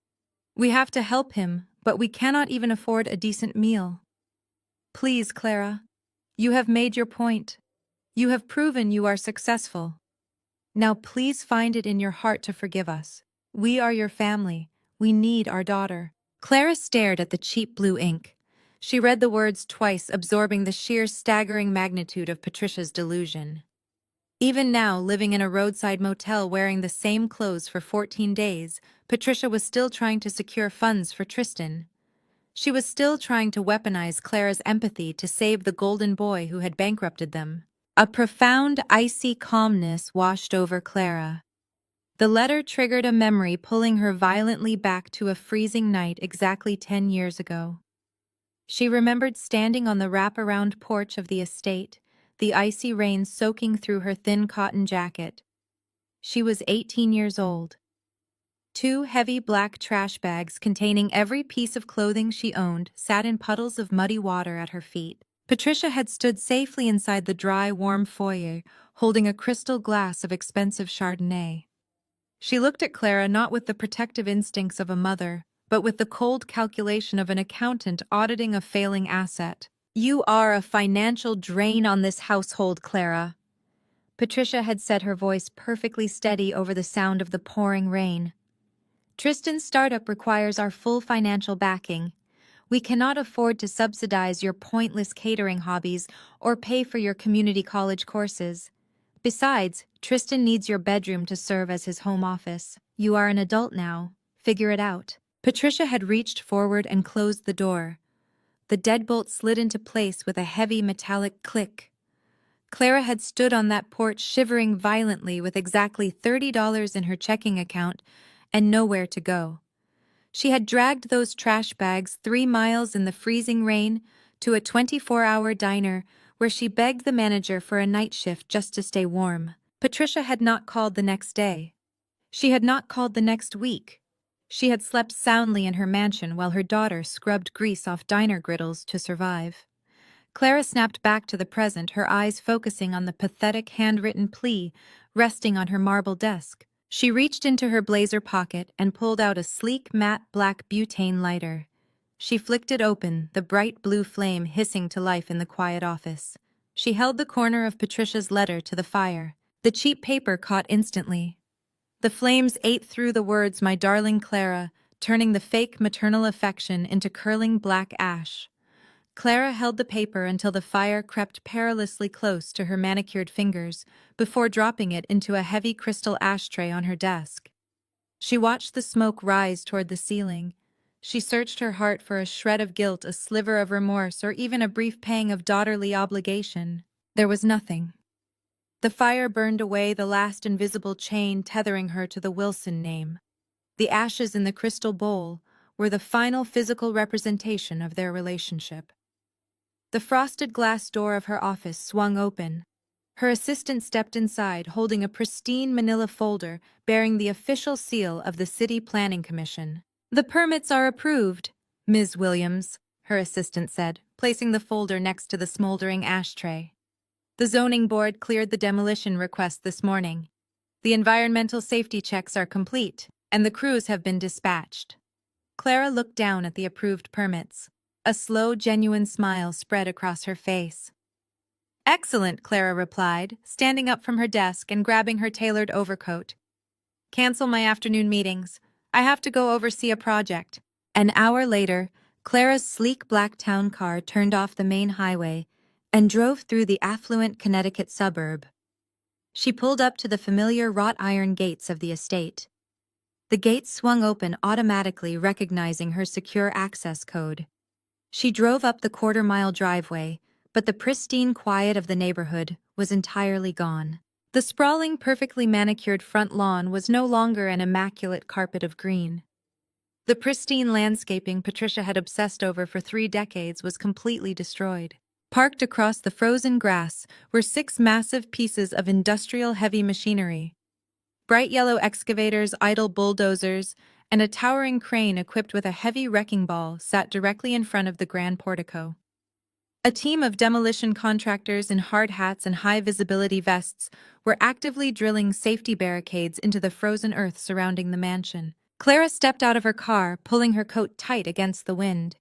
We have to help him, but we cannot even afford a decent meal. Please, Clara. You have made your point. You have proven you are successful. Now please find it in your heart to forgive us. We are your family. We need our daughter. Clara stared at the cheap blue ink. She read the words twice, absorbing the sheer staggering magnitude of Patricia's delusion. Even now, living in a roadside motel wearing the same clothes for 14 days, Patricia was still trying to secure funds for Tristan. She was still trying to weaponize Clara's empathy to save the golden boy who had bankrupted them. A profound, icy calmness washed over Clara. The letter triggered a memory, pulling her violently back to a freezing night exactly 10 years ago. She remembered standing on the wraparound porch of the estate, the icy rain soaking through her thin cotton jacket. She was 18 years old. Two heavy black trash bags containing every piece of clothing she owned sat in puddles of muddy water at her feet. Patricia had stood safely inside the dry, warm foyer, holding a crystal glass of expensive Chardonnay. She looked at Clara not with the protective instincts of a mother, but with the cold calculation of an accountant auditing a failing asset. "You are a financial drain on this household, Clara." Patricia had set her voice perfectly steady over the sound of the pouring rain. "Tristan's startup requires our full financial backing. We cannot afford to subsidize your pointless catering hobbies or pay for your community college courses. Besides, Tristan needs your bedroom to serve as his home office. You are an adult now. Figure it out." Patricia had reached forward and closed the door. The deadbolt slid into place with a heavy metallic click. Clara had stood on that porch shivering violently with exactly $30 in her checking account and nowhere to go. She had dragged those trash bags 3 miles in the freezing rain to a 24-hour diner where she begged the manager for a night shift just to stay warm. Patricia had not called the next day. She had not called the next week. She had slept soundly in her mansion while her daughter scrubbed grease off diner griddles to survive. Clara snapped back to the present, her eyes focusing on the pathetic handwritten plea resting on her marble desk. She reached into her blazer pocket and pulled out a sleek, matte black butane lighter. She flicked it open, the bright blue flame hissing to life in the quiet office. She held the corner of Patricia's letter to the fire. The cheap paper caught instantly. The flames ate through the words, "My darling Clara," turning the fake maternal affection into curling black ash. Clara held the paper until the fire crept perilously close to her manicured fingers before dropping it into a heavy crystal ashtray on her desk. She watched the smoke rise toward the ceiling. She searched her heart for a shred of guilt, a sliver of remorse, or even a brief pang of daughterly obligation. There was nothing. The fire burned away the last invisible chain tethering her to the Wilson name. The ashes in the crystal bowl were the final physical representation of their relationship. The frosted glass door of her office swung open. Her assistant stepped inside, holding a pristine manila folder bearing the official seal of the City Planning Commission. "The permits are approved, Ms. Williams," her assistant said, placing the folder next to the smoldering ashtray. "The zoning board cleared the demolition request this morning. The environmental safety checks are complete, and the crews have been dispatched." Clara looked down at the approved permits. A slow, genuine smile spread across her face. "Excellent," Clara replied, standing up from her desk and grabbing her tailored overcoat. "Cancel my afternoon meetings. I have to go oversee a project." An hour later, Clara's sleek black town car turned off the main highway and drove through the affluent Connecticut suburb. She pulled up to the familiar wrought iron gates of the estate. The gates swung open automatically, recognizing her secure access code. She drove up the quarter-mile driveway, but the pristine quiet of the neighborhood was entirely gone. The sprawling, perfectly manicured front lawn was no longer an immaculate carpet of green. The pristine landscaping Patricia had obsessed over for 3 decades was completely destroyed. Parked across the frozen grass were 6 massive pieces of industrial heavy machinery. Bright yellow excavators, idle bulldozers, and a towering crane equipped with a heavy wrecking ball sat directly in front of the grand portico. A team of demolition contractors in hard hats and high-visibility vests were actively drilling safety barricades into the frozen earth surrounding the mansion. Clara stepped out of her car, pulling her coat tight against the wind.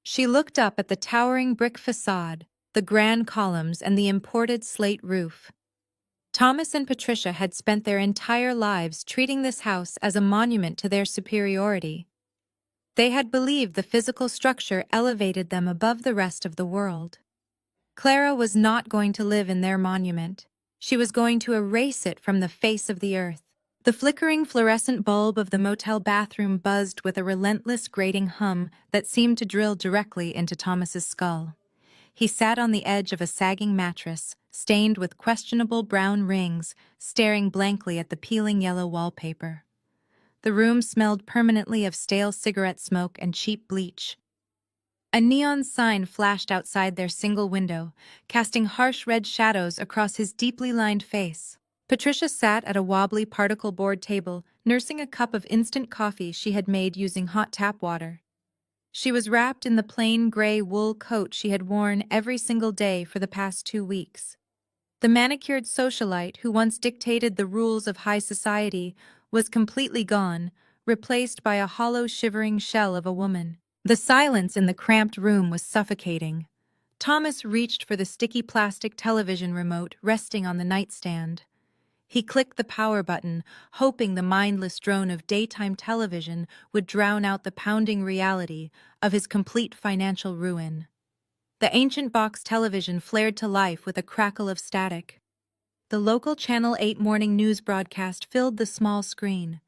She looked up at the towering brick facade, the grand columns, and the imported slate roof. Thomas and Patricia had spent their entire lives treating this house as a monument to their superiority. They had believed the physical structure elevated them above the rest of the world. Clara was not going to live in their monument. She was going to erase it from the face of the earth. The flickering fluorescent bulb of the motel bathroom buzzed with a relentless grating hum that seemed to drill directly into Thomas's skull. He sat on the edge of a sagging mattress, stained with questionable brown rings, staring blankly at the peeling yellow wallpaper. The room smelled permanently of stale cigarette smoke and cheap bleach. A neon sign flashed outside their single window, casting harsh red shadows across his deeply lined face. Patricia sat at a wobbly particle board table, nursing a cup of instant coffee she had made using hot tap water. She was wrapped in the plain gray wool coat she had worn every single day for the past 2 weeks. The manicured socialite who once dictated the rules of high society was completely gone, replaced by a hollow, shivering shell of a woman. The silence in the cramped room was suffocating. Thomas reached for the sticky plastic television remote resting on the nightstand. He clicked the power button, hoping the mindless drone of daytime television would drown out the pounding reality of his complete financial ruin. The ancient box television flared to life with a crackle of static. The local Channel 8 morning news broadcast filled the small screen.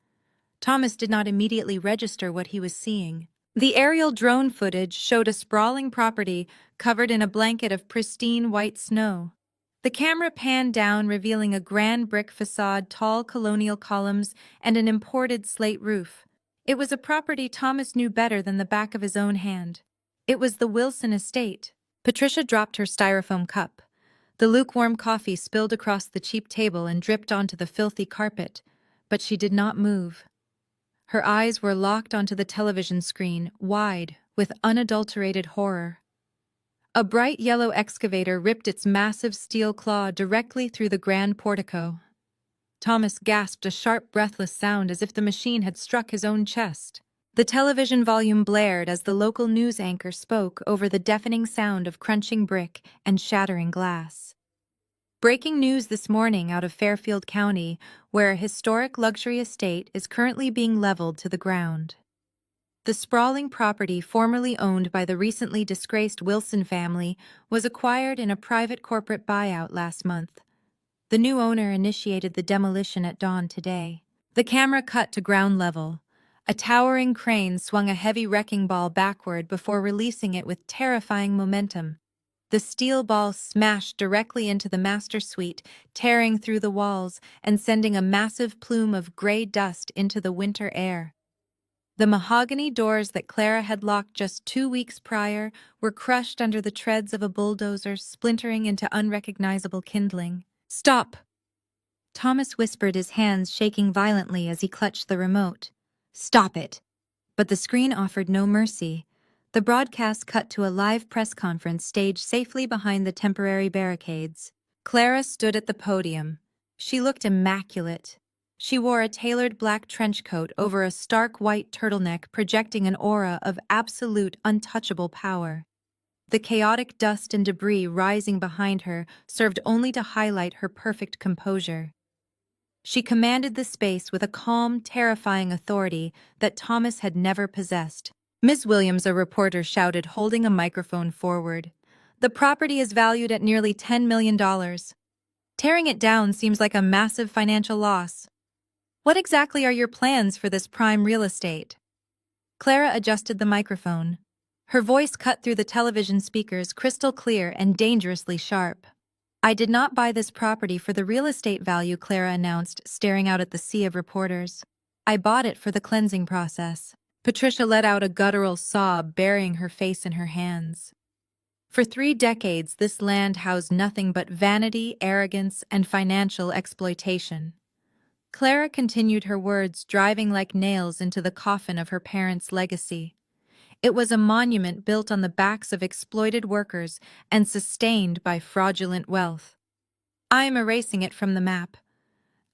Thomas did not immediately register what he was seeing. The aerial drone footage showed a sprawling property covered in a blanket of pristine white snow. The camera panned down, revealing a grand brick facade, tall colonial columns, and an imported slate roof. It was a property Thomas knew better than the back of his own hand. It was the Wilson estate. Patricia dropped her styrofoam cup. The lukewarm coffee spilled across the cheap table and dripped onto the filthy carpet, but she did not move. Her eyes were locked onto the television screen, wide, with unadulterated horror. A bright yellow excavator ripped its massive steel claw directly through the grand portico. Thomas gasped a sharp, breathless sound as if the machine had struck his own chest. The television volume blared as the local news anchor spoke over the deafening sound of crunching brick and shattering glass. Breaking news this morning out of Fairfield County, where a historic luxury estate is currently being leveled to the ground. The sprawling property formerly owned by the recently disgraced Wilson family was acquired in a private corporate buyout last month. The new owner initiated the demolition at dawn today. The camera cut to ground level. A towering crane swung a heavy wrecking ball backward before releasing it with terrifying momentum. The steel ball smashed directly into the master suite, tearing through the walls and sending a massive plume of gray dust into the winter air. The mahogany doors that Clara had locked just 2 weeks prior were crushed under the treads of a bulldozer, splintering into unrecognizable kindling. "Stop!" Thomas whispered, his hands shaking violently as he clutched the remote. "Stop it!" But the screen offered no mercy. The broadcast cut to a live press conference staged safely behind the temporary barricades. Clara stood at the podium. She looked immaculate. She wore a tailored black trench coat over a stark white turtleneck, projecting an aura of absolute, untouchable power. The chaotic dust and debris rising behind her served only to highlight her perfect composure. She commanded the space with a calm, terrifying authority that Thomas had never possessed. "Miss Williams," a reporter shouted, holding a microphone forward. "The property is valued at nearly $10 million. Tearing it down seems like a massive financial loss. What exactly are your plans for this prime real estate?" Clara adjusted the microphone. Her voice cut through the television speakers, crystal clear and dangerously sharp. "I did not buy this property for the real estate value," Clara announced, staring out at the sea of reporters. "I bought it for the cleansing process." Patricia let out a guttural sob, burying her face in her hands. For 3 decades, this land housed nothing but vanity, arrogance, and financial exploitation. Clara continued her words, driving like nails into the coffin of her parents' legacy. It was a monument built on the backs of exploited workers and sustained by fraudulent wealth. "I am erasing it from the map.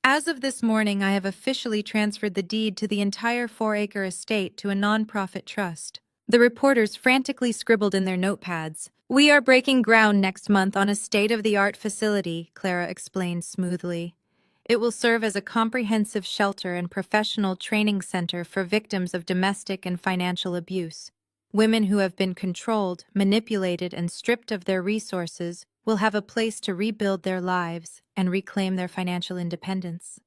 As of this morning, I have officially transferred the deed to the entire 4-acre estate to a nonprofit trust." The reporters frantically scribbled in their notepads. "We are breaking ground next month on a state-of-the-art facility," Clara explained smoothly. "It will serve as a comprehensive shelter and professional training center for victims of domestic and financial abuse. Women who have been controlled, manipulated, and stripped of their resources will have a place to rebuild their lives and reclaim their financial independence.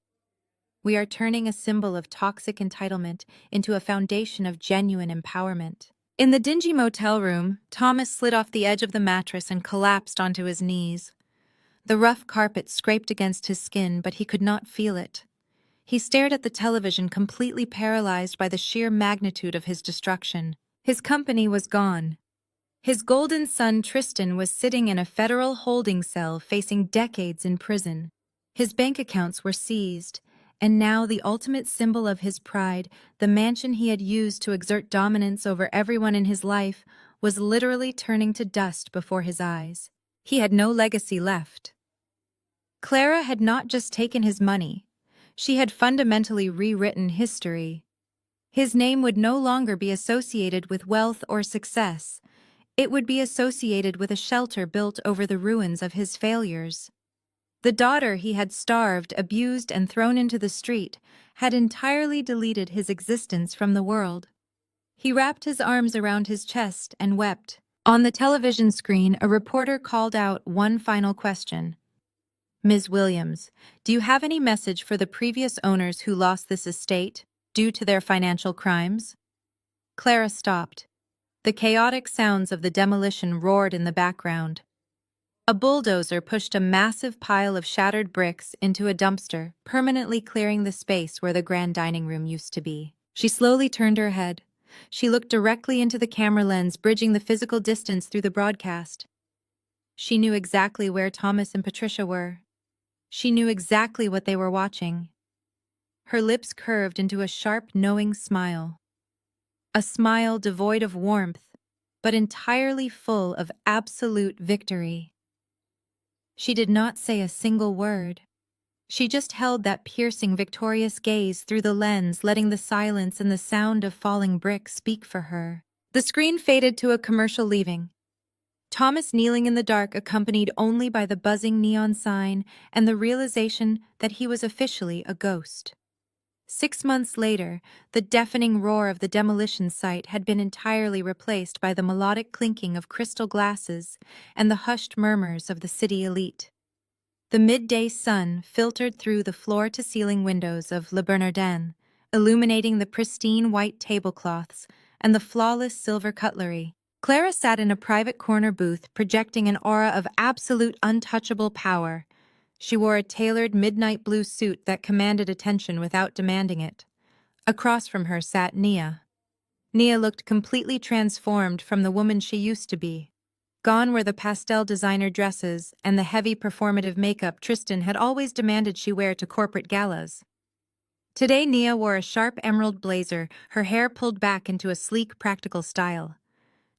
We are turning a symbol of toxic entitlement into a foundation of genuine empowerment." In the dingy motel room, Thomas slid off the edge of the mattress and collapsed onto his knees. The rough carpet scraped against his skin, but he could not feel it. He stared at the television, completely paralyzed by the sheer magnitude of his destruction. His company was gone. His golden son Tristan was sitting in a federal holding cell facing decades in prison. His bank accounts were seized, and now the ultimate symbol of his pride, the mansion he had used to exert dominance over everyone in his life, was literally turning to dust before his eyes. He had no legacy left. Clara had not just taken his money. She had fundamentally rewritten history. His name would no longer be associated with wealth or success. It would be associated with a shelter built over the ruins of his failures. The daughter he had starved, abused, and thrown into the street had entirely deleted his existence from the world. He wrapped his arms around his chest and wept. On the television screen, a reporter called out one final question. "Ms. Williams, do you have any message for the previous owners who lost this estate due to their financial crimes?" Clara stopped. The chaotic sounds of the demolition roared in the background. A bulldozer pushed a massive pile of shattered bricks into a dumpster, permanently clearing the space where the grand dining room used to be. She slowly turned her head. She looked directly into the camera lens, bridging the physical distance through the broadcast. She knew exactly where Thomas and Patricia were. She knew exactly what they were watching. Her lips curved into a sharp, knowing smile. A smile devoid of warmth, but entirely full of absolute victory. She did not say a single word. She just held that piercing, victorious gaze through the lens, letting the silence and the sound of falling bricks speak for her. The screen faded to a commercial leaving. Thomas kneeling in the dark, accompanied only by the buzzing neon sign and the realization that he was officially a ghost. 6 months later, the deafening roar of the demolition site had been entirely replaced by the melodic clinking of crystal glasses and the hushed murmurs of the city elite. The midday sun filtered through the floor-to-ceiling windows of Le Bernardin, illuminating the pristine white tablecloths and the flawless silver cutlery. Clara sat in a private corner booth, projecting an aura of absolute untouchable power. She wore a tailored midnight blue suit that commanded attention without demanding it. Across from her sat Nia. Nia looked completely transformed from the woman she used to be. Gone were the pastel designer dresses and the heavy performative makeup Tristan had always demanded she wear to corporate galas. Today Nia wore a sharp emerald blazer, her hair pulled back into a sleek, practical style.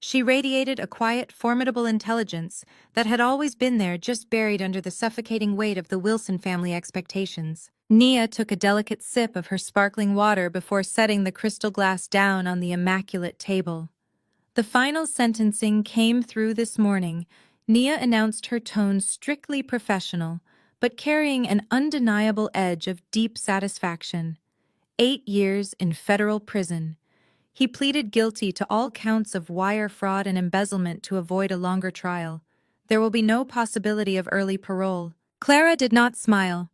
She radiated a quiet, formidable intelligence that had always been there, just buried under the suffocating weight of the Wilson family expectations. Nia took a delicate sip of her sparkling water before setting the crystal glass down on the immaculate table. The final sentencing came through this morning. Nia announced, her tone strictly professional, but carrying an undeniable edge of deep satisfaction. 8 years in federal prison. He pleaded guilty to all counts of wire fraud and embezzlement to avoid a longer trial. There will be no possibility of early parole. Clara did not smile.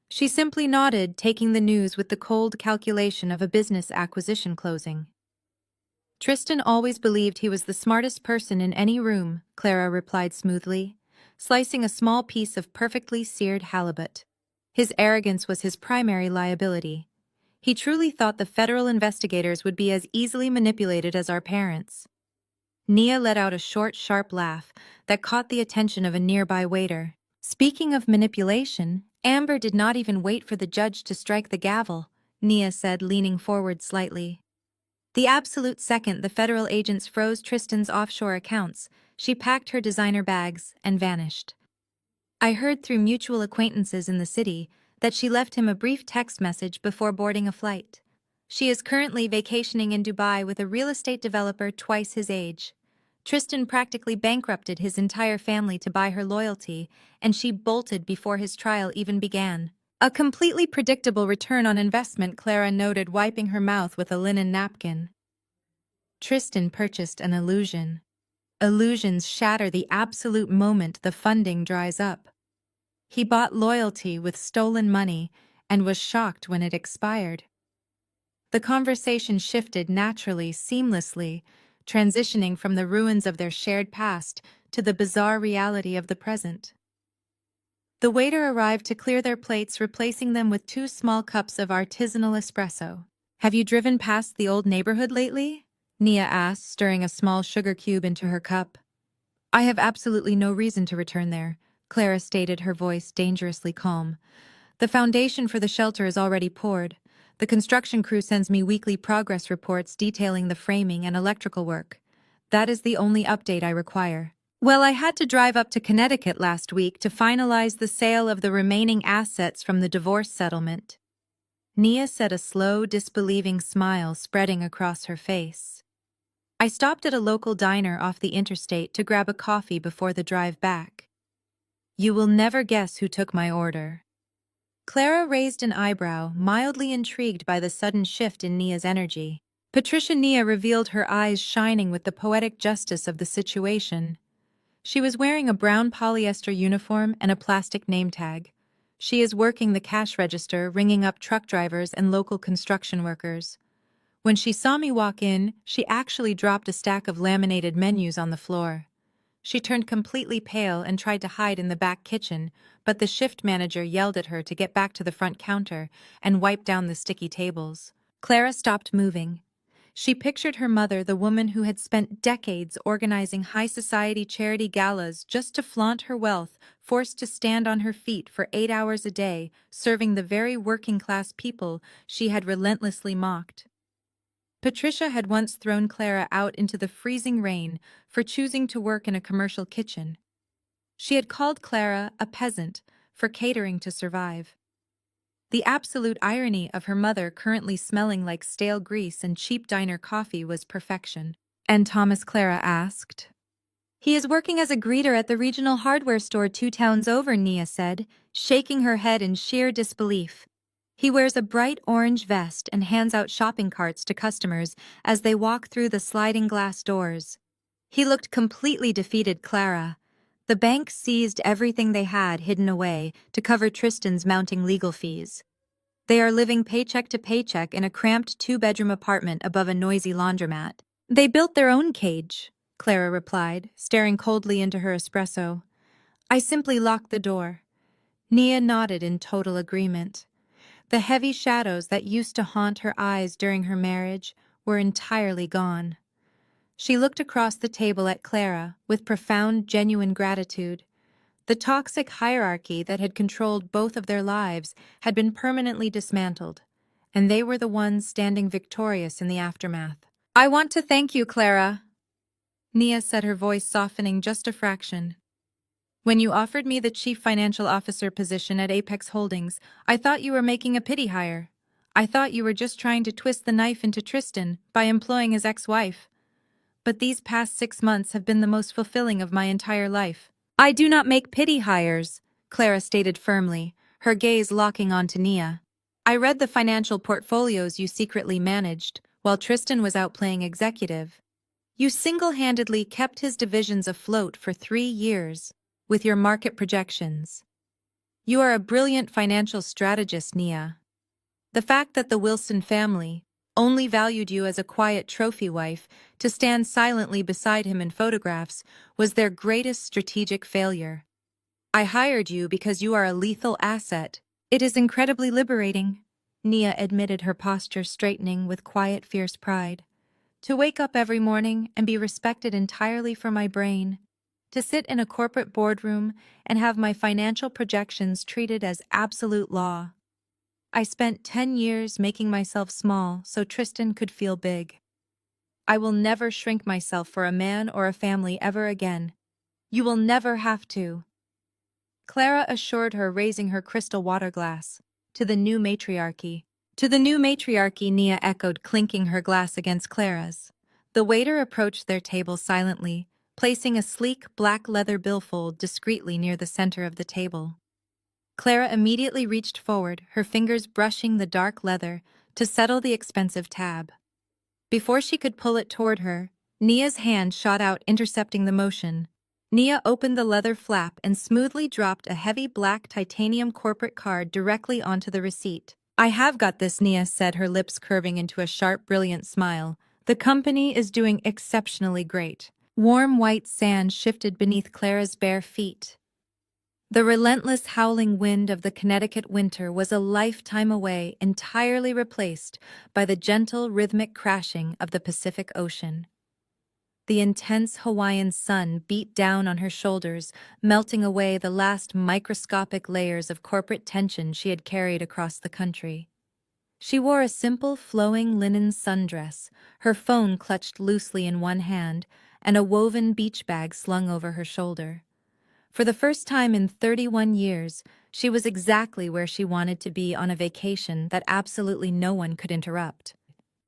She simply nodded, taking the news with the cold calculation of a business acquisition closing. Tristan always believed he was the smartest person in any room, Clara replied smoothly, slicing a small piece of perfectly seared halibut. His arrogance was his primary liability. He truly thought the federal investigators would be as easily manipulated as our parents. Nia let out a short, sharp laugh that caught the attention of a nearby waiter. Speaking of manipulation, Amber did not even wait for the judge to strike the gavel, Nia said, leaning forward slightly. The absolute second the federal agents froze Tristan's offshore accounts, she packed her designer bags and vanished. I heard through mutual acquaintances in the city that she left him a brief text message before boarding a flight. She is currently vacationing in Dubai with a real estate developer twice his age. Tristan practically bankrupted his entire family to buy her loyalty, and she bolted before his trial even began. A completely predictable return on investment, Clara noted, wiping her mouth with a linen napkin. Tristan purchased an illusion. Illusions shatter the absolute moment the funding dries up. He bought loyalty with stolen money and was shocked when it expired. The conversation shifted naturally, seamlessly, transitioning from the ruins of their shared past to the bizarre reality of the present. The waiter arrived to clear their plates, replacing them with 2 small cups of artisanal espresso. "Have you driven past the old neighborhood lately?" Nia asked, stirring a small sugar cube into her cup. I have absolutely no reason to return there, Clara stated, her voice dangerously calm. The foundation for the shelter is already poured. The construction crew sends me weekly progress reports detailing the framing and electrical work. That is the only update I require. Well, I had to drive up to Connecticut last week to finalize the sale of the remaining assets from the divorce settlement. Nia said, a slow, disbelieving smile spreading across her face. I stopped at a local diner off the interstate to grab a coffee before the drive back. You will never guess who took my order. Clara raised an eyebrow, mildly intrigued by the sudden shift in Nia's energy. Patricia Nia revealed, her eyes shining with the poetic justice of the situation. She was wearing a brown polyester uniform and a plastic name tag. She is working the cash register, ringing up truck drivers and local construction workers. When she saw me walk in, she actually dropped a stack of laminated menus on the floor. She turned completely pale and tried to hide in the back kitchen, but the shift manager yelled at her to get back to the front counter and wipe down the sticky tables. Clara stopped moving. She pictured her mother, the woman who had spent decades organizing high-society charity galas just to flaunt her wealth, forced to stand on her feet for 8 hours a day, serving the very working-class people she had relentlessly mocked. Patricia had once thrown Clara out into the freezing rain for choosing to work in a commercial kitchen. She had called Clara a peasant for catering to survive. The absolute irony of her mother currently smelling like stale grease and cheap diner coffee was perfection. And Thomas, Clara asked. He is working as a greeter at the regional hardware store 2 towns over, Nia said, shaking her head in sheer disbelief. He wears a bright orange vest and hands out shopping carts to customers as they walk through the sliding glass doors. He looked completely defeated, Clara. The bank seized everything they had hidden away to cover Tristan's mounting legal fees. They are living paycheck to paycheck in a cramped 2-bedroom apartment above a noisy laundromat. They built their own cage, Clara replied, staring coldly into her espresso. I simply locked the door. Nia nodded in total agreement. The heavy shadows that used to haunt her eyes during her marriage were entirely gone. She looked across the table at Clara with profound, genuine gratitude. The toxic hierarchy that had controlled both of their lives had been permanently dismantled, and they were the ones standing victorious in the aftermath. I want to thank you, Clara, Nia said, her voice softening just a fraction. When you offered me the chief financial officer position at Apex Holdings, I thought you were making a pity hire. I thought you were just trying to twist the knife into Tristan by employing his ex-wife. But these past 6 months have been the most fulfilling of my entire life. I do not make pity hires, Clara stated firmly, her gaze locking onto Nia. I read the financial portfolios you secretly managed, while Tristan was out playing executive. You single-handedly kept his divisions afloat for 3 years, with your market projections. You are a brilliant financial strategist, Nia. The fact that the Wilson family only valued you as a quiet trophy wife to stand silently beside him in photographs was their greatest strategic failure. I hired you because you are a lethal asset. It is incredibly liberating, Nia admitted, her posture straightening with quiet, fierce pride. To wake up every morning and be respected entirely for my brain. To sit in a corporate boardroom and have my financial projections treated as absolute law. I spent 10 years making myself small so Tristan could feel big. I will never shrink myself for a man or a family ever again. You will never have to, Clara assured her, raising her crystal water glass. To the new matriarchy. To the new matriarchy, Nia echoed, clinking her glass against Clara's. The waiter approached their table silently, placing a sleek black leather billfold discreetly near the center of the table. Clara immediately reached forward, her fingers brushing the dark leather to settle the expensive tab. Before she could pull it toward her, Nia's hand shot out, intercepting the motion. Nia opened the leather flap and smoothly dropped a heavy black titanium corporate card directly onto the receipt. I have got this, Nia said, her lips curving into a sharp, brilliant smile. The company is doing exceptionally great. Warm white sand shifted beneath Clara's bare feet. The relentless howling wind of the Connecticut winter was a lifetime away, entirely replaced by the gentle rhythmic crashing of the Pacific Ocean. The intense Hawaiian sun beat down on her shoulders, melting away the last microscopic layers of corporate tension she had carried across the country. She wore a simple, flowing linen sundress, her phone clutched loosely in one hand, and a woven beach bag slung over her shoulder. For the first time in 31 years, she was exactly where she wanted to be on a vacation that absolutely no one could interrupt.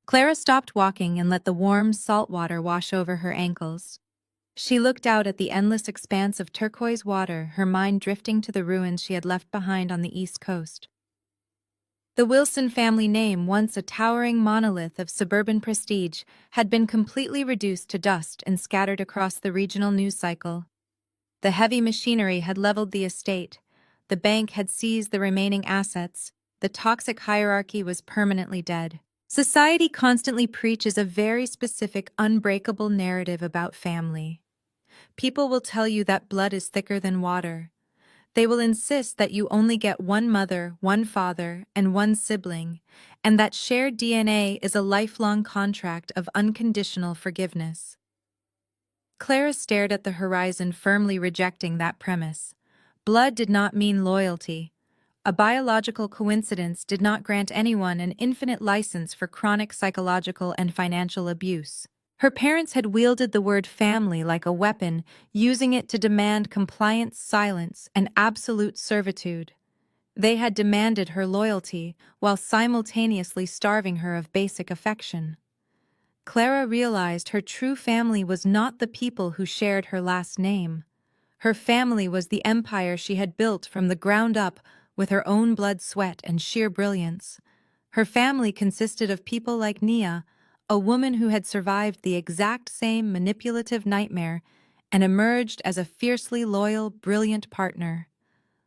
Clara stopped walking and let the warm, salt water wash over her ankles. She looked out at the endless expanse of turquoise water, her mind drifting to the ruins she had left behind on the East Coast. The Wilson family name, once a towering monolith of suburban prestige, had been completely reduced to dust and scattered across the regional news cycle. The heavy machinery had leveled the estate. The bank had seized the remaining assets. The toxic hierarchy was permanently dead. Society constantly preaches a very specific, unbreakable narrative about family. People will tell you that blood is thicker than water. They will insist that you only get one mother, one father, and one sibling, and that shared DNA is a lifelong contract of unconditional forgiveness. Clara stared at the horizon, firmly rejecting that premise. Blood did not mean loyalty. A biological coincidence did not grant anyone an infinite license for chronic psychological and financial abuse. Her parents had wielded the word family like a weapon, using it to demand compliance, silence, and absolute servitude. They had demanded her loyalty while simultaneously starving her of basic affection. Clara realized her true family was not the people who shared her last name. Her family was the empire she had built from the ground up with her own blood, sweat, and sheer brilliance. Her family consisted of people like Nia, a woman who had survived the exact same manipulative nightmare and emerged as a fiercely loyal, brilliant partner.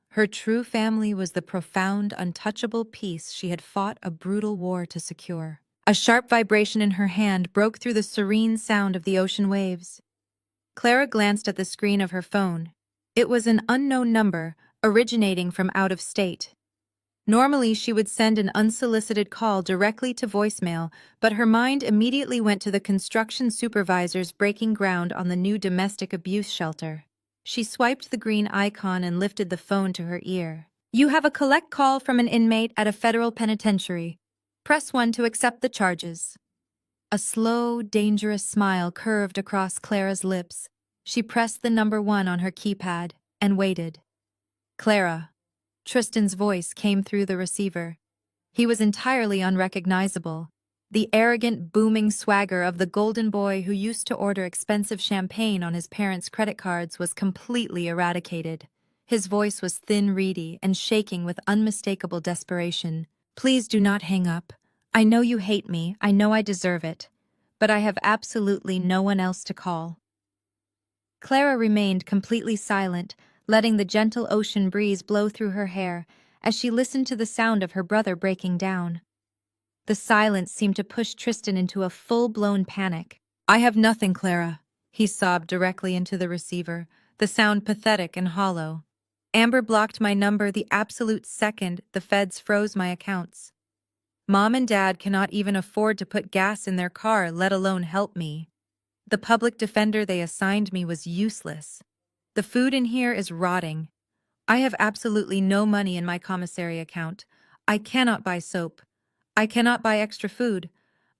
Her true family was the profound, untouchable peace she had fought a brutal war to secure. A sharp vibration in her hand broke through the serene sound of the ocean waves. Clara glanced at the screen of her phone. It was an unknown number, originating from out of state. Normally, she would send an unsolicited call directly to voicemail, but her mind immediately went to the construction supervisors breaking ground on the new domestic abuse shelter. She swiped the green icon and lifted the phone to her ear. "You have a collect call from an inmate at a federal penitentiary. Press 1 to accept the charges." A slow, dangerous smile curved across Clara's lips. She pressed the number 1 on her keypad and waited. "Clara." Tristan's voice came through the receiver. He was entirely unrecognizable. The arrogant, booming swagger of the golden boy who used to order expensive champagne on his parents' credit cards was completely eradicated. His voice was thin, reedy, and shaking with unmistakable desperation. "Please do not hang up. I know you hate me, I know I deserve it. But I have absolutely no one else to call." Clara remained completely silent, letting the gentle ocean breeze blow through her hair as she listened to the sound of her brother breaking down. The silence seemed to push Tristan into a full-blown panic. "I have nothing, Clara," he sobbed directly into the receiver, the sound pathetic and hollow. "Amber blocked my number the absolute second the feds froze my accounts. Mom and Dad cannot even afford to put gas in their car, let alone help me. The public defender they assigned me was useless. The food in here is rotting. I have absolutely no money in my commissary account. I cannot buy soap. I cannot buy extra food.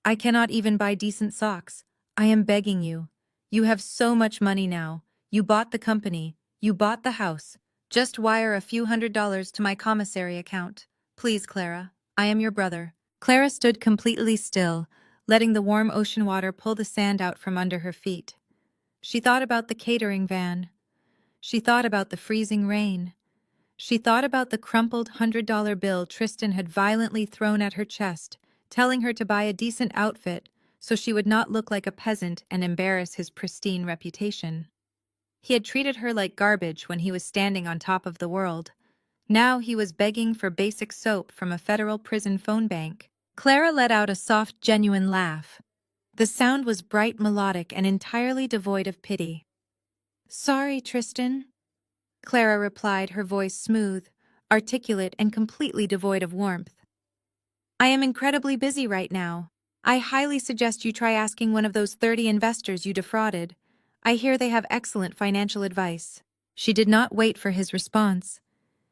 I cannot even buy decent socks. I am begging you. You have so much money now. You bought the company. You bought the house. Just wire a few $100s to my commissary account. Please, Clara. I am your brother." Clara stood completely still, letting the warm ocean water pull the sand out from under her feet. She thought about the catering van. She thought about the freezing rain. She thought about the crumpled $100 bill Tristan had violently thrown at her chest, telling her to buy a decent outfit so she would not look like a peasant and embarrass his pristine reputation. He had treated her like garbage when he was standing on top of the world. Now he was begging for basic soap from a federal prison phone bank. Clara let out a soft, genuine laugh. The sound was bright, melodic, and entirely devoid of pity. "Sorry, Tristan." Clara replied, her voice smooth, articulate, and completely devoid of warmth. I am incredibly busy right now. I highly suggest you try asking one of those 30 investors you defrauded. I hear they have excellent financial advice. She did not wait for his response.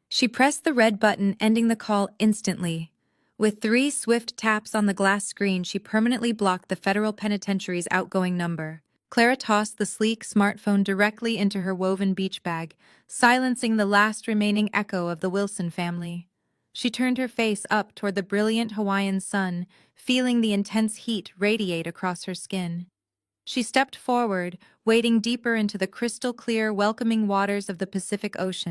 She pressed the red button, ending the call instantly. With 3 swift taps on the glass screen, she permanently blocked the federal penitentiary's outgoing number. Clara tossed the sleek smartphone directly into her woven beach bag, silencing the last remaining echo of the Wilson family. She turned her face up toward the brilliant Hawaiian sun, feeling the intense heat radiate across her skin. She stepped forward, wading deeper into the crystal-clear, welcoming waters of the Pacific Ocean.